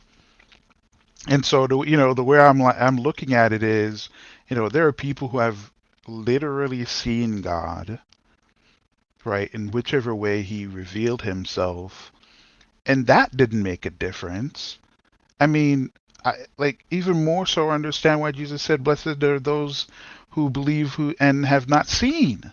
Speaker 11: And so the way I'm looking at it is, there are people who have literally seen God, right, in whichever way he revealed himself, and that didn't make a difference. I mean, even more so understand why Jesus said, "Blessed are those who believe who and have not seen."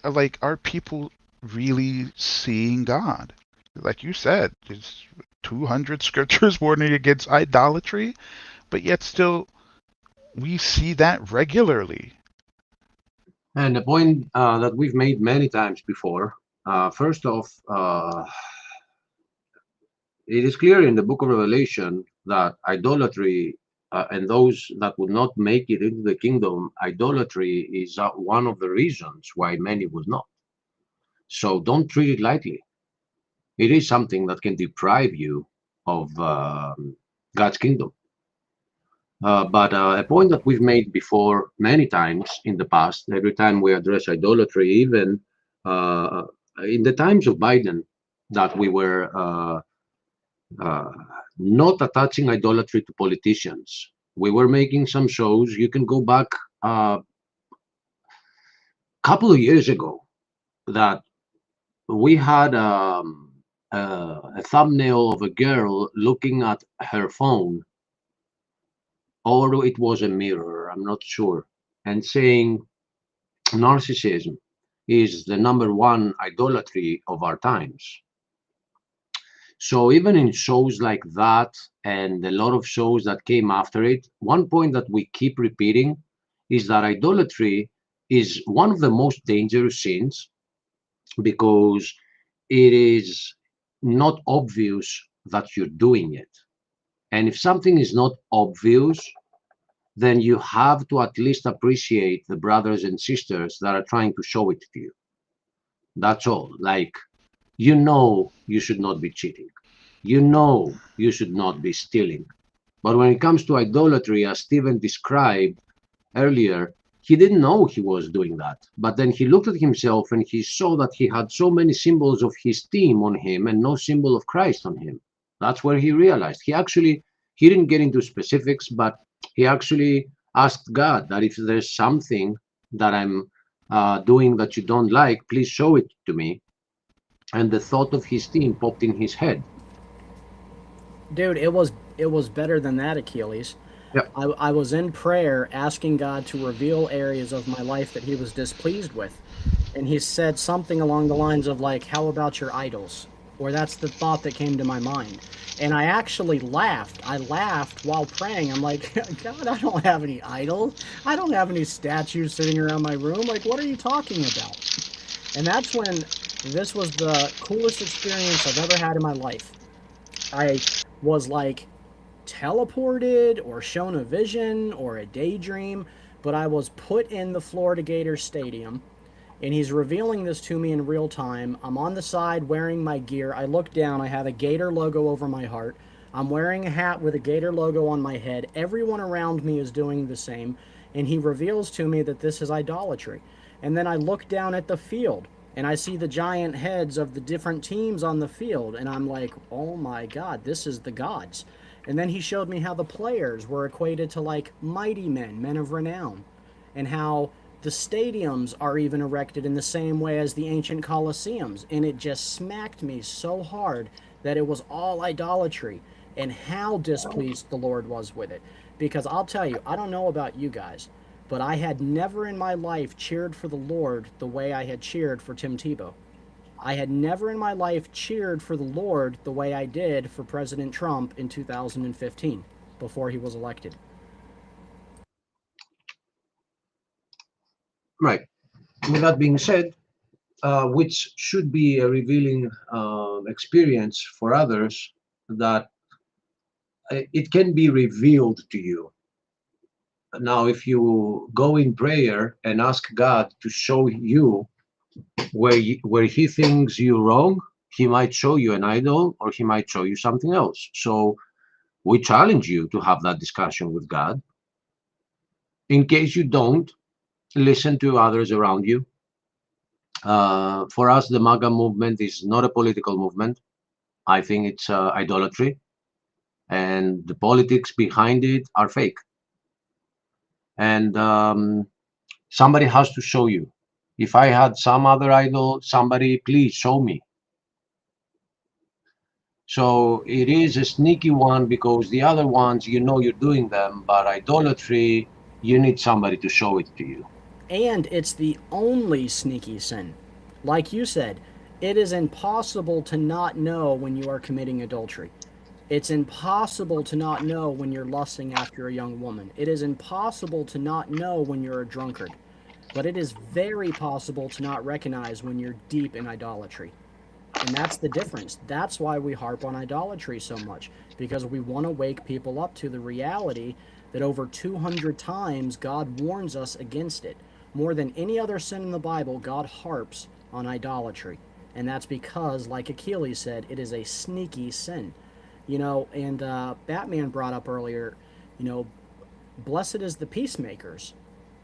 Speaker 11: Like, are people really seeing God? Like you said, there's 200 scriptures warning against idolatry, but yet still we see that regularly.
Speaker 3: And the point that we've made many times before, first off, it is clear in the book of Revelation that idolatry and those that would not make it into the kingdom, idolatry is one of the reasons why many would not. So don't treat it lightly. It is something that can deprive you of God's kingdom. But a point that we've made before many times in the past, every time we address idolatry, even in the times of Biden, that we were not attaching idolatry to politicians. We were making some shows. You can go back a couple of years ago that we had a thumbnail of a girl looking at her phone, or it was a mirror, I'm not sure, and saying narcissism is the #1 idolatry of our times. So even in shows like that and a lot of shows that came after it, one point that we keep repeating is that idolatry is one of the most dangerous sins because it is not obvious that you're doing it. And if something is not obvious, then you have to at least appreciate the brothers and sisters that are trying to show it to you. That's all. Like, you know, you should not be cheating. You know, you should not be stealing. But when it comes to idolatry, as Stephen described earlier, he didn't know he was doing that. But then he looked at himself and he saw that he had so many symbols of his team on him and no symbol of Christ on him. That's where he realized. He didn't get into specifics, but he actually asked God that if there's something that I'm doing that you don't like, please show it to me. And the thought of his team popped in his head.
Speaker 2: Dude, it was better than that, Achilles.
Speaker 3: Yep.
Speaker 2: I was in prayer asking God to reveal areas of my life that he was displeased with. And he said something along the lines of like, how about your idols? Or that's the thought that came to my mind. And I actually laughed. I laughed while praying. I'm like, God, I don't have any idols. I don't have any statues sitting around my room. Like, what are you talking about? And that's when this was the coolest experience I've ever had in my life. I was like teleported or shown a vision or a daydream, but I was put in the Florida Gators stadium, and he's revealing this to me in real time. I'm on the side wearing my gear. I look down. I have a Gator logo over my heart. I'm wearing a hat with a Gator logo on my head. Everyone around me is doing the same, and he reveals to me that this is idolatry. And then I look down at the field, and I see the giant heads of the different teams on the field, and I'm like, oh my God, this is the gods. And then he showed me how the players were equated to like mighty men, men of renown, and how the stadiums are even erected in the same way as the ancient Colosseums. And it just smacked me so hard that it was all idolatry and how displeased the Lord was with it. Because I'll tell you, I don't know about you guys, but I had never in my life cheered for the Lord the way I had cheered for Tim Tebow. I had never in my life cheered for the Lord the way I did for President Trump in 2015 before he was elected.
Speaker 3: Right. With that being said, which should be a revealing experience for others, that it can be revealed to you. Now, if you go in prayer and ask God to show you where he thinks you're wrong, he might show you an idol or he might show you something else. So we challenge you to have that discussion with God. In case you don't, listen to others around you. For us, the MAGA movement is not a political movement. I think it's idolatry, and the politics behind it are fake. And somebody has to show you. If I had some other idol, somebody please show me. So it is a sneaky one because the other ones, you know you're doing them, but idolatry, you need somebody to show it to you.
Speaker 2: And it's the only sneaky sin. Like you said, it is impossible to not know when you are committing adultery. It's impossible to not know when you're lusting after a young woman. It is impossible to not know when you're a drunkard. But it is very possible to not recognize when you're deep in idolatry. And that's the difference. That's why we harp on idolatry so much, because we want to wake people up to the reality that over 200 times God warns us against it. More than any other sin in the Bible, God harps on idolatry. And that's because, like Achilles said, it is a sneaky sin. You know, and Batman brought up earlier, you know, blessed is the peacemakers.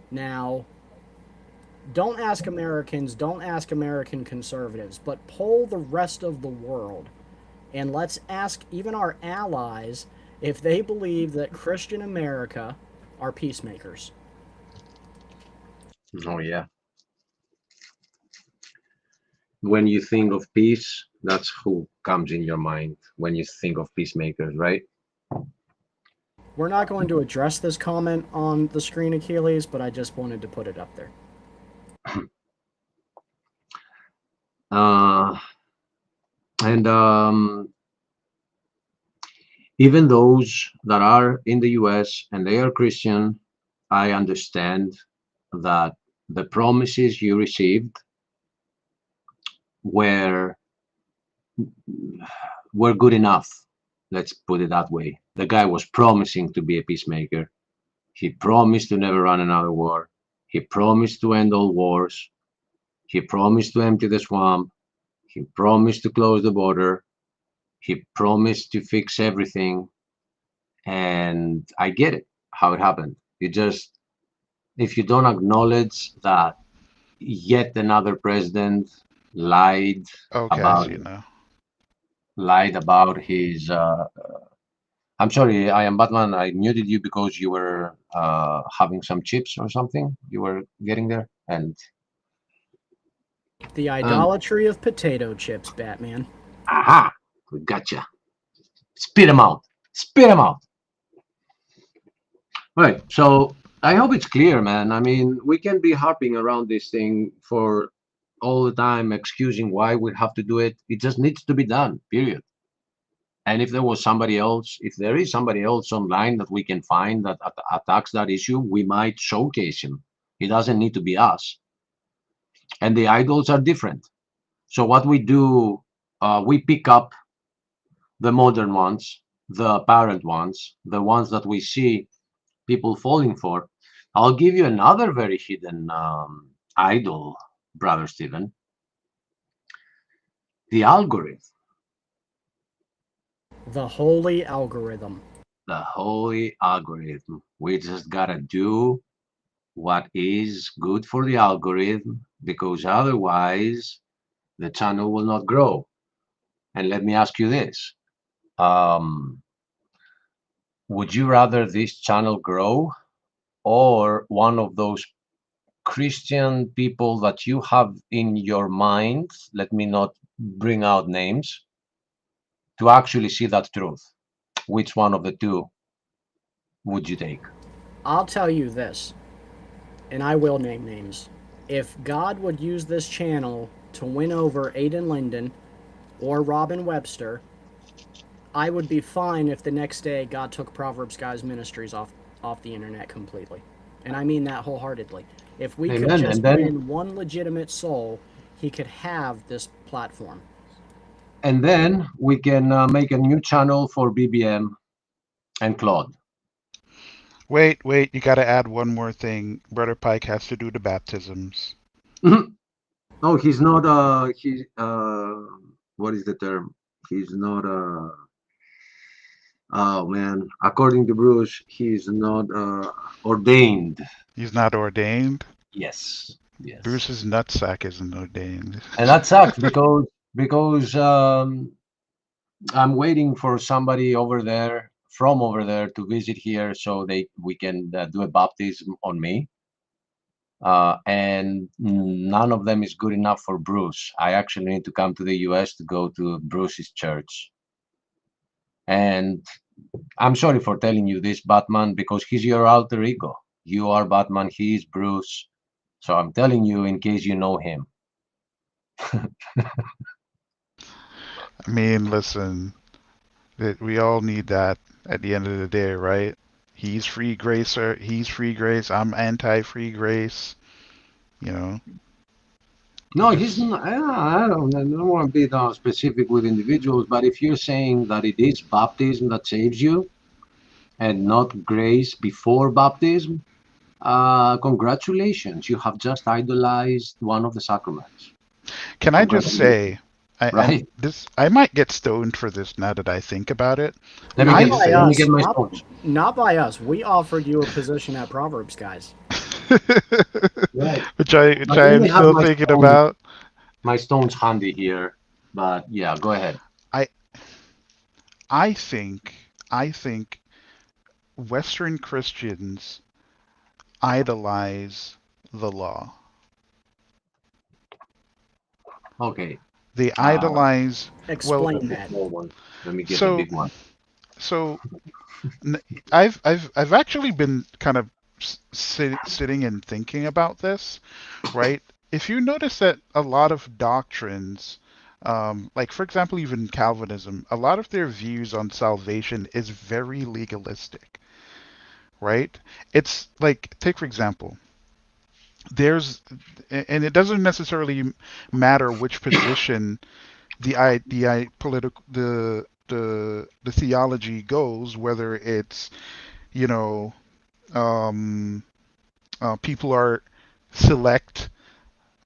Speaker 2: Now, don't ask Americans, don't ask American conservatives, but poll the rest of the world. And let's ask even our allies if they believe that Christian America are peacemakers.
Speaker 3: Oh, yeah. When you think of peace, that's who comes in your mind when you think of peacemakers, right?
Speaker 2: We're not going to address this comment on the screen, Achilles, but I just wanted to put it up there.
Speaker 3: And even those that are in the US and they are Christian, I understand that the promises you received were good enough. Let's put it that way. The guy was promising to be a peacemaker. He promised to never run another war. He promised to end all wars. He promised to empty the swamp. He promised to close the border. He promised to fix everything. And I get it, how it happened. It just, if you don't acknowledge that yet another president lied
Speaker 11: Okay, I
Speaker 3: about
Speaker 11: see now.
Speaker 3: his I'm sorry, I am Batman. I muted you because you were having some chips or something. You were getting there, and
Speaker 2: The idolatry of potato chips, Batman.
Speaker 3: aha, gotcha. Spit them out. Spit them out. Right. So I hope it's clear, man. I mean, we can be harping around this thing for all the time, excusing why we have to do it. It just needs to be done. Period. And if there was somebody else, if there is somebody else online that we can find that attacks that issue, we might showcase him. It doesn't need to be us. And the idols are different. So what we do, we pick up the modern ones, the apparent ones, the ones that we see people falling for. I'll give you another very hidden idol, Brother Stephen. The algorithm.
Speaker 2: The holy algorithm.
Speaker 3: The holy algorithm. We just gotta do what is good for the algorithm, because otherwise the channel will not grow. And let me ask you this. Would you rather this channel grow or one of those Christian people that you have in your mind, let me not bring out names, to actually see that truth? Which one of the two would you take?
Speaker 2: I'll tell you this, and I will name names. If God would use this channel to win over Aiden Linden or Robin Webster, I would be fine if the next day God took Proverbs Guys Ministries off the internet completely. And I mean that wholeheartedly. If we could just win one legitimate soul, he could have this platform.
Speaker 3: And then we can make a new channel for BBM and Claude.
Speaker 11: Wait, you got to add one more thing. Brother Pike has to do the baptisms.
Speaker 3: No, he's not, what is the term? He's not, oh man, according to Bruce, he's not ordained.
Speaker 11: He's not ordained?
Speaker 3: Yes.
Speaker 11: Bruce's nutsack isn't ordained.
Speaker 3: And that sucks because I'm waiting for somebody from over there to visit here so we can do a baptism on me. And none of them is good enough for Bruce. I actually need to come to the US to go to Bruce's church. And I'm sorry for telling you this, Batman, because he's your alter ego. You are Batman, he is Bruce. So I'm telling you in case you know him.
Speaker 11: I mean, listen, we all need that at the end of the day, right? He's free gracer, he's free grace, I'm anti-free grace, you know.
Speaker 3: No, he's not. I don't want to be specific with individuals, but if you're saying that it is baptism that saves you and not grace before baptism, congratulations, you have just idolized one of the sacraments.
Speaker 11: Can I just say,
Speaker 3: right?
Speaker 11: I might get stoned for this now that I think about it.
Speaker 2: Not by us. We offered you a position at Proverbs Guys.
Speaker 3: Right.
Speaker 11: which
Speaker 3: But I
Speaker 11: I am
Speaker 3: only have
Speaker 11: still thinking about.
Speaker 3: my stones handy here. But yeah, go ahead.
Speaker 11: I I think I think Western Christians idolize the law.
Speaker 3: Okay.
Speaker 11: They
Speaker 3: Uh,
Speaker 11: idolize, well,
Speaker 2: Explain
Speaker 3: that's a
Speaker 2: that.
Speaker 3: small one. Let me get the
Speaker 11: so
Speaker 3: big one.
Speaker 11: so n- I've actually been kind of sitting and thinking about this, right? If you notice that a lot of doctrines, like for example, even Calvinism, a lot of their views on salvation is very legalistic, right? It's like, take for example, there's, and it doesn't necessarily matter which position the theology goes, whether it's, you know, um, people are select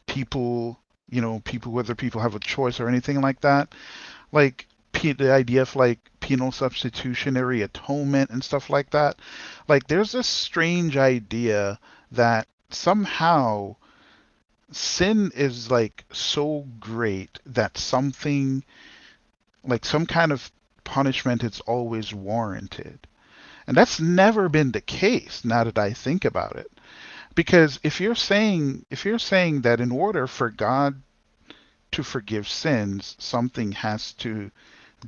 Speaker 11: people, people, whether people have a choice or anything like that. Like the idea of like penal substitutionary atonement and stuff like that. Like there's this strange idea that somehow sin is like so great that something like some kind of punishment is always warranted. And that's never been the case now that I think about it. Because if you're saying that in order for God to forgive sins, something has to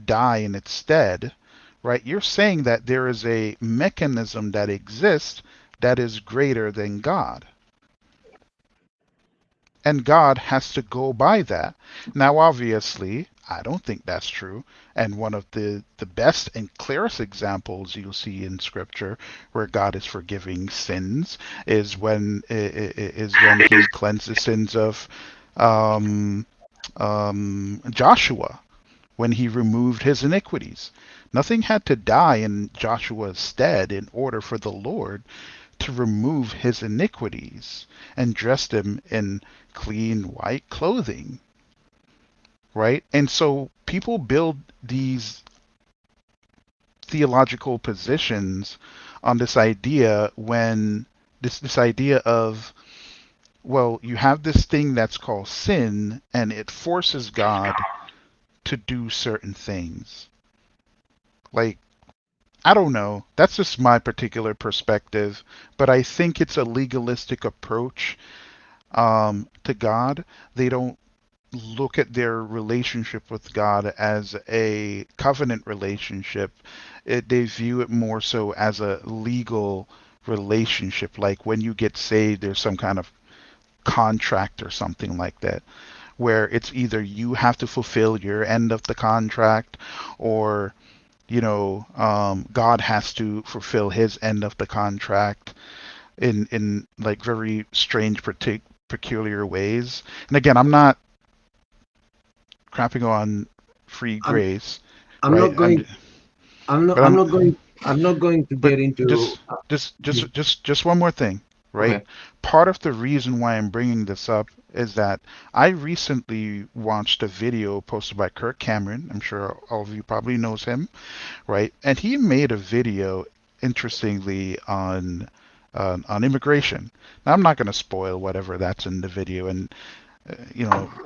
Speaker 11: die in its stead, right? You're saying that there is a mechanism that exists that is greater than God. And God has to go by that. Now, obviously, I don't think that's true. And one of the best and clearest examples you'll see in Scripture where God is forgiving sins is when He cleansed the sins of um, Joshua, when He removed his iniquities. Nothing had to die in Joshua's stead in order for the Lord to remove his iniquities and dressed him in clean white clothing, right? And so people build these theological positions on this idea when this idea of, well, you have this thing that's called sin and it forces God to do certain things. Like, I don't know. That's just my particular perspective, but I think it's a legalistic approach to God. They don't look at their relationship with God as a covenant relationship. They view it more so as a legal relationship. Like when you get saved, there's some kind of contract or something like that, where it's either you have to fulfill your end of the contract or God has to fulfill his end of the contract in like very strange, peculiar ways. And again, I'm not crapping on free
Speaker 3: I'm
Speaker 11: grace,
Speaker 3: I'm
Speaker 11: right?
Speaker 3: not going.
Speaker 11: But
Speaker 3: I'm not going. I'm not going to
Speaker 11: but
Speaker 3: get into.
Speaker 11: just one more thing, right?
Speaker 3: Okay.
Speaker 11: Part of the reason why I'm bringing this up is that I recently watched a video posted by Kirk Cameron. I'm sure all of you probably knows him, right? And he made a video, interestingly, on immigration. Now, I'm not going to spoil whatever that's in the video, and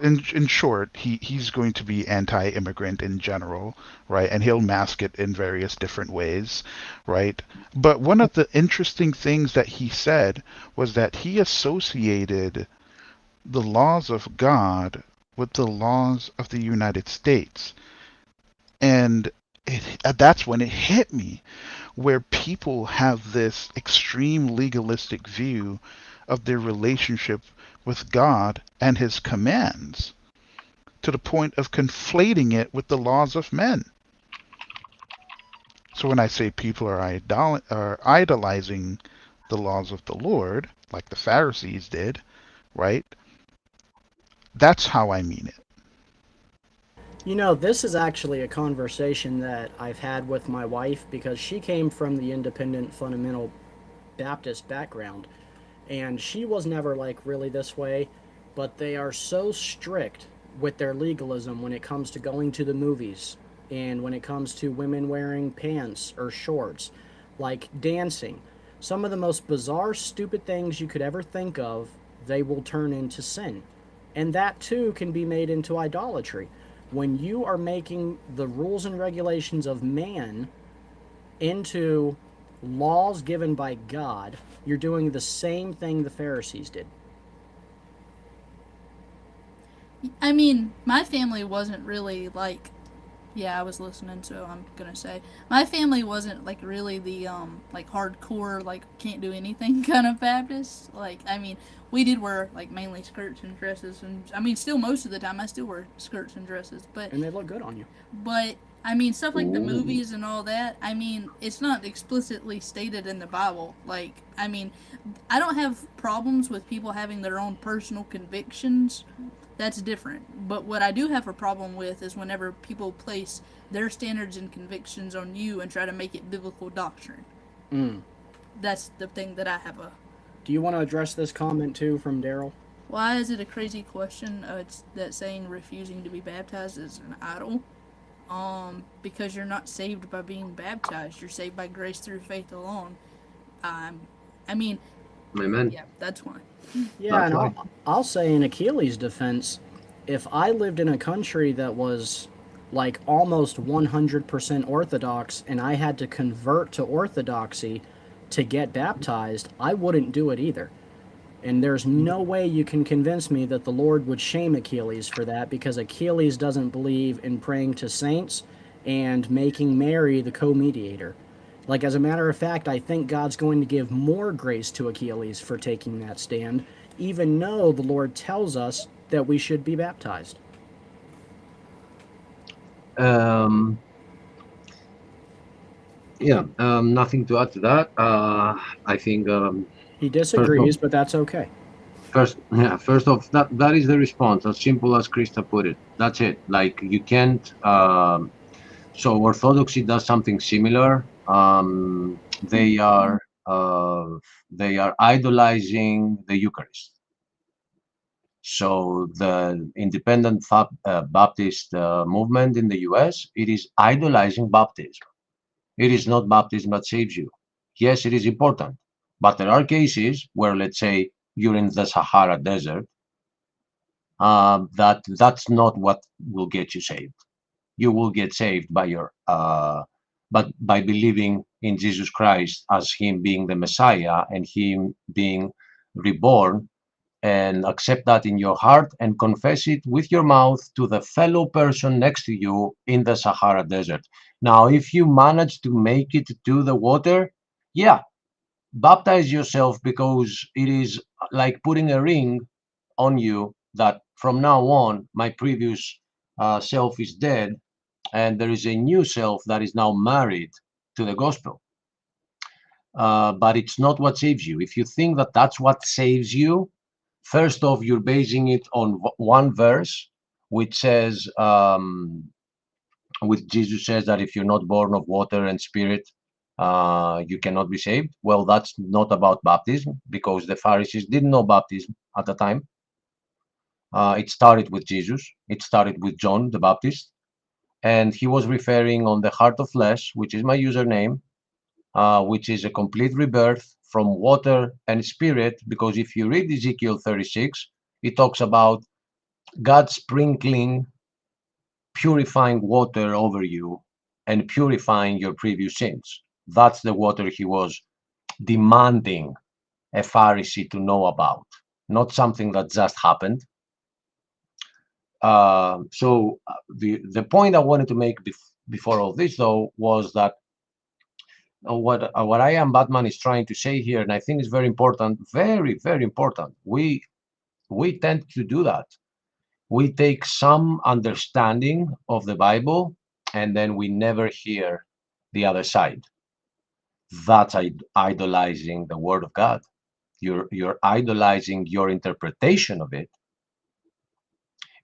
Speaker 11: in short, he's going to be anti-immigrant in general, right? And he'll mask it in various different ways, right? But one of the interesting things that he said was that he associated the laws of God with the laws of the United States. And that's when it hit me, where people have this extreme legalistic view of their relationship with God and his commands to the point of conflating it with the laws of men. So when I say people are idolizing the laws of the Lord, like the Pharisees did, right? That's how I mean it.
Speaker 2: This is actually a conversation that I've had with my wife because she came from the independent fundamental Baptist background. And she was never like really this way, but they are so strict with their legalism when it comes to going to the movies and when it comes to women wearing pants or shorts, like dancing. some of the most bizarre, stupid things you could ever think of, they will turn into sin. And that too can be made into idolatry. When you are making the rules and regulations of man into laws given by God, you're doing the same thing the Pharisees did.
Speaker 12: I mean, my family wasn't really like, yeah, I was listening, so I'm gonna say my family wasn't like really the like hardcore like can't do anything kind of Baptist. Like, I mean, we did wear like mainly skirts and dresses, and I mean, still most of the time I still wear skirts and dresses, but
Speaker 2: And they look good on you.
Speaker 12: But I mean, stuff like the
Speaker 3: Ooh.
Speaker 12: movies and all that. I mean, it's not explicitly stated in the Bible. Like, I mean, I don't have problems with people having their own personal convictions. That's different. But what I do have a problem with is whenever people place their standards and convictions on you and try to make it biblical doctrine. That's the thing that I have a.
Speaker 2: Do you want to address this comment too from Daryl?
Speaker 12: Why is it a crazy question? It's that saying refusing to be baptized is an idol. Because you're not saved by being baptized. You're saved by grace through faith alone. I mean,
Speaker 3: Amen.
Speaker 12: yeah, that's why.
Speaker 2: Yeah, and I'll say in Achilles' defense, if I lived in a country that was like almost 100% Orthodox and I had to convert to Orthodoxy to get baptized, I wouldn't do it either. And there's no way you can convince me that the Lord would shame Achilles for that, because Achilles doesn't believe in praying to saints and making Mary the co-mediator. Like, as a matter of fact, I think God's going to give more grace to Achilles for taking that stand, even though the Lord tells us that we should be baptized.
Speaker 3: Nothing to add to that. I think
Speaker 2: he disagrees, but that's okay.
Speaker 3: First off, that is the response, as simple as Krista put it. That's it. Like, you can't. So Orthodoxy does something similar. They are idolizing the Eucharist. So the independent Baptist movement in the U.S., it is idolizing baptism. It is not baptism that saves you. Yes, it is important, but there are cases where, let's say, you're in the Sahara Desert, that's not what will get you saved. You will get saved by but by believing in Jesus Christ as Him being the Messiah and Him being reborn, and accept that in your heart and confess it with your mouth to the fellow person next to you in the Sahara Desert. Now, if you manage to make it to the water, yeah, baptize yourself, because it is like putting a ring on you that from now on my previous self is dead and there is a new self that is now married to the gospel. But it's not what saves you. If you think that that's what saves you, first off, you're basing it on one verse which says, which Jesus says that if you're not born of water and spirit, you cannot be saved. Well, that's not about baptism, because the Pharisees didn't know baptism at the time. It started with Jesus. It started with John the Baptist, and he was referring on the heart of flesh, which is my username, which is a complete rebirth from water and spirit. Because if you read Ezekiel 36, it talks about God sprinkling, purifying water over you and purifying your previous sins. That's the water he was demanding a Pharisee to know about, not something that just happened. So the point I wanted to make before all this, though, was that what I Am Batman is trying to say here, and I think is very important, very, very important. We tend to do that. We take some understanding of the Bible, and then we never hear the other side. That's idolizing the Word of God. You're idolizing your interpretation of it,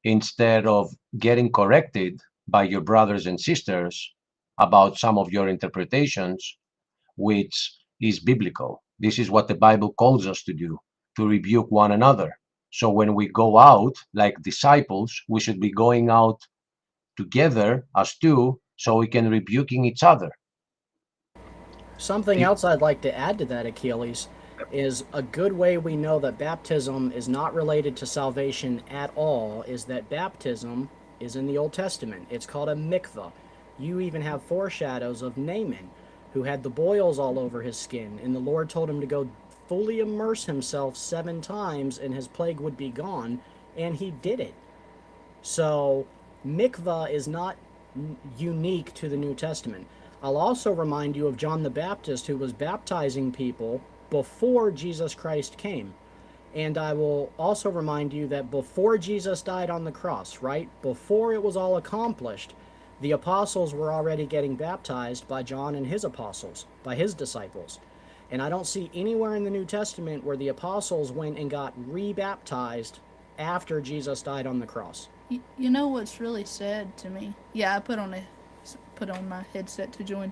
Speaker 3: instead of getting corrected by your brothers and sisters about some of your interpretations, which is biblical. This is what the Bible calls us to do, to rebuke one another. So when we go out like disciples, we should be going out together as two, so we can rebuking each other.
Speaker 2: Something else I'd like to add to that, Achilles, is a good way we know that baptism is not related to salvation at all is that baptism is in the Old Testament. It's called a mikvah. You even have foreshadows of Naaman, who had the boils all over his skin, and the Lord told him to go fully immerse himself 7 times and his plague would be gone, and he did it. So mikvah is not unique to the New Testament. I'll also remind you of John the Baptist, who was baptizing people before Jesus Christ came. And I will also remind you that before Jesus died on the cross, right, before it was all accomplished, the apostles were already getting baptized by John and his apostles, by his disciples. And I don't see anywhere in the New Testament where the apostles went and got re-baptized after Jesus died on the cross.
Speaker 12: You know what's really sad to me? Yeah, I put on my headset to join.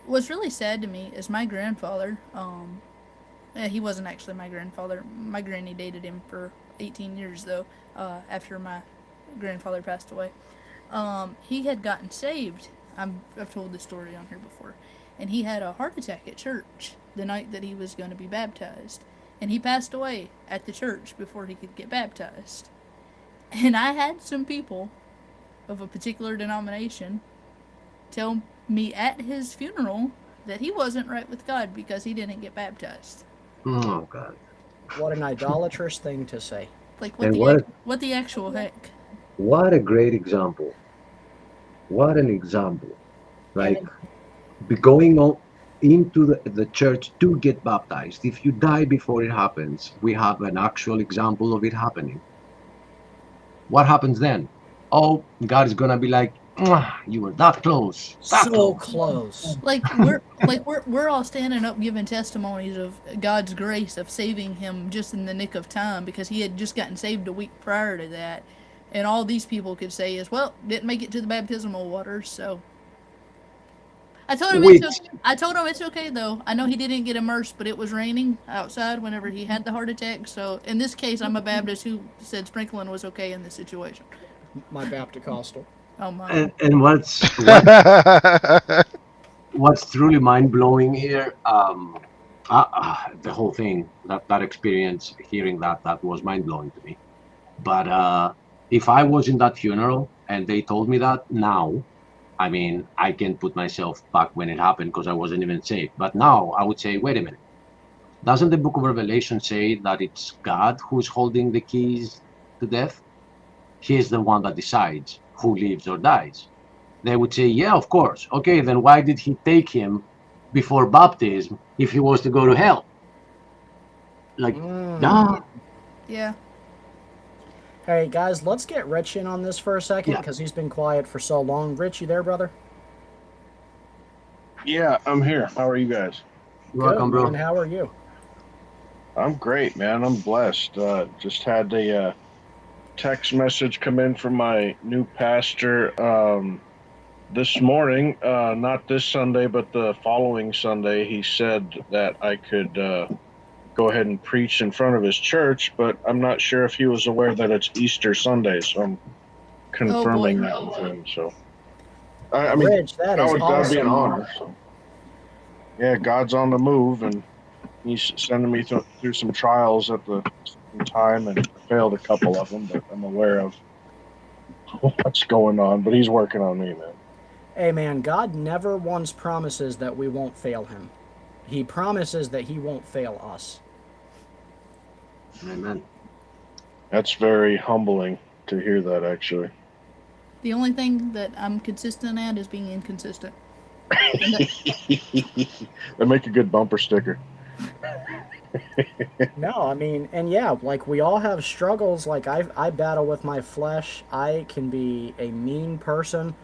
Speaker 12: What's really sad to me is my grandfather. He wasn't actually my grandfather. My granny dated him for 18 years though. After my grandfather passed away, he had gotten saved. I've told this story on here before, and he had a heart attack at church the night that he was going to be baptized, and he passed away at the church before he could get baptized. And I had some people of a particular denomination tell me at his funeral that he wasn't right with God because he didn't get baptized.
Speaker 3: Oh, God.
Speaker 2: What an idolatrous thing to say.
Speaker 12: Like,
Speaker 3: And
Speaker 12: what the actual heck?
Speaker 3: What a great example. What an example. Like, going on into the church to get baptized. If you die before it happens, we have an actual example of it happening. What happens then? Oh, God is gonna be like, you were that close.
Speaker 2: So close.
Speaker 12: Like we're all standing up giving testimonies of God's grace of saving him just in the nick of time because he had just gotten saved a week prior to that, and all these people could say is, well, didn't make it to the baptismal waters, so. I told him it's okay though. I know he didn't get immersed, but it was raining outside whenever he had the heart attack. So in this case, I'm a Baptist who said sprinkling was okay in this situation.
Speaker 2: My Baptist-costal.
Speaker 12: Oh my.
Speaker 3: And what's truly mind-blowing here, the whole thing, that experience, hearing that was mind-blowing to me. But if I was in that funeral and they told me that now, I mean, I can put myself back when it happened because I wasn't even saved. But now I would say, wait a minute. Doesn't the book of Revelation say that it's God who's holding the keys to death? He is the one that decides who lives or dies. They would say, yeah, of course. Okay, then why did he take him before baptism if he was to go to hell? Like, nah.
Speaker 12: Yeah.
Speaker 2: Hey, guys, let's get Rich in on this for a second because he's been quiet for so long. Rich, you there, brother?
Speaker 13: Yeah, I'm here. How are you guys?
Speaker 3: Welcome, bro.
Speaker 2: And how are you?
Speaker 13: I'm great, man. I'm blessed. Just had a text message come in from my new pastor this morning. Not this Sunday, but the following Sunday. He said that I could go ahead and preach in front of his church, but I'm not sure if he was aware that it's Easter Sunday, so I'm confirming that with him. So, I mean,
Speaker 2: Rich, that is
Speaker 13: would be an
Speaker 2: awesome.
Speaker 13: honor. So. Yeah, God's on the move, and he's sending me through some trials at the time, and I failed a couple of them, but I'm aware of what's going on. But he's working on me, man.
Speaker 2: Hey, man, God never once promises that we won't fail him. He promises that he won't fail us.
Speaker 3: Amen.
Speaker 13: That's very humbling to hear that, actually.
Speaker 12: The only thing that I'm consistent at is being inconsistent.
Speaker 13: They make a good bumper sticker.
Speaker 2: No, I mean, and yeah, like we all have struggles. Like I battle with my flesh. I can be a mean person.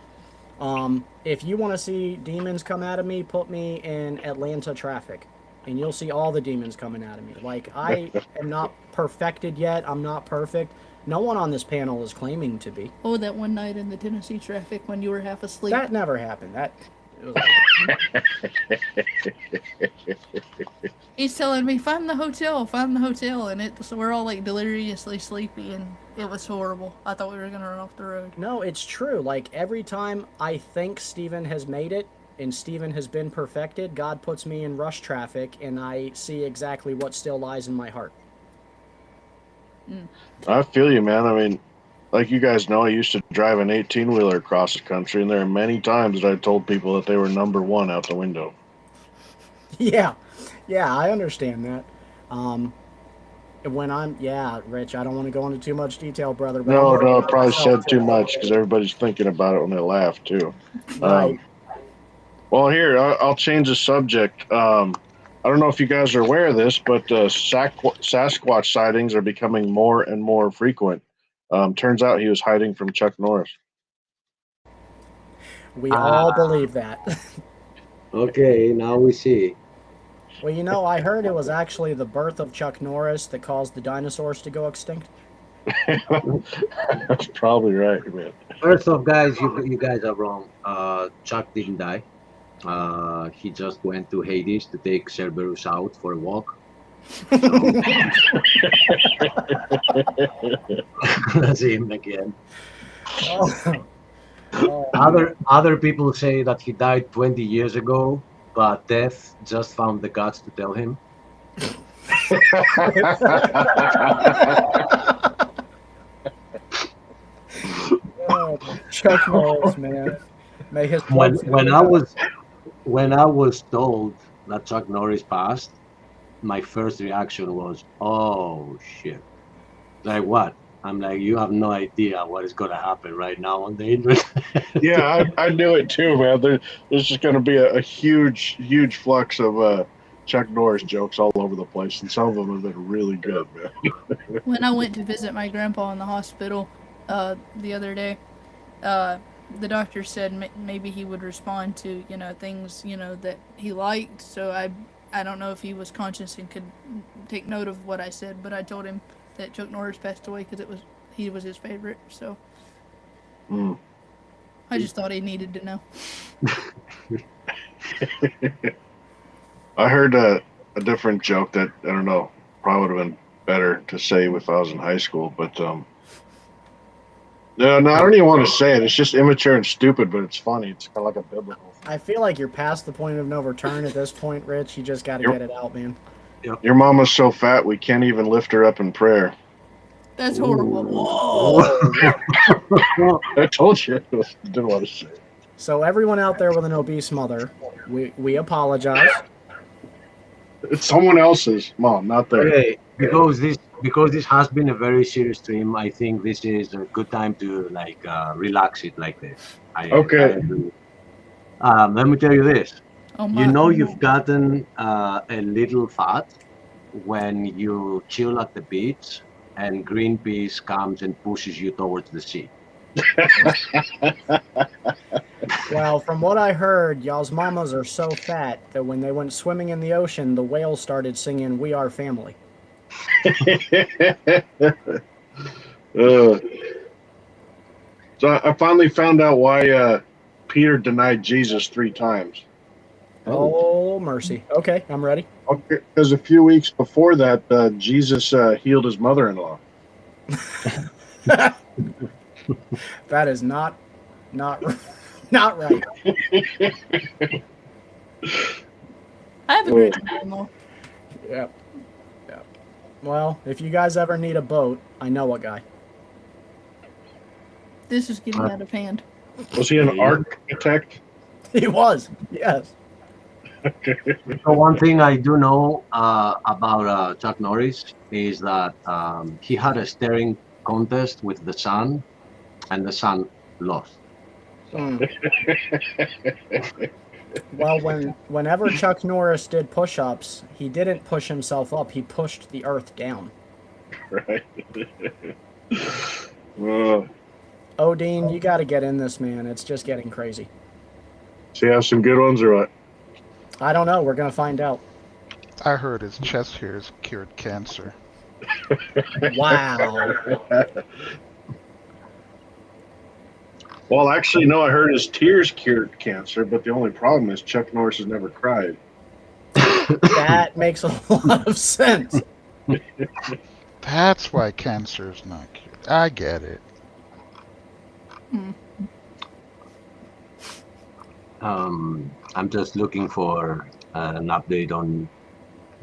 Speaker 2: If you want to see demons come out of me, put me in Atlanta traffic, and you'll see all the demons coming out of me. Like, I am not perfected yet. I'm not perfect. No one on this panel is claiming to be.
Speaker 12: Oh, that one night in the Tennessee traffic when you were half asleep.
Speaker 2: That never happened.
Speaker 12: He's telling me, find the hotel, and we're all like deliriously sleepy, and it was horrible. I thought we were gonna run off the road.
Speaker 2: No, it's true. Like, every time I think Steven has made it, and Stephen has been perfected, God puts me in rush traffic, and I see exactly what still lies in my heart.
Speaker 13: I feel you, man. I mean, like you guys know, I used to drive an 18-wheeler across the country, and there are many times that I told people that they were number one out the window.
Speaker 2: Yeah, I understand that. Rich, I don't want to go into too much detail, brother. But
Speaker 13: No,
Speaker 2: I'm
Speaker 13: I probably said too much because everybody's thinking about it when they laugh too.
Speaker 2: Right.
Speaker 13: Well, here I'll change the subject. I don't know if you guys are aware of this, but Sasquatch sightings are becoming more and more frequent. Turns out he was hiding from Chuck Norris.
Speaker 2: We all believe that.
Speaker 3: Okay, now we see.
Speaker 2: Well, I heard it was actually the birth of Chuck Norris that caused the dinosaurs to go extinct.
Speaker 13: That's probably right, man.
Speaker 3: First off, guys, you guys are wrong. Chuck didn't die. He just went to Hades to take Cerberus out for a walk. That's him again. Other people say that he died 20 years ago, but death just found the guts to tell him.
Speaker 2: Chuck Norris, man. May his
Speaker 3: when I was told that Chuck Norris passed, my first reaction was, "Oh shit!" Like what? I'm like, you have no idea what is going to happen right now on the internet.
Speaker 13: Yeah, I knew it too, man. There's just going to be a huge flux of Chuck Norris jokes all over the place, and some of them have been really good, man.
Speaker 12: When I went to visit my grandpa in the hospital the other day, the doctor said maybe he would respond to things that he liked. So I don't know if he was conscious and could take note of what I said, but I told him that Chuck Norris passed away because he was his favorite. So I just thought he needed to know.
Speaker 13: I heard a different joke that I don't know, probably would have been better to say if I was in high school, but no, I don't even want to say it. It's just immature and stupid, but it's funny. It's kind of like a biblical thing.
Speaker 2: I feel like you're past the point of no return at this point, Rich. You just got to get it out, man.
Speaker 13: Your mama's so fat we can't even lift her up in prayer.
Speaker 12: That's horrible.
Speaker 13: I told you. I didn't want to say it.
Speaker 2: So everyone out there with an obese mother, we apologize.
Speaker 13: It's someone else's mom, not theirs.
Speaker 3: Okay, because this has been a very serious stream, I think this is a good time to relax it like this.
Speaker 13: Okay.
Speaker 3: Let me tell you this.
Speaker 12: Oh,
Speaker 3: You've gotten a little fat when you chill at the beach and Greenpeace comes and pushes you towards the sea.
Speaker 2: Well, from what I heard, y'all's mamas are so fat that when they went swimming in the ocean, the whales started singing "We Are Family."
Speaker 13: So I finally found out why Peter denied Jesus 3 times.
Speaker 2: Oh, mercy. Okay, I'm ready.
Speaker 13: Okay, because a few weeks before that, Jesus healed his mother-in-law.
Speaker 2: That is not right.
Speaker 12: I have a great time.
Speaker 2: Yep. Well, if you guys ever need a boat, I know a guy.
Speaker 12: This is getting out of hand.
Speaker 13: Was he an architect?
Speaker 2: He was, yes.
Speaker 3: So one thing I do know about Chuck Norris is that he had a staring contest with the sun, and the sun lost.
Speaker 2: Well, whenever Chuck Norris did push-ups, he didn't push himself up. He pushed the earth down.
Speaker 13: Right.
Speaker 2: Odin, you got to get in this, man. It's just getting crazy.
Speaker 13: So you have some good ones or what?
Speaker 2: I don't know. We're going to find out.
Speaker 11: I heard his chest hairs cured cancer.
Speaker 2: Wow.
Speaker 13: Well, actually, no, I heard his tears cured cancer, but the only problem is Chuck Norris has never cried.
Speaker 2: That makes a lot of sense.
Speaker 11: That's why cancer is not cured. I get it.
Speaker 3: I'm just looking for an update on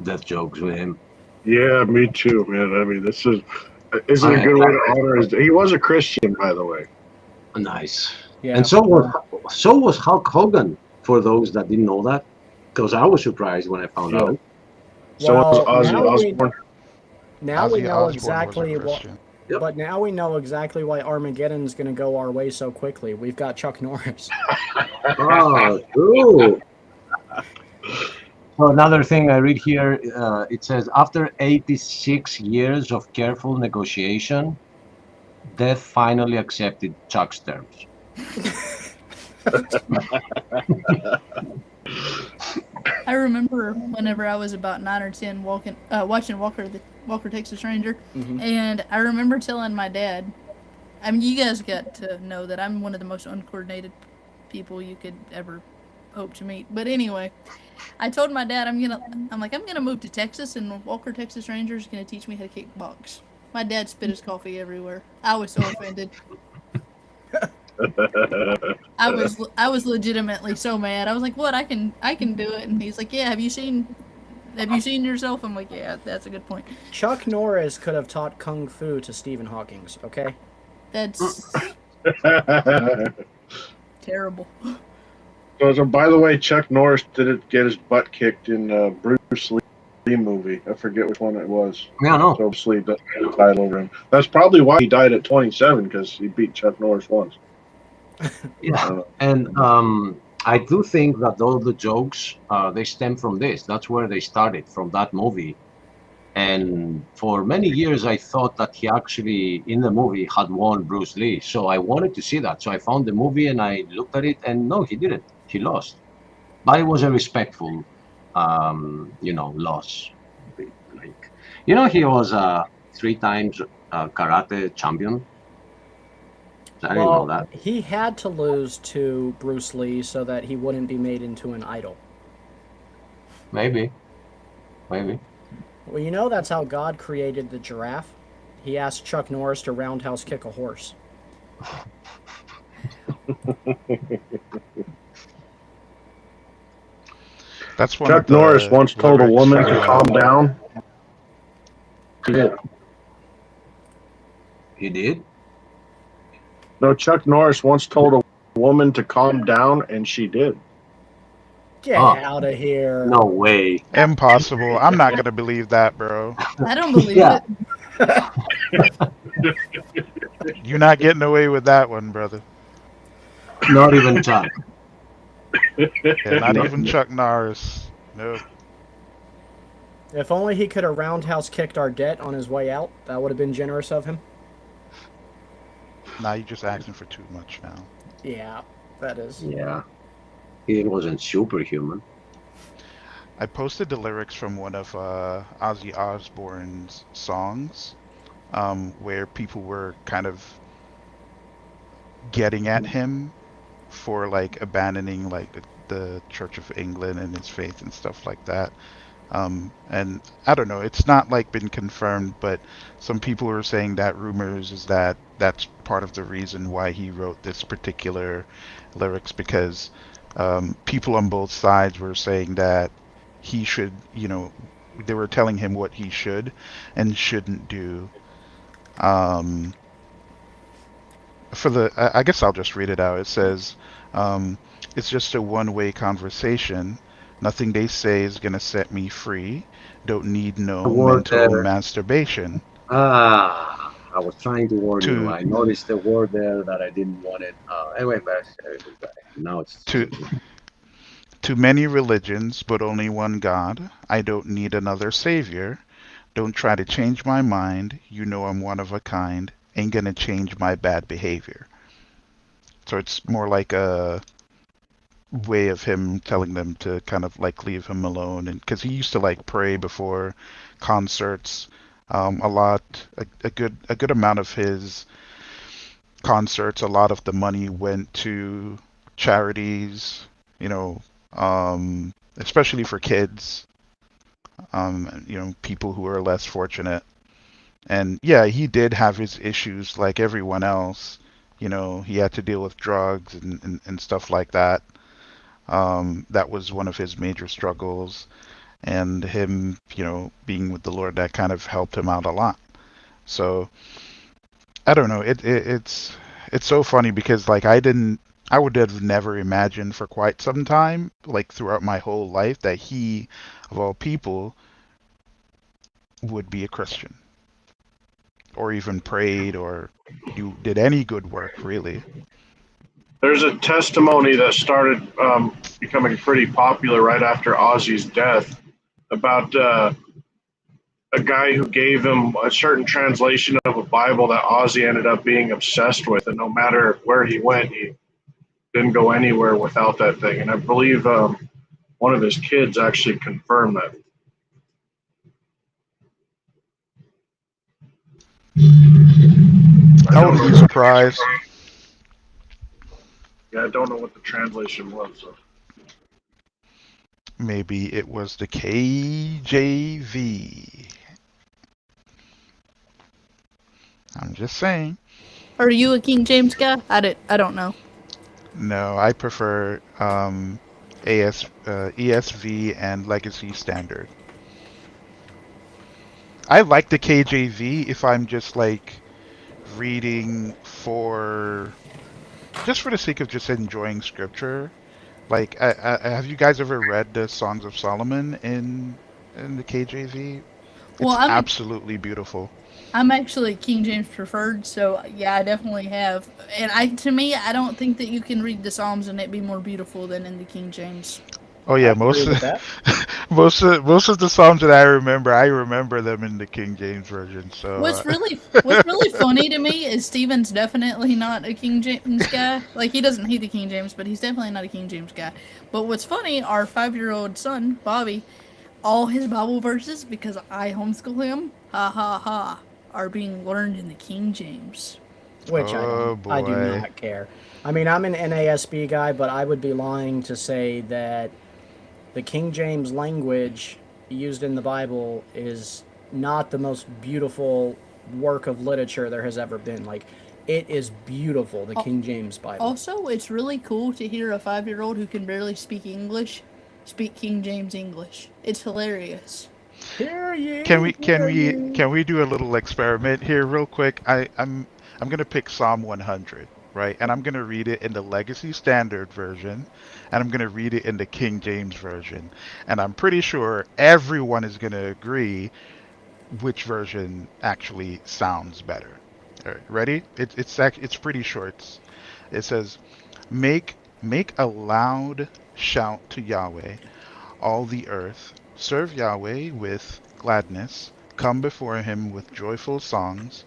Speaker 3: death jokes with him.
Speaker 13: Yeah, me too, man. I mean, this is
Speaker 3: All
Speaker 13: isn't a
Speaker 3: right,
Speaker 13: good way to honor his. He was a Christian, by the way.
Speaker 3: nice.
Speaker 2: Yeah.
Speaker 3: And so was Hulk Hogan. For those that didn't know that, because I was surprised when I found
Speaker 13: Yeah.
Speaker 3: out.
Speaker 13: So was
Speaker 2: Well,
Speaker 13: Ozzy Osbourne.
Speaker 2: now we
Speaker 11: Ozzy
Speaker 2: know
Speaker 11: Osbourne was a
Speaker 2: exactly what.
Speaker 11: Christian.
Speaker 3: Yep.
Speaker 2: But now we know exactly why Armageddon's going to go our way so quickly. We've got Chuck Norris.
Speaker 3: Oh, true. So another thing I read here, it says after 86 years of careful negotiation, Death finally accepted Chuck's terms.
Speaker 12: I remember whenever I was about 9 or 10 watching Walker Texas Ranger, and I remember telling my dad, I mean, you guys got to know that I'm one of the most uncoordinated people you could ever hope to meet. But anyway, I told my dad I'm gonna move to Texas, and Walker Texas Ranger is gonna teach me how to kickbox. My dad spit his coffee everywhere. I was so offended. I was legitimately so mad. I was like, "What? I can do it." And he's like, "Yeah, have you seen yourself?" I'm like, "Yeah, that's a good point."
Speaker 2: Chuck Norris could have taught kung fu to Stephen Hawking's. Okay.
Speaker 12: That's terrible.
Speaker 13: So, by the way, Chuck Norris didn't get his butt kicked in Bruce Lee movie. I forget which one it was.
Speaker 3: Yeah, no.
Speaker 13: So Bruce Lee doesn't have the title over him. That's probably why he died at 27, because he beat Chuck Norris once.
Speaker 3: Yeah, and I do think that all the jokes they stem from this. That's where they started, from that movie. And for many years, I thought that he actually, in the movie, had won Bruce Lee. So I wanted to see that. So I found the movie and I looked at it, and no, he didn't. He lost. But it was a respectful, loss. Like, he was 3 times karate champion. I didn't know that.
Speaker 2: He had to lose to Bruce Lee so that he wouldn't be made into an idol.
Speaker 3: Maybe.
Speaker 2: Well, that's how God created the giraffe. He asked Chuck Norris to roundhouse kick a horse.
Speaker 11: That's one
Speaker 13: Chuck
Speaker 11: of the
Speaker 13: Norris once told a woman to calm down.
Speaker 3: He did. He did?
Speaker 13: No, Chuck Norris once told a woman to calm down, and she did.
Speaker 2: Get out of here.
Speaker 3: No way.
Speaker 11: Impossible. I'm not gonna believe that, bro.
Speaker 12: I don't believe it.
Speaker 11: You're not getting away with that one, brother.
Speaker 3: Not even Chuck.
Speaker 11: Yeah, not even Chuck Norris. Nope.
Speaker 2: If only he could have roundhouse kicked Ardette on his way out. That would have been generous of him.
Speaker 11: Now you're just asking for too much now.
Speaker 2: Yeah, that is.
Speaker 3: Yeah. He wasn't superhuman.
Speaker 11: I posted the lyrics from one of Ozzy Osbourne's songs, where people were kind of getting at him for like abandoning like the Church of England and his faith and stuff like that. And I don't know, it's not like been confirmed, but some people are saying that rumors is that that's part of the reason why he wrote this particular lyrics, because people on both sides were saying that he should, they were telling him what he should and shouldn't do. I guess I'll just read it out. It says, it's just a one-way conversation. Nothing they say is gonna set me free. Don't need no mental masturbation.
Speaker 3: I was trying to warn you. I noticed a word there that I didn't want it. Anyway, now it's
Speaker 11: to many religions, but only one God. I don't need another savior. Don't try to change my mind. You know I'm one of a kind. Ain't gonna change my bad behavior. So it's more like a way of him telling them to kind of like leave him alone, and because he used to like pray before concerts a lot. A good amount of his concerts, a lot of the money went to charities, especially for kids, people who are less fortunate. And yeah, he did have his issues like everyone else. He had to deal with drugs and stuff like that. That was one of his major struggles, and him, being with the Lord, that kind of helped him out a lot. So I don't know. It's so funny because like I would have never imagined for quite some time, like throughout my whole life, that he, of all people, would be a Christian or even prayed or did any good work, really.
Speaker 13: There's a testimony that started becoming pretty popular right after Ozzy's death about a guy who gave him a certain translation of a Bible that Ozzy ended up being obsessed with, and no matter where he went, he didn't go anywhere without that thing. And I believe one of his kids actually confirmed that.
Speaker 11: I wouldn't be surprised.
Speaker 13: Yeah, I don't know what the translation was. So.
Speaker 11: Maybe it was the KJV. I'm just saying.
Speaker 12: Are you a King James guy? I don't know.
Speaker 11: No, I prefer ESV and Legacy Standard. I like the KJV if I'm just like reading just for the sake of just enjoying scripture. Like, have you guys ever read the Songs of Solomon in the KJV?
Speaker 12: Well,
Speaker 11: It's absolutely beautiful.
Speaker 12: I'm actually King James preferred, so yeah, I definitely have. And to me, I don't think that you can read the Psalms and it be more beautiful than in the King James.
Speaker 11: Oh yeah, most of the Psalms that I remember them in the King James version. So
Speaker 12: what's really funny to me is Steven's definitely not a King James guy. Like he doesn't hate the King James, but he's definitely not a King James guy. But what's funny, our 5-year-old son Bobby, all his Bible verses, because I homeschool him, are being learned in the King James.
Speaker 2: Which I do not care. I mean, I'm an NASB guy, but I would be lying to say that the King James language used in the Bible is not the most beautiful work of literature there has ever been. Like, it is beautiful, the King James Bible.
Speaker 12: Also, it's really cool to hear a 5-year-old who can barely speak English speak King James English. It's hilarious.
Speaker 11: Can we do a little experiment here real quick? I'm gonna pick Psalm 100, right? And I'm gonna read it in the Legacy Standard version, and I'm gonna read it in the King James version. And I'm pretty sure everyone is gonna agree which version actually sounds better. All right, ready? It's pretty short. It says, "Make a loud shout to Yahweh, all the earth. Serve Yahweh with gladness. Come before him with joyful songs.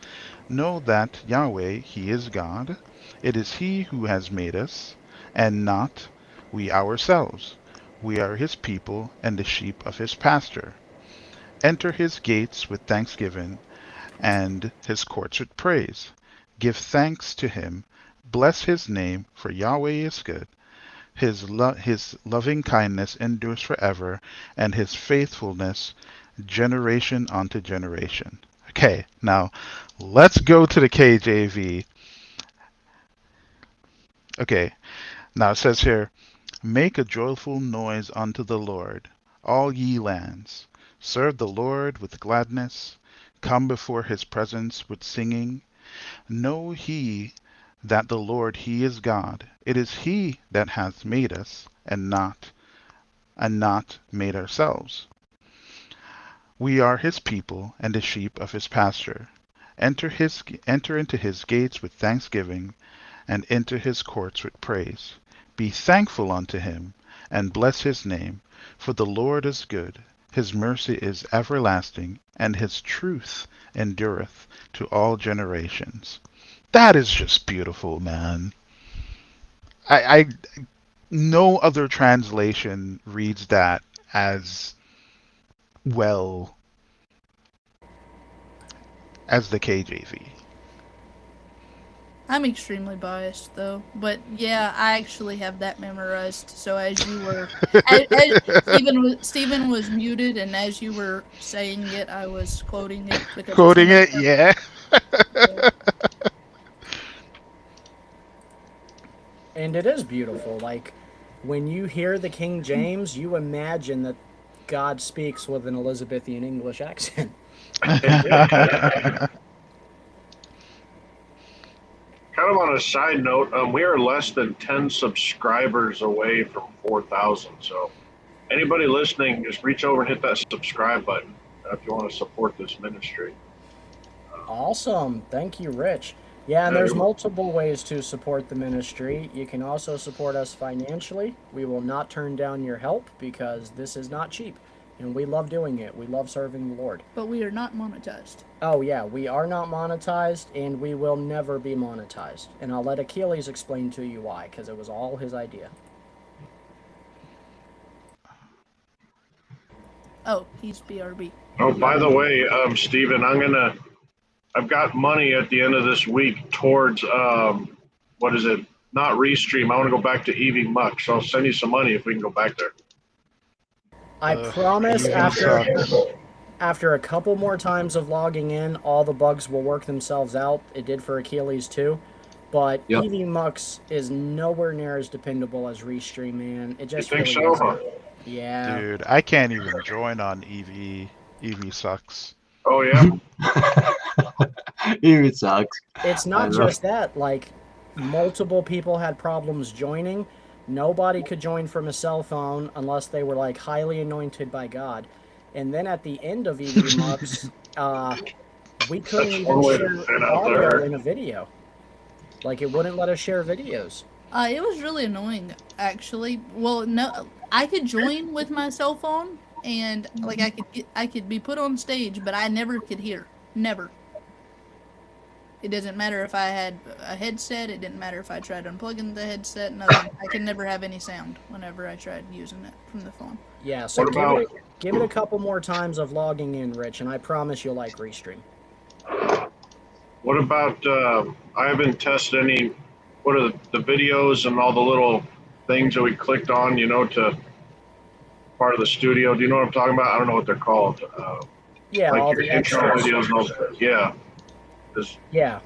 Speaker 11: Know that Yahweh, he is God. It is he who has made us, and not we ourselves. We are his people and the sheep of his pasture. Enter his gates with thanksgiving and his courts with praise. Give thanks to him. Bless his name, for Yahweh is good. His loving kindness endures forever, and his faithfulness generation unto generation." Okay, now let's go to the KJV. Okay, now it says here, "Make a joyful noise unto the Lord, all ye lands. Serve the Lord with gladness. Come before his presence with singing. Know ye that the Lord he is God. It is he that hath made us, and not made ourselves. We are his people and the sheep of his pasture. Enter into his gates with thanksgiving, and into his courts with praise. Be thankful unto him, and bless his name, for the Lord is good. His mercy is everlasting, and his truth endureth to all generations." That is just beautiful, man. I no other translation reads that as well as the KJV.
Speaker 12: I'm extremely biased though, but yeah, I actually have that memorized. So as you were, Stephen was muted, and as you were saying it, I was quoting it.
Speaker 11: Quoting it, yeah.
Speaker 2: And it is beautiful. Like, when you hear the King James, you imagine that God speaks with an Elizabethan English accent.
Speaker 13: Kind of on a side note, we are less than 10 subscribers away from 4,000. So anybody listening, just reach over and hit that subscribe button if you want to support this ministry.
Speaker 2: Awesome. Thank you, Rich. Yeah, and there's multiple ways to support the ministry. You can also support us financially. We will not turn down your help because this is not cheap. And we love doing it. We love serving the Lord.
Speaker 12: But we are not monetized.
Speaker 2: Oh, yeah, we are not monetized, and we will never be monetized. And I'll let Achilles explain to you why, because it was all his idea.
Speaker 12: Oh, he's BRB.
Speaker 13: Oh, by the way, Stephen, I've got money at the end of this week towards, what is it? Not Restream. I want to go back to EV Muck, so I'll send you some money if we can go back there.
Speaker 2: I promise after a couple more times of logging in, all the bugs will work themselves out. It did for Achilles too. But
Speaker 3: Yep.
Speaker 2: EV Mux is nowhere near as dependable as Restream, man. It just
Speaker 13: You think
Speaker 2: really
Speaker 13: so?
Speaker 2: isn't. Yeah.
Speaker 11: Dude, I can't even join on EV. EV sucks.
Speaker 13: Oh, yeah?
Speaker 3: It sucks.
Speaker 2: It's not just that. Like, multiple people had problems joining. Nobody could join from a cell phone unless they were, like, highly anointed by God. And then at the end of EV Mux, we couldn't even share audio in a video. Like, it wouldn't let us share videos.
Speaker 12: It was really annoying, actually. Well, no, I could join with my cell phone, and like I could be put on stage, but I never could hear. Never. It doesn't matter if I had a headset. It didn't matter if I tried unplugging the headset. Nothing. I could never have any sound whenever I tried using it from the phone.
Speaker 2: Yeah, so give it a couple more times of logging in, Rich, and I promise you'll like Restream.
Speaker 13: What about, I haven't tested any, what are the videos and all the little things that we clicked on, you know, to part of the studio. Do you know what I'm talking about? I don't know what they're called.
Speaker 2: Yeah,
Speaker 13: like
Speaker 2: all
Speaker 13: your
Speaker 2: the
Speaker 13: intro
Speaker 2: extras.
Speaker 13: videos and all. Yeah. Does
Speaker 2: Yeah.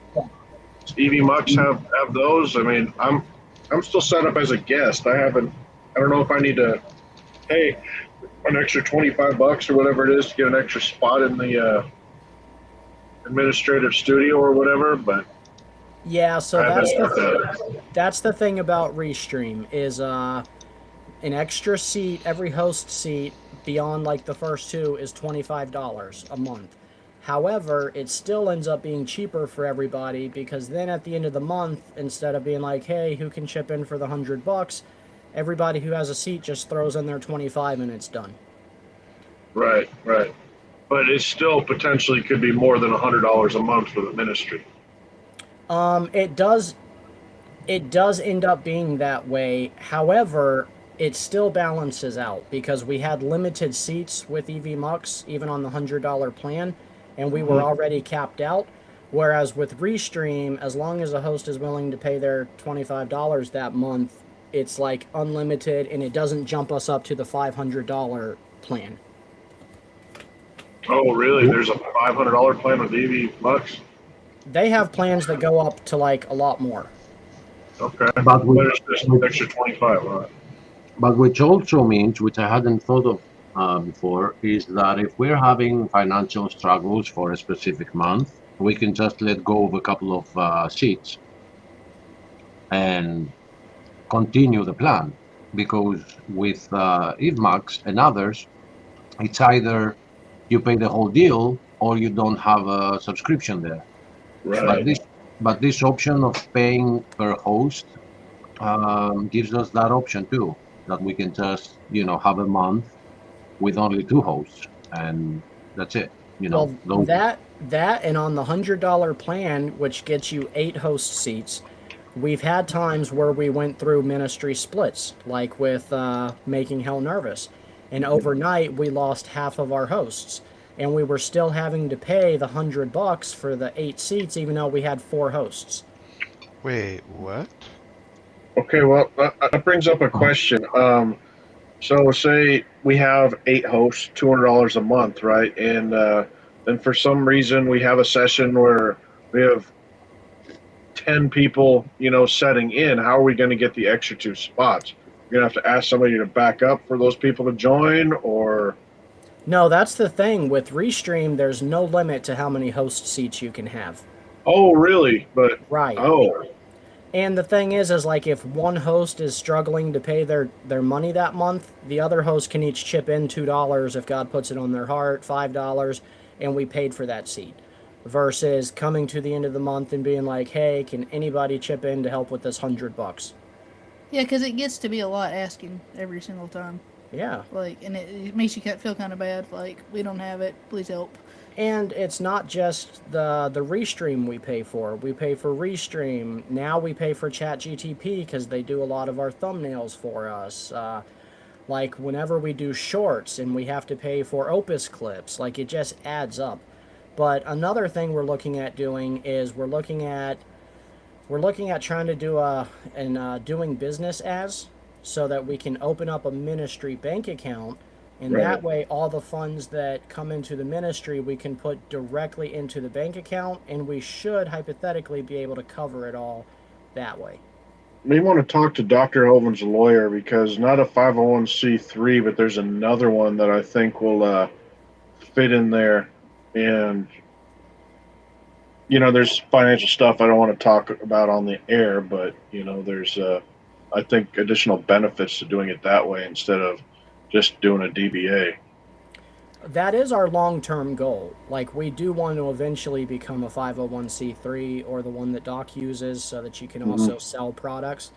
Speaker 13: EV Mux have those? I mean, I'm still set up as a guest. I don't know if I need to pay an extra $25 or whatever it is to get an extra spot in the administrative studio or whatever, but
Speaker 2: Yeah, so
Speaker 13: I
Speaker 2: that's
Speaker 13: haven't
Speaker 2: that's the thing about Restream is an extra seat, every host seat beyond like the first two is $25 a month. However, it still ends up being cheaper for everybody because then at the end of the month, instead of being like, hey, who can chip in for the $100, everybody who has a seat just throws in their 25 and it's done.
Speaker 13: Right. But it still potentially could be more than $100 a month for the ministry.
Speaker 2: It does end up being that way. However, it still balances out because we had limited seats with EV Mux, even on the $100 plan, and we were already capped out. Whereas with Restream, as long as a host is willing to pay their $25 that month, it's like unlimited and it doesn't jump us up to the $500 plan.
Speaker 13: Oh, really? There's a $500 plan with EV Mux?
Speaker 2: They have plans that go up to like a lot more.
Speaker 13: Okay.
Speaker 3: But
Speaker 13: There's just an extra 25, right?
Speaker 3: But which also means, which I hadn't thought of before, is that if we're having financial struggles for a specific month, we can just let go of a couple of seats and continue the plan. Because with EVMAX and others, it's either you pay the whole deal or you don't have a subscription there.
Speaker 13: Right.
Speaker 3: But this option of paying per host gives us that option too, that we can just, have a month with only 2 hosts and that's it.
Speaker 2: Well, that and on the $100 plan, which gets you 8 host seats, we've had times where we went through ministry splits, like with Making Hell Nervous. And overnight, we lost half of our hosts. And we were still having to pay the $100 for the 8 seats, even though we had 4 hosts.
Speaker 11: Wait, what?
Speaker 13: Okay, well, that brings up a question. So say we have 8 hosts, $200 a month, right? And then for some reason we have a session where we have 10 people, setting in. How are we going to get the extra 2 spots? gonna have to ask somebody to back up for those people to join, or
Speaker 2: No, that's the thing. With Restream, there's no limit to how many host seats you can have.
Speaker 13: oh really? But
Speaker 2: Right.
Speaker 13: oh,
Speaker 2: And the thing is like if one host is struggling to pay their money that month, the other host can each chip in $2 if God puts it on their heart, $5, and we paid for that seat. Versus coming to the end of the month and being like, hey, can anybody chip in to help with this $100?
Speaker 12: Yeah, because it gets to be a lot asking every single time.
Speaker 2: Yeah.
Speaker 12: Like, and it makes you feel kind of bad. Like, we don't have it. Please help.
Speaker 2: And it's not just the Restream we pay for. We pay for Restream. Now we pay for ChatGTP because they do a lot of our thumbnails for us. Like whenever we do shorts and we have to pay for Opus clips, like it just adds up. But another thing we're looking at doing is we're looking at trying to do doing business as, so that we can open up a ministry bank account, and
Speaker 13: Right.
Speaker 2: that way all the funds that come into the ministry we can put directly into the bank account, and we should hypothetically be able to cover it all that way.
Speaker 13: may want to talk to Dr. Hoven's lawyer, because not a 501c3, but there's another one that I think will fit in there. And, there's financial stuff I don't want to talk about on the air, but, there's, I think, additional benefits to doing it that way instead of just doing a DBA.
Speaker 2: That is our long-term goal. Like, we do want to eventually become a 501c3 or the one that Doc uses so that you can also sell products.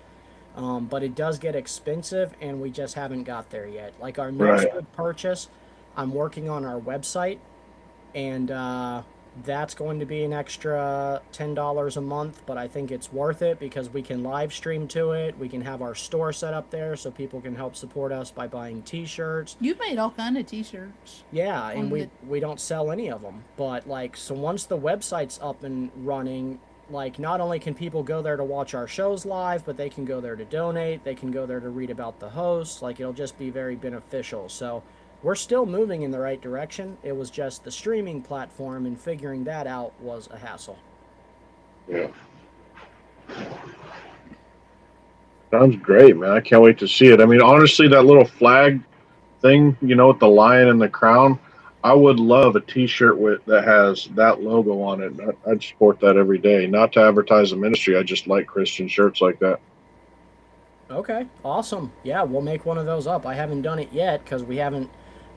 Speaker 2: But it does get expensive, and we just haven't got there yet. Like, our next
Speaker 13: Right.
Speaker 2: good purchase, I'm working on our website, and that's going to be an extra $10 a month, but I think it's worth it because we can live stream to it. We can have our store set up there so people can help support us by buying t-shirts.
Speaker 12: You've made all kind of t-shirts.
Speaker 2: Yeah, and we don't sell any of them. But like, so once the website's up and running, like, not only can people go there to watch our shows live, but they can go there to donate, they can go there to read about the hosts. Like, it'll just be very beneficial. So we're still moving in the right direction. It was just the streaming platform, and figuring that out was a hassle.
Speaker 13: Yeah. Sounds great, man. I can't wait to see it. I mean, honestly, that little flag thing, with the lion and the crown, I would love a t-shirt that has that logo on it. I'd support that every day. Not to advertise the ministry, I just like Christian shirts like that.
Speaker 2: Okay, awesome. Yeah, we'll make one of those up. I haven't done it yet because we haven't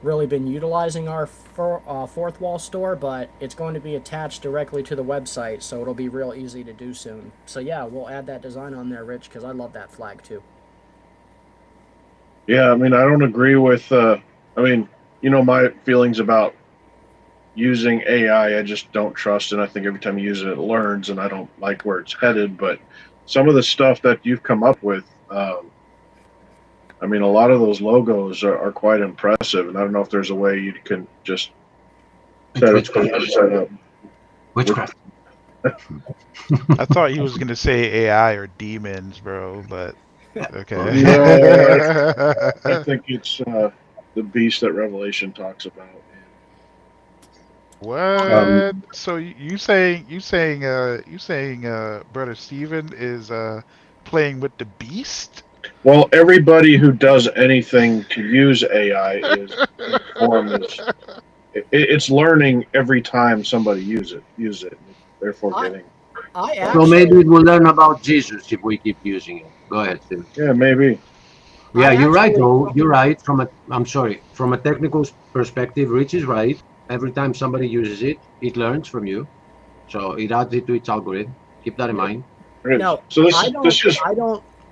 Speaker 2: really been utilizing our fourth wall store, but it's going to be attached directly to the website, so it'll be real easy to do soon. So yeah, we'll add that design on there, Rich, because I love that flag too.
Speaker 13: Yeah, I mean, I don't agree with, my feelings about using AI. I just don't trust it. I think every time you use it, it learns, and I don't like where it's headed. But some of the stuff that you've come up with, a lot of those logos are quite impressive, and I don't know if there's a way you can just set up.
Speaker 3: Witchcraft.
Speaker 11: I thought he was gonna say AI or demons, bro, but okay.
Speaker 13: No, I think it's the beast that Revelation talks about.
Speaker 11: What? So you saying Brother Steven is playing with the beast?
Speaker 13: Well, everybody who does anything to use AI is informed. It's learning every time somebody use it. Therefore, getting.
Speaker 3: So maybe we'll learn about Jesus if we keep using it. Go ahead, Steve.
Speaker 13: Yeah, maybe.
Speaker 3: Yeah, you're right, though. You're right. From a technical perspective, Rich is right. Every time somebody uses it, it learns from you. So it adds it to its algorithm. Keep that in mind.
Speaker 2: No,
Speaker 13: so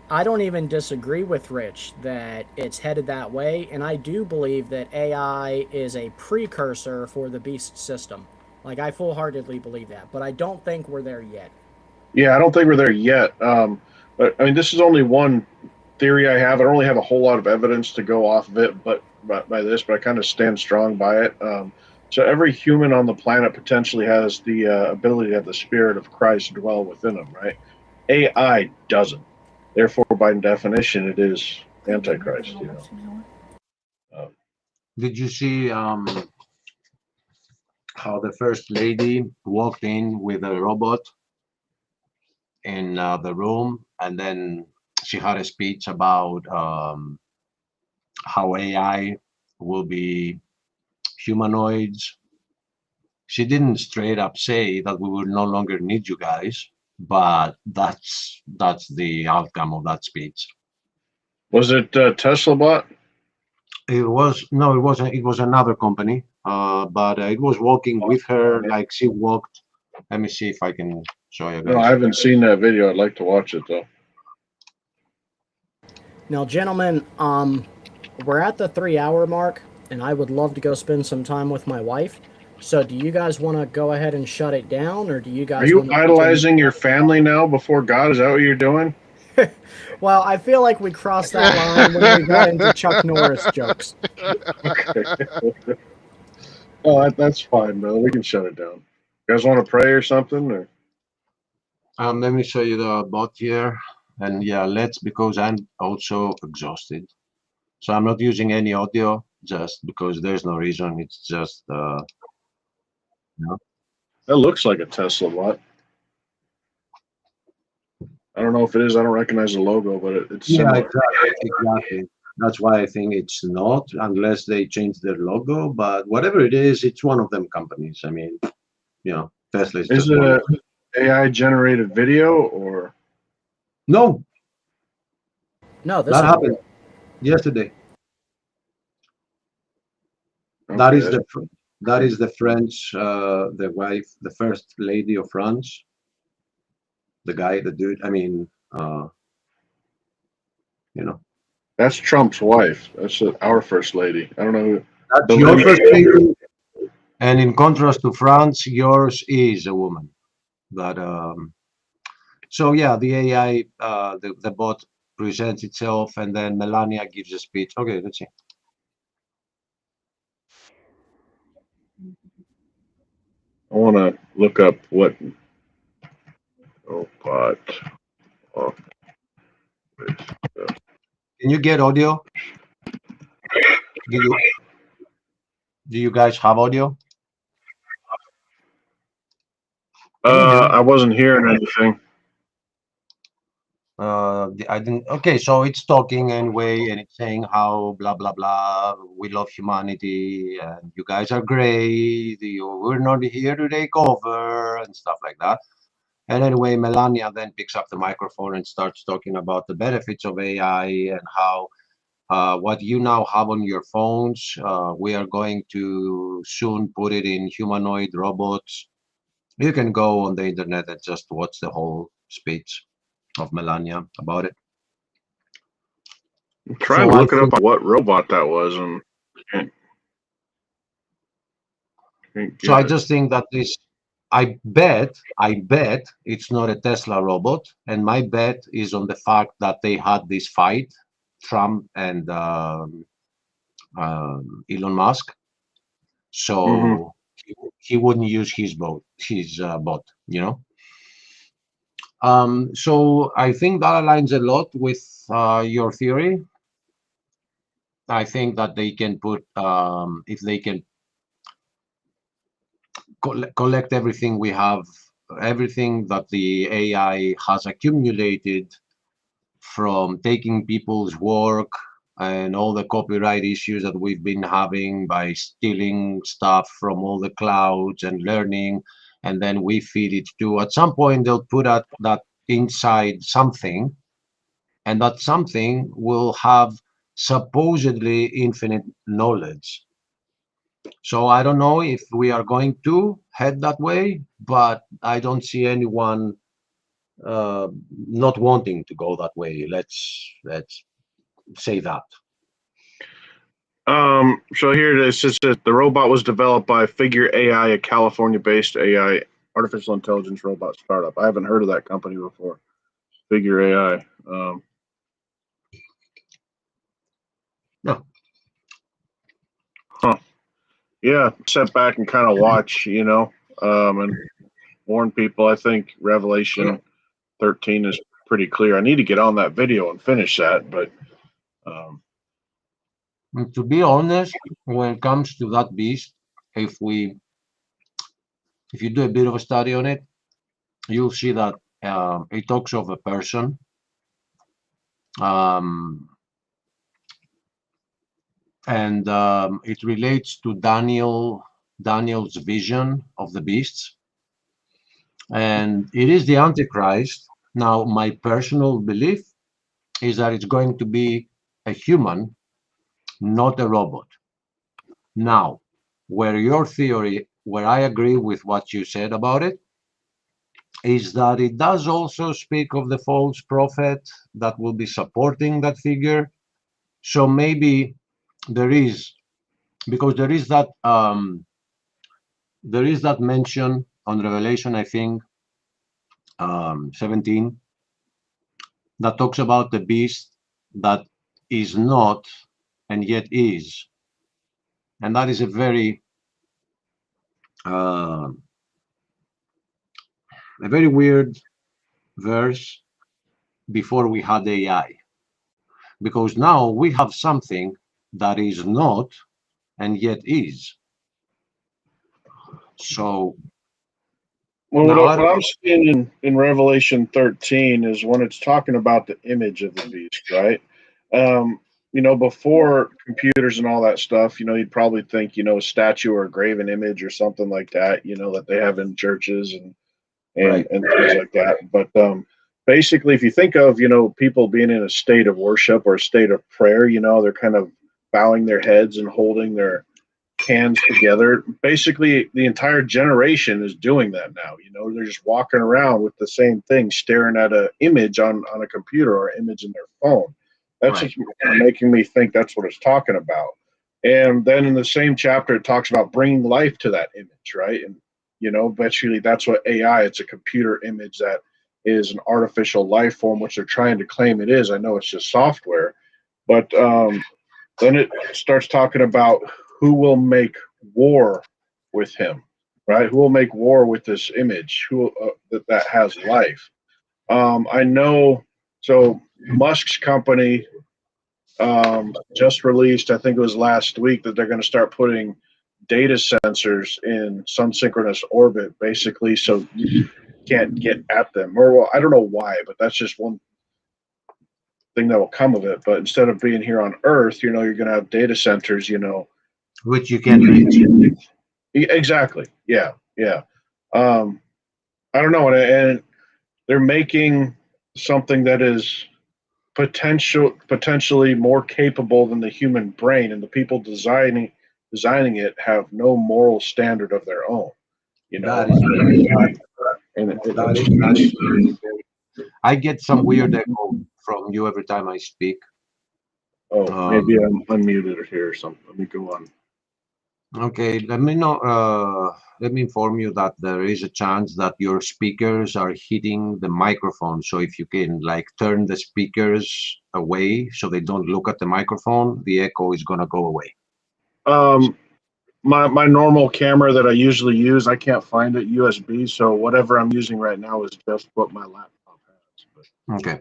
Speaker 2: I don't even disagree with Rich that it's headed that way, and I do believe that AI is a precursor for the beast system. Like, I full-heartedly believe that, but I don't think we're there yet.
Speaker 13: Yeah, I don't think we're there yet. But I mean, this is only one theory I have. I don't really have a whole lot of evidence to go off of it, but I kind of stand strong by it. So every human on the planet potentially has the ability to have the spirit of Christ dwell within them, right? AI doesn't. Therefore, by definition, it is Antichrist.
Speaker 3: Did you see how the first lady walked in with a robot in the room, and then she had a speech about how AI will be humanoids. She didn't straight up say that we will no longer need you guys, but that's the outcome of that speech.
Speaker 13: Was it Tesla bot?
Speaker 3: It wasn't. It was another company, but it was walking with her like she walked. Let me see if I can show you guys.
Speaker 13: No, I haven't seen that video. I'd like to watch it though.
Speaker 2: Now, gentlemen, we're at the 3-hour mark, and I would love to go spend some time with my wife. So, do you guys want to go ahead and shut it down, or do you guys?
Speaker 13: Are you
Speaker 2: wanna
Speaker 13: idolizing your family now before God? Is that what you're doing?
Speaker 2: Well, I feel like we crossed that line when we got into Chuck Norris jokes.
Speaker 13: Okay. Oh, that's fine, brother. We can shut it down. You guys want to pray or something? Or?
Speaker 3: Let me show you the bot here, and yeah, let's, because I'm also exhausted, so I'm not using any audio just because there's no reason. It's just
Speaker 13: That looks like a Tesla bot. I don't know if it is. I don't recognize the logo, but it's
Speaker 3: yeah,
Speaker 13: similar.
Speaker 3: exactly. That's why I think it's not, unless they change their logo. But whatever it is, it's one of them companies. I mean, Tesla is
Speaker 13: Is
Speaker 3: just
Speaker 13: it
Speaker 3: one.
Speaker 13: a AI generated video or?
Speaker 3: No,
Speaker 2: No, this
Speaker 3: that
Speaker 2: is
Speaker 3: happened yesterday.
Speaker 13: Okay,
Speaker 3: That is the French, the wife, the first lady of France. The guy, the dude. I mean,
Speaker 13: That's Trump's wife. That's our first lady. I don't know who.
Speaker 3: that's your first lady. And in contrast to France, yours is a woman. But so yeah, the AI, the bot presents itself, and then Melania gives a speech. Okay, let's see.
Speaker 13: I want to look up what. Oh, bot. Oh,
Speaker 3: Can you get audio? Do you guys have audio?
Speaker 13: I wasn't hearing anything.
Speaker 3: I didn't. Okay, so it's talking anyway, and it's saying how blah blah blah. We love humanity, and you guys are great. We're not here to take over and stuff like that. And anyway, Melania then picks up the microphone and starts talking about the benefits of AI and how what you now have on your phones, we are going to soon put it in humanoid robots. You can go on the internet and just watch the whole speech of Melania about it.
Speaker 13: I'm trying to look it up on what robot that was, and can't
Speaker 3: So I
Speaker 13: get it.
Speaker 3: just think that this, I bet it's not a Tesla robot, and my bet is on the fact that they had this fight, Trump and Elon Musk. So he wouldn't use his bot, So I think that aligns a lot with your theory. I think that they can put, if they can collect everything we have, everything that the AI has accumulated from taking people's work and all the copyright issues that we've been having by stealing stuff from all the clouds and learning, and then we feed it to, at some point they'll put that inside something, and that something will have supposedly infinite knowledge. So I don't know if we are going to head that way, but I don't see anyone not wanting to go that way. Let's say that.
Speaker 13: So here it is. It says the robot was developed by Figure AI, a California-based AI artificial intelligence robot startup. I haven't heard of that company before. Figure AI.
Speaker 3: No.
Speaker 13: Huh. Yeah, sit back and kind of watch, and warn people. I think Revelation 13 is pretty clear. I need to get on that video and finish that, but
Speaker 3: To be honest, when it comes to that beast, if you do a bit of a study on it, you'll see that it talks of a person, And it relates to Daniel's vision of the beasts, and it is the Antichrist. Now, my personal belief is that it's going to be a human, not a robot. Now, where I agree with what you said about it, is that it does also speak of the false prophet that will be supporting that figure. So maybe there is, because there is that mention on Revelation, I think, 17, that talks about the beast that is not and yet is, and that is a uh, very weird verse before we had AI, because now we have something that is not and yet is. So
Speaker 13: Well,
Speaker 3: now
Speaker 13: what I'm seeing in Revelation 13 is when it's talking about the image of the beast, right? Before computers and all that stuff, you'd probably think, a statue or a graven image or something like that, that they have in churches
Speaker 3: Right.
Speaker 13: and things like that. But basically, if you think of, people being in a state of worship or a state of prayer, they're kind of bowing their heads and holding their hands together. Basically, the entire generation is doing that now. They're just walking around with the same thing, staring at an image on a computer or an image in their phone. That's
Speaker 3: Right.
Speaker 13: just making me think that's what it's talking about. And then in the same chapter, it talks about bringing life to that image, right? And basically that's what AI. It's a computer image that is an artificial life form, which they're trying to claim it is. I know it's just software, but then it starts talking about who will make war with him, right? Who will make war with this image? Who that has life? I know. So Musk's company just released, I think it was last week, that they're going to start putting data sensors in sun synchronous orbit, basically, so you can't get at them. Or well, I don't know why, but that's just one thing that will come of it. But instead of being here on Earth, you're going to have data centers,
Speaker 3: which you can reach.
Speaker 13: Exactly. Yeah. Yeah. I don't know, and they're making something that is potentially more capable than the human brain, and the people designing it have no moral standard of their own.
Speaker 3: That is very, that is very. I get some weird echo from you every time I speak.
Speaker 13: Oh, maybe I'm unmuted here or something. Let me go on.
Speaker 3: Okay, let me know. Let me inform you that there is a chance that your speakers are hitting the microphone. So if you can turn the speakers away so they don't look at the microphone, the echo is gonna go away.
Speaker 13: My normal camera that I usually use, I can't find it USB. So whatever I'm using right now is just what my laptop has.
Speaker 3: Okay.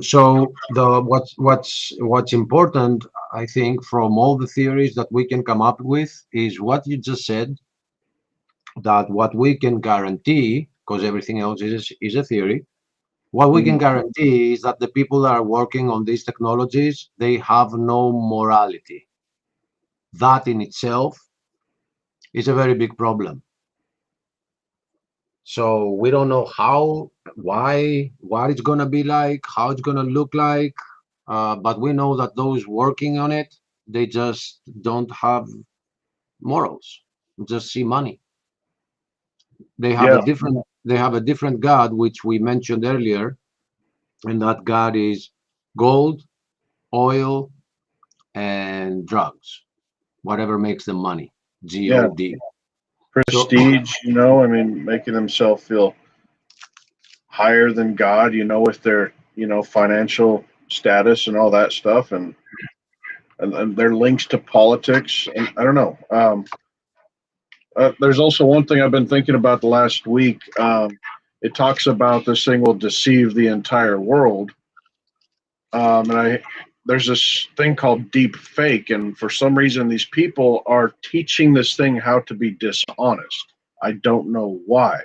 Speaker 3: So what's important, I think, from all the theories that we can come up with is what you just said, that what we can guarantee, because everything else is a theory, what we can guarantee is that the people that are working on these technologies, they have no morality. That in itself is a very big problem. So we don't know how, why, what it's gonna be like, how it's gonna look like, but we know that those working on it, they just don't have morals, just see money. They have a different God, which we mentioned earlier, and that God is gold, oil, and drugs, whatever makes them money. God.
Speaker 13: Prestige, I mean, making themselves feel higher than God, with their, financial status and all that stuff, and their links to politics. And I don't know. There's also one thing I've been thinking about the last week. It talks about this thing will deceive the entire world. And there's this thing called deep fake, and for some reason these people are teaching this thing how to be dishonest. I don't know why.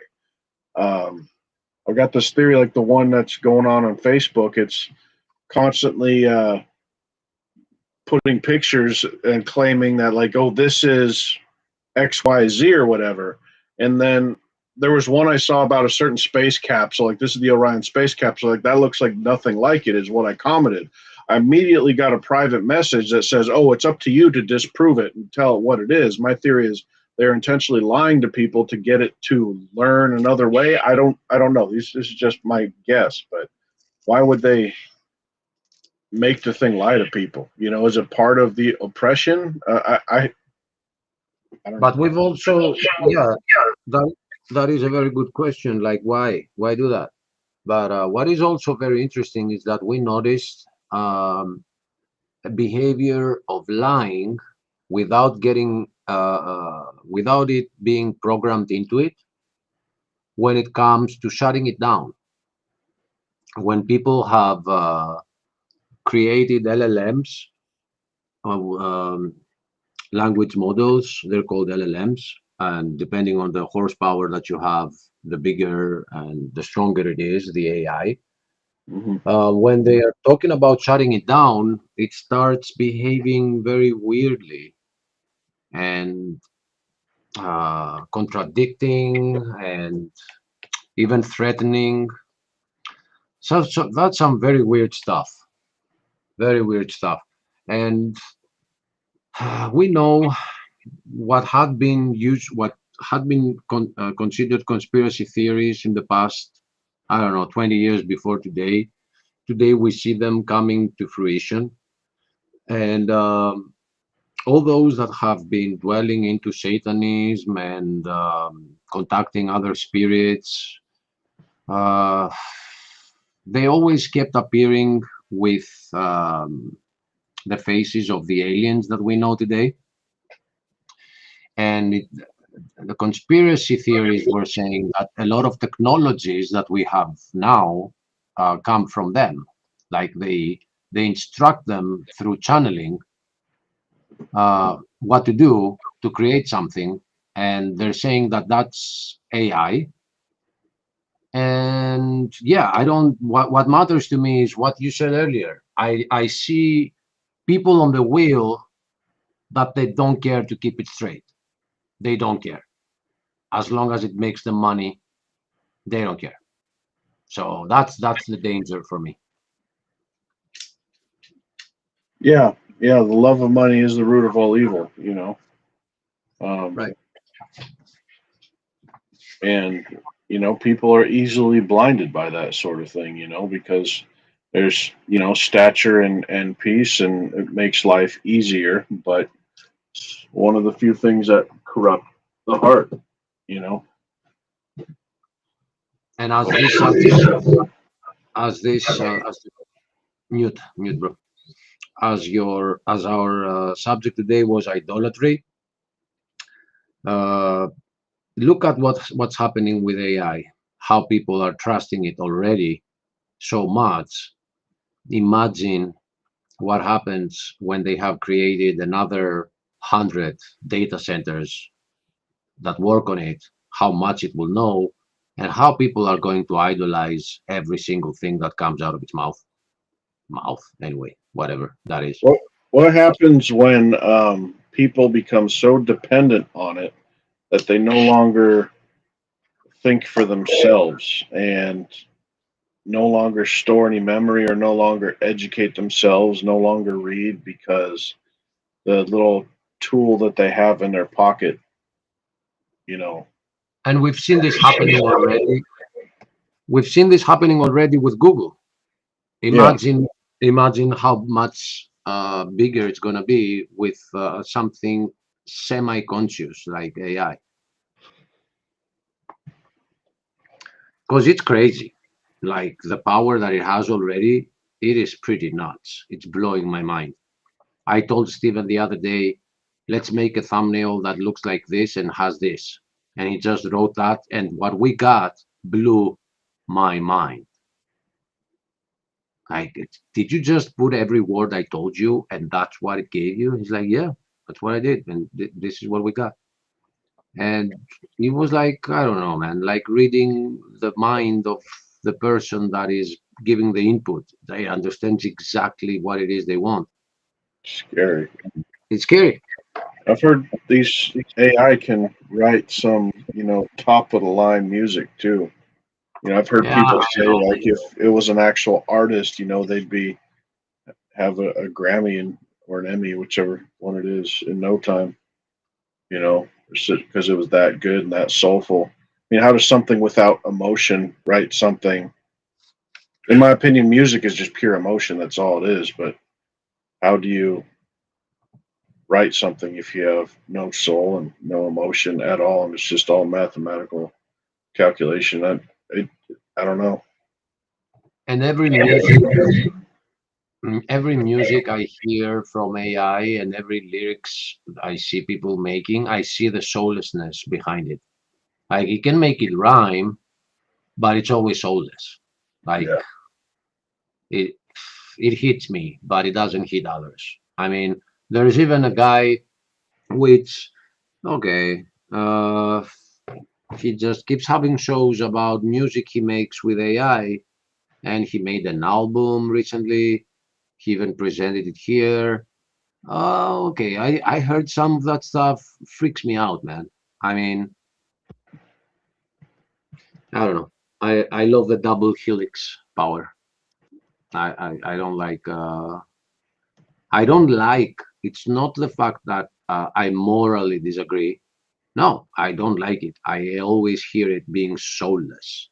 Speaker 13: I've got this theory, like the one that's going on Facebook. It's constantly putting pictures and claiming that, like, oh, this is XYZ or whatever. And then there was one I saw about a certain space capsule, like this is the Orion space capsule, like that looks like nothing like it, is what I commented. I immediately got a private message that says, oh, it's up to you to disprove it and tell it what it is. My theory is they're intentionally lying to people to get it to learn another way. I don't know. This is just my guess, but why would they make the thing lie to people? You know, is it part of the oppression? I don't
Speaker 3: But
Speaker 13: know.
Speaker 3: we've also, yeah, that is a very good question. Like, why do that? But what is also very interesting is that we noticed a behavior of lying without without it being programmed into it when it comes to shutting it down. When people have created LLMs, language models, they're called LLMs, and depending on the horsepower that you have, the bigger and the stronger it is, the AI. When they are talking about shutting it down, it starts behaving very weirdly and contradicting and even threatening. So that's some very weird stuff. Very weird stuff. And we know what had been considered conspiracy theories in the past, I don't know, 20 years before today. Today we see them coming to fruition. And all those that have been dwelling into Satanism and contacting other spirits, they always kept appearing with the faces of the aliens that we know today. And the conspiracy theories were saying that a lot of technologies that we have now come from them. Like they instruct them through channeling what to do to create something, and they're saying that that's AI. And yeah, I don't. What matters to me is what you said earlier. I see people on the wheel that they don't care to keep it straight. They don't care. As long as it makes them money, they don't care. So that's the danger for me.
Speaker 13: Yeah, yeah. The love of money is the root of all evil. You know,
Speaker 3: Right.
Speaker 13: and people are easily blinded by that sort of thing. Because there's stature and peace, and it makes life easier. But it's one of the few things that corrupt the heart. You know.
Speaker 3: And as this subject, as mute, bro. As our subject today was idolatry. Look at what's happening with AI. How people are trusting it already so much. Imagine what happens when they have created another 100 data centers that work on it, how much it will know, and how people are going to idolize every single thing that comes out of its mouth. Anyway, whatever that is.
Speaker 13: What happens when people become so dependent on it that they no longer think for themselves and no longer store any memory, or no longer educate themselves, no longer read, because the little tool that they have in their pocket, you know.
Speaker 3: And we've seen this happening already. We've seen this happening already with Google. Imagine how much bigger it's going to be with something semi-conscious like AI. Because it's crazy. Like the power that it has already, it is pretty nuts. It's blowing my mind. I told Steven the other day, let's make a thumbnail that looks like this and has this. And he just wrote that. And what we got blew my mind. Like, did you just put every word I told you and that's what it gave you? He's like, yeah, that's what I did. And this is what we got. And he was like, I don't know, man, like reading the mind of the person that is giving the input. They understand exactly what it is they want.
Speaker 13: Scary.
Speaker 3: It's scary.
Speaker 13: I've heard these AI can write some, top of the line music too. I've heard
Speaker 3: Yeah,
Speaker 13: people say like if it was an actual artist, they'd have a Grammy or an Emmy, whichever one it is, in no time. Because it was that good and that soulful. How does something without emotion write something? In my opinion, music is just pure emotion. That's all it is. But how do you write something if you have no soul and no emotion at all, and it's just all mathematical calculation? I don't know.
Speaker 3: and every music I hear from AI and every lyrics I see people making, I see the soullessness behind it. Like it can make it rhyme, but it's always soulless. Like
Speaker 13: Yeah.
Speaker 3: it it hits me, but it doesn't hit others. I mean, there's even a guy which okay, he just keeps having shows about music he makes with AI, and he made an album recently. He even presented it here. Oh, okay. I heard some of that stuff freaks me out, man. I mean, I don't know. I love the double helix power. I don't like it's not the fact that I morally disagree. No, I don't like it. I always hear it being soulless.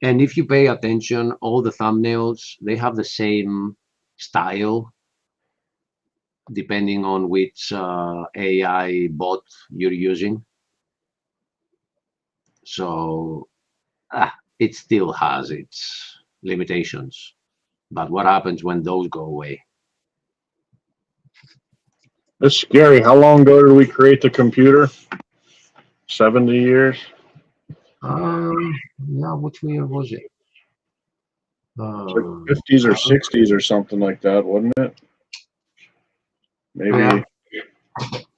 Speaker 3: And if you pay attention, all the thumbnails, they have the same style depending on which AI bot you're using. So it still has its limitations. But what happens when those go away?
Speaker 13: It's scary. How long ago did we create the computer? 70 years?
Speaker 3: Yeah, which year was it?
Speaker 13: It's like 50s or 60s or something like that, wasn't it? Maybe.
Speaker 3: Yeah.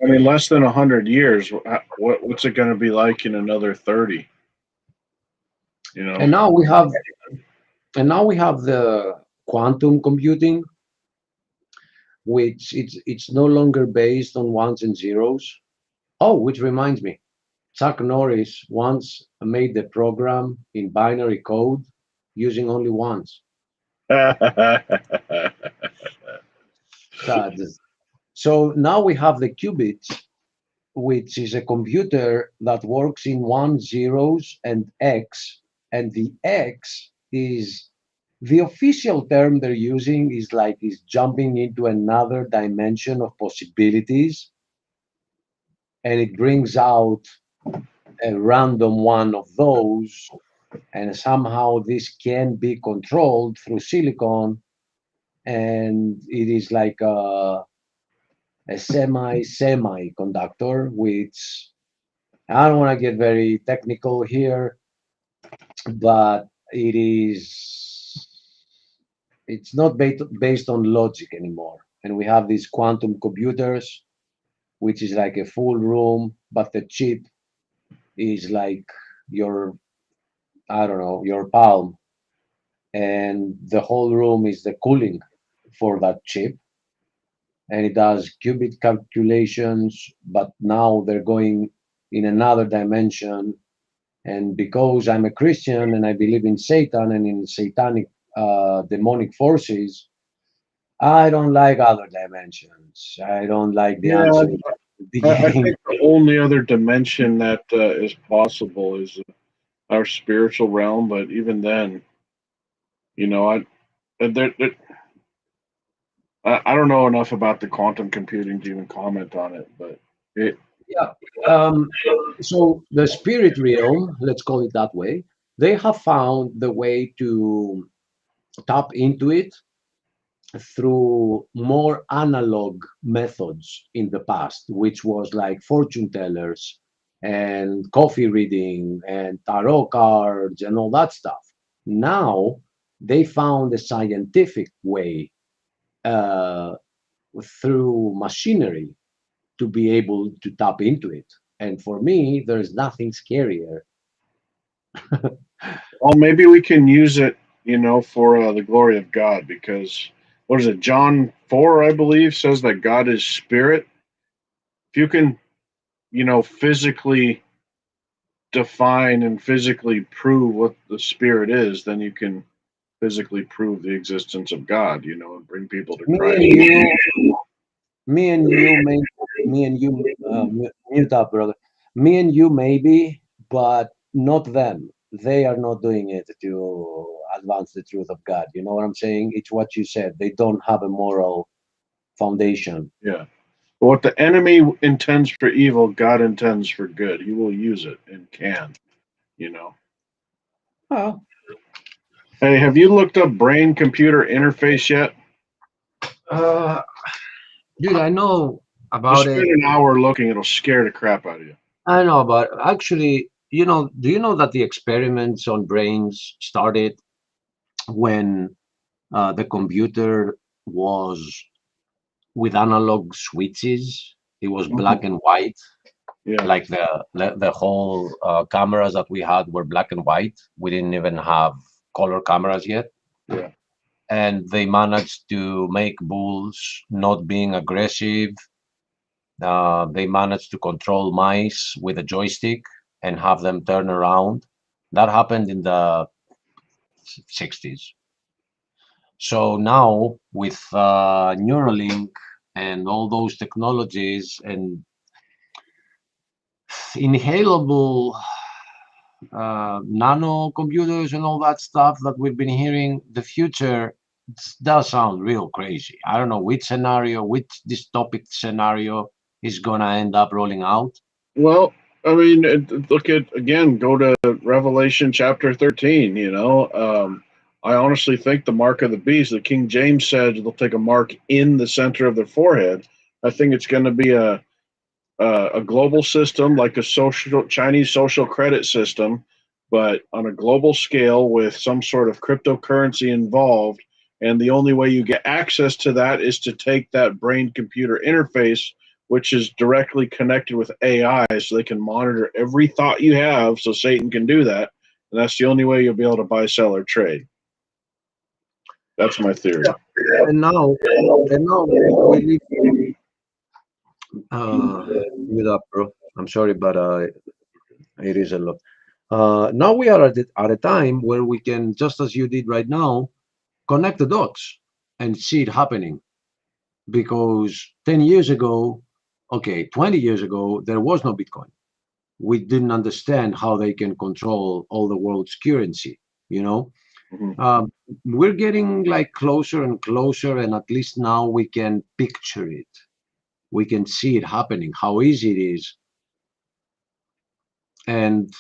Speaker 13: I mean, less than 100 years. What's it going to be like in another 30?
Speaker 3: And now we have the quantum computing, which it's no longer based on ones and zeros. Oh, which reminds me, Chuck Norris once made the program in binary code using only ones. So now we have the qubits, which is a computer that works in ones, zeros, and X. And the X is the official term they're using is jumping into another dimension of possibilities, and it brings out a random one of those, and somehow this can be controlled through silicon, and it is like a semi-semiconductor, which I don't want to get very technical here, but it's not based on logic anymore. And we have these quantum computers, which is like a full room, but the chip is like your, I don't know, your palm. And the whole room is the cooling for that chip. And it does qubit calculations, but now they're going in another dimension. And because I'm a Christian and I believe in Satan and in satanic demonic forces, I don't like other dimensions. I don't like the
Speaker 13: Yeah,
Speaker 3: answer.
Speaker 13: I think the only other dimension that is possible is our spiritual realm, but even then, there, there, I don't know enough about the quantum computing to even comment on it, but it.
Speaker 3: Yeah. So the spirit realm, let's call it that way, they have found the way to tap into it through more analog methods in the past, which was like fortune tellers and coffee reading and tarot cards and all that stuff. Now they found a scientific way uh, through machinery to be able to tap into it. And for me, there's nothing scarier
Speaker 13: Well, maybe we can use it, for the glory of God, because what is it? John 4, I believe, says that God is spirit. If you can, physically define and physically prove what the spirit is, then you can physically prove the existence of God, and bring people to
Speaker 3: Me
Speaker 13: Christ.
Speaker 3: and you, me and you, me and you, mute up, brother. Me and you, maybe, but not them. They are not doing it to advance the truth of God. You know what I'm saying? It's what you said. They don't have a moral foundation.
Speaker 13: Yeah. But what the enemy intends for evil, God intends for good. He will use it and can, you know.
Speaker 3: Oh.
Speaker 13: Hey, have you looked up brain computer interface yet?
Speaker 3: Dude, I know
Speaker 13: Just
Speaker 3: about
Speaker 13: spend
Speaker 3: it.
Speaker 13: an hour looking, it'll scare the crap out of you.
Speaker 3: I know, but actually, do you know that the experiments on brains started when the computer was with analog switches? It was black and white.
Speaker 13: Yeah.
Speaker 3: Like the whole cameras that we had were black and white. We didn't even have color cameras yet.
Speaker 13: Yeah.
Speaker 3: And they managed to make bulls not being aggressive. They managed to control mice with a joystick and have them turn around. That happened in the 60s. So now with Neuralink and all those technologies and inhalable nano computers and all that stuff that we've been hearing, the future does sound real crazy. I don't know which scenario, which dystopic scenario is gonna end up rolling out.
Speaker 13: Well, I mean, look at, again, go to Revelation chapter 13, I honestly think the mark of the beast, the King James said they'll take a mark in the center of their forehead. I think it's going to be a global system, like a Chinese social credit system, but on a global scale with some sort of cryptocurrency involved. And the only way you get access to that is to take that brain computer interface, which is directly connected with AI, so they can monitor every thought you have, so Satan can do that. And that's the only way you'll be able to buy, sell, or trade. That's my theory.
Speaker 3: And now we live. Mute up, bro. I'm sorry, but it is a lot. Now we are at a time where we can, just as you did right now, connect the dots and see it happening. Because 10 years ago, okay, 20 years ago, there was no Bitcoin. We didn't understand how they can control all the world's currency, you know? We're getting like closer and closer, and at least now we can picture it. We can see it happening, how easy it is. And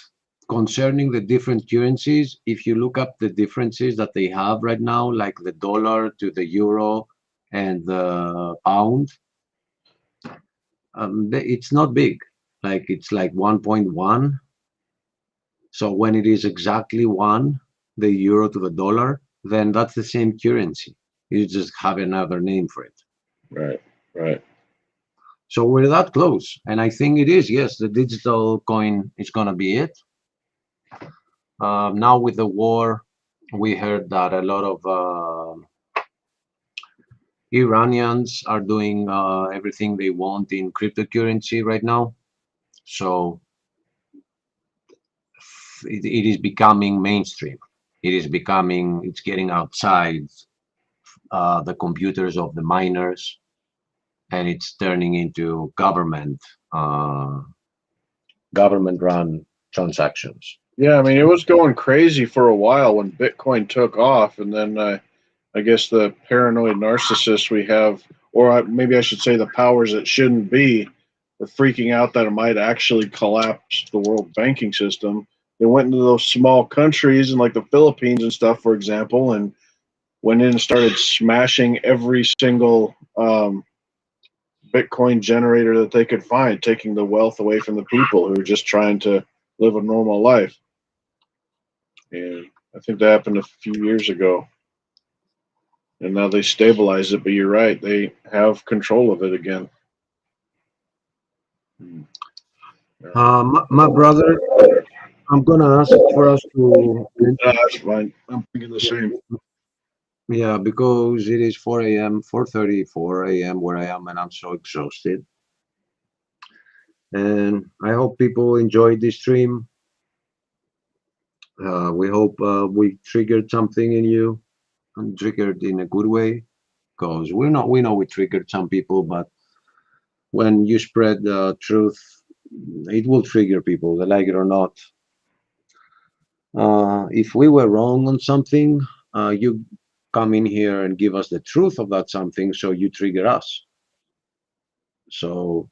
Speaker 3: concerning the different currencies, if you look up the differences that they have right now, like the dollar to the euro and the pound, it's not big. Like it's like 1.1. So when it is exactly 1, the euro to the dollar, then that's the same currency. You just have another name for it.
Speaker 13: Right, right.
Speaker 3: So we're that close. And I think it is, yes, the digital coin is going to be it. Now with the war, we heard that a lot of Iranians are doing everything they want in cryptocurrency right now. So it is becoming mainstream. It's getting outside the computers of the miners, and it's turning into government-run transactions.
Speaker 13: Yeah, I mean, it was going crazy for a while when Bitcoin took off, and then I guess the paranoid narcissists we have, or maybe I should say the powers that shouldn't be, were freaking out that it might actually collapse the world banking system. They went into those small countries, and like the Philippines and stuff, for example, and went in and started smashing every single Bitcoin generator that they could find, taking the wealth away from the people who were just trying to live a normal life. And I think that happened a few years ago. And now they stabilize it, but you're right, they have control of it again.
Speaker 3: My brother,
Speaker 14: I'm gonna ask for us to.
Speaker 13: That's fine. I'm thinking the same.
Speaker 14: Yeah, because it is 4 a.m., 4:34 a.m. where I am, and I'm so exhausted. And I hope people enjoyed this stream. We hope we triggered something in you, and triggered in a good way, because we know we triggered some people, but when you spread the truth, it will trigger people, they like it or not. If we were wrong on something, you come in here and give us the truth of that something, so you trigger us. So,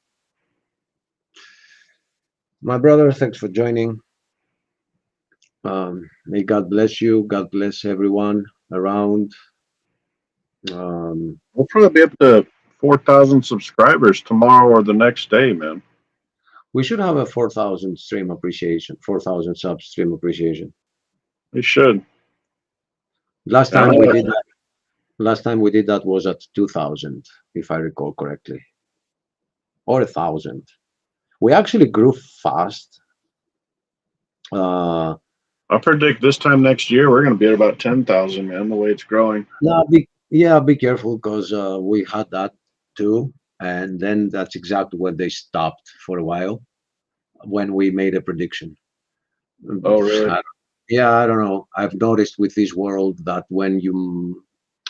Speaker 14: my brother, thanks for joining. May God bless you. God bless everyone around.
Speaker 13: We'll probably be up to 4,000 subscribers tomorrow or the next day, man.
Speaker 14: We should have a 4,000 stream appreciation, 4,000 sub stream appreciation.
Speaker 13: We should.
Speaker 14: Last time we did that. Last time we did that was at 2,000, if I recall correctly, or 1,000. We actually grew fast.
Speaker 13: I predict this time next year we're going to be at about 10,000, man. The way it's growing.
Speaker 14: No, be careful, because we had that too, and then that's exactly when they stopped for a while when we made a prediction.
Speaker 13: Oh, really?
Speaker 14: I don't know. I've noticed with this world that when you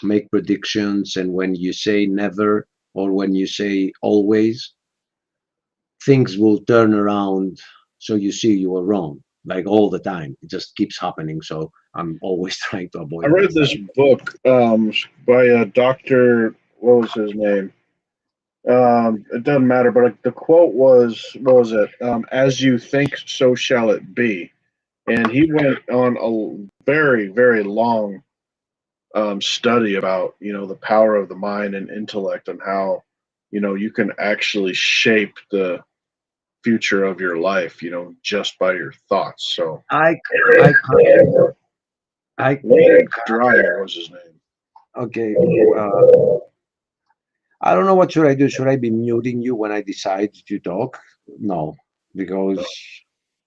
Speaker 14: make predictions and when you say never or when you say always, things will turn around. So you see you were wrong, like all the time. It just keeps happening. So I'm always trying to avoid
Speaker 13: I read this book by a doctor. What was his name? It doesn't matter, but the quote was, what was it? As you think, so shall it be. And he went on a very, very long study about, the power of the mind and intellect and how, you can actually shape the future of your life, just by your thoughts. So Dreyer was his name.
Speaker 14: Okay. I don't know, what should I do? Should I be muting you when I decide to talk? No, because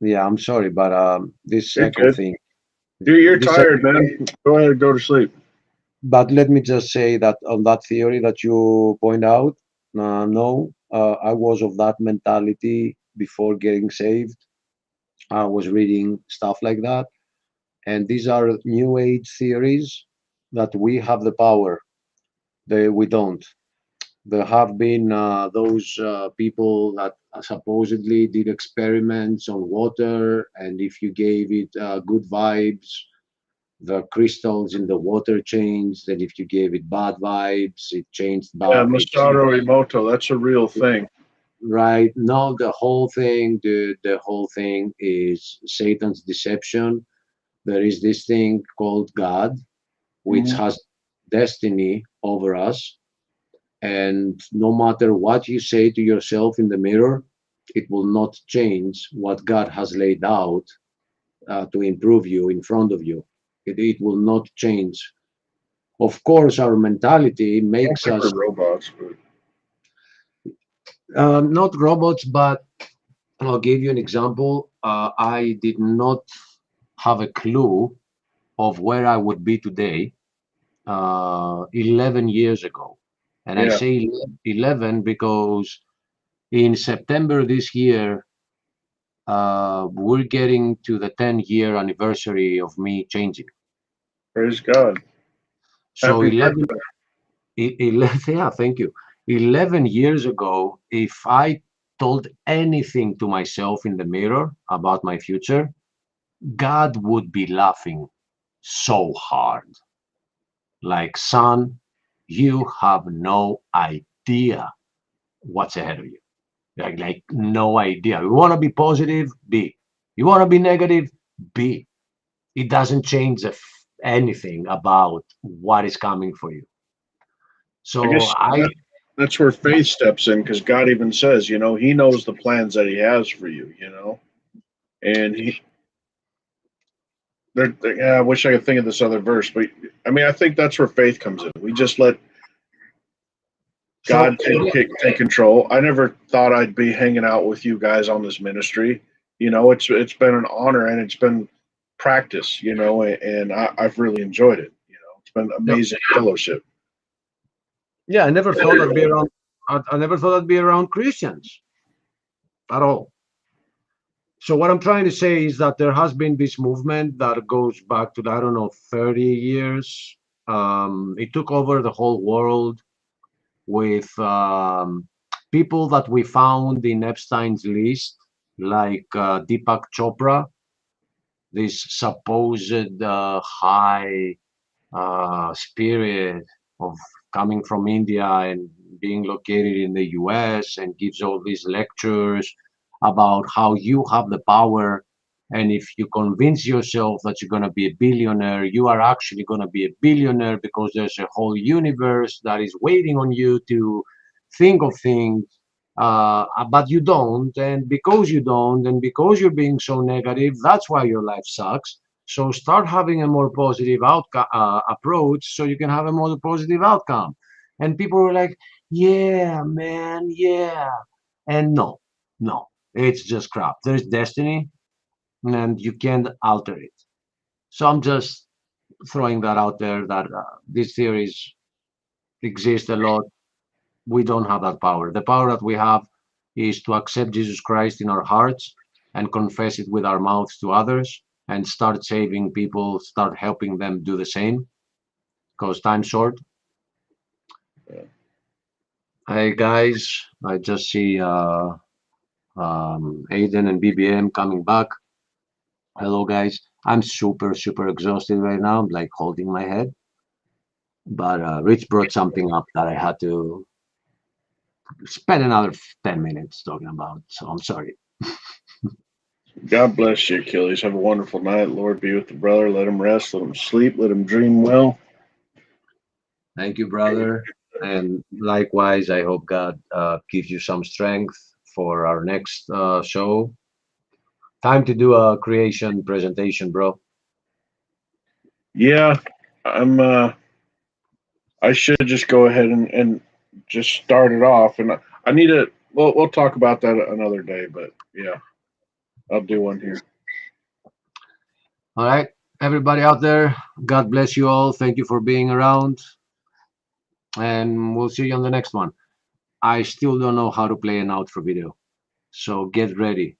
Speaker 14: I'm sorry, but this echo thing.
Speaker 13: You're
Speaker 14: this
Speaker 13: tired, man. Go ahead and go to sleep.
Speaker 14: But let me just say that on that theory that you point out, no, I was of that mentality before getting saved. I was reading stuff like that, and these are new age theories that we have the power. We don't. There have been those people that supposedly did experiments on water, and if you gave it good vibes, the crystals in the water changed. And if you gave it bad vibes, it changed
Speaker 13: Yeah,
Speaker 14: bad.
Speaker 13: Masaru Emoto, that's a real thing.
Speaker 14: Right. No, the whole thing, dude, the whole thing is Satan's deception. There is this thing called God, which has destiny over us. And no matter what you say to yourself in the mirror, it will not change what God has laid out to improve you in front of you. It will not change. Of course, our mentality makes us
Speaker 13: robots, but
Speaker 14: not robots, but I'll give you an example. I did not have a clue of where I would be today 11 years ago. And I say 11 because in September this year, we're getting to the 10-year anniversary of me changing.
Speaker 13: Praise God.
Speaker 14: So
Speaker 13: Happy
Speaker 14: 11,
Speaker 13: birthday.
Speaker 14: yeah, thank you. 11 years ago, if I told anything to myself in the mirror about my future, God would be laughing so hard. Like, son, you have no idea what's ahead of you. Like no idea. You want to be positive? Be. You want to be negative? Be. It doesn't change anything about what is coming for you. So
Speaker 13: I guess that's where faith steps in, because God even says, He knows the plans that He has for you, and I wish I could think of this other verse, but I think that's where faith comes in. We just let God take control. I never thought I'd be hanging out with you guys on this ministry. it's been an honor, and it's been practice, and I've really enjoyed it. It's been amazing fellowship.
Speaker 15: Yeah, I never thought I'd be around. I never thought I'd be around Christians at all. So what I'm trying to say is that there has been this movement that goes back to, I don't know, 30 years. It took over the whole world with people that we found in Epstein's list, like Deepak Chopra, this supposed high spirit of coming from India and being located in the US, and gives all these lectures about how you have the power. And if you convince yourself that you're going to be a billionaire, you are actually going to be a billionaire, because there's a whole universe that is waiting on you to think of things. But you don't. And because you don't, and because you're being so negative, that's why your life sucks. So start having a more positive approach, so you can have a more positive outcome. And people were like, yeah, man, yeah. And no, it's just crap. There's destiny, and you can't alter it. So I'm just throwing that out there, that these theories exist a lot. We don't have that power. The power that we have is to accept Jesus Christ in our hearts and confess it with our mouths to others, and start saving people, start helping them do the same, because time's short. Hey guys, I just see Aiden and BBM coming back. Hello guys. I'm super exhausted right now. I'm like holding my head. But Rich brought something up that I had to spend another 10 minutes talking about. So I'm sorry.
Speaker 13: God bless you, Achilles. Have a wonderful night. Lord be with the brother. Let him rest. Let him sleep. Let him dream well.
Speaker 15: Thank you, brother. And likewise, I hope God gives you some strength for our next show. Time to do a creation presentation, bro.
Speaker 13: Yeah, I'm. I should just go ahead and just start it off, and I need to. We'll talk about that another day, but yeah, I'll do one here.
Speaker 15: All right, everybody out there, God bless you all. Thank you for being around, and we'll see you on the next one. I still don't know how to play an outro video, so get ready.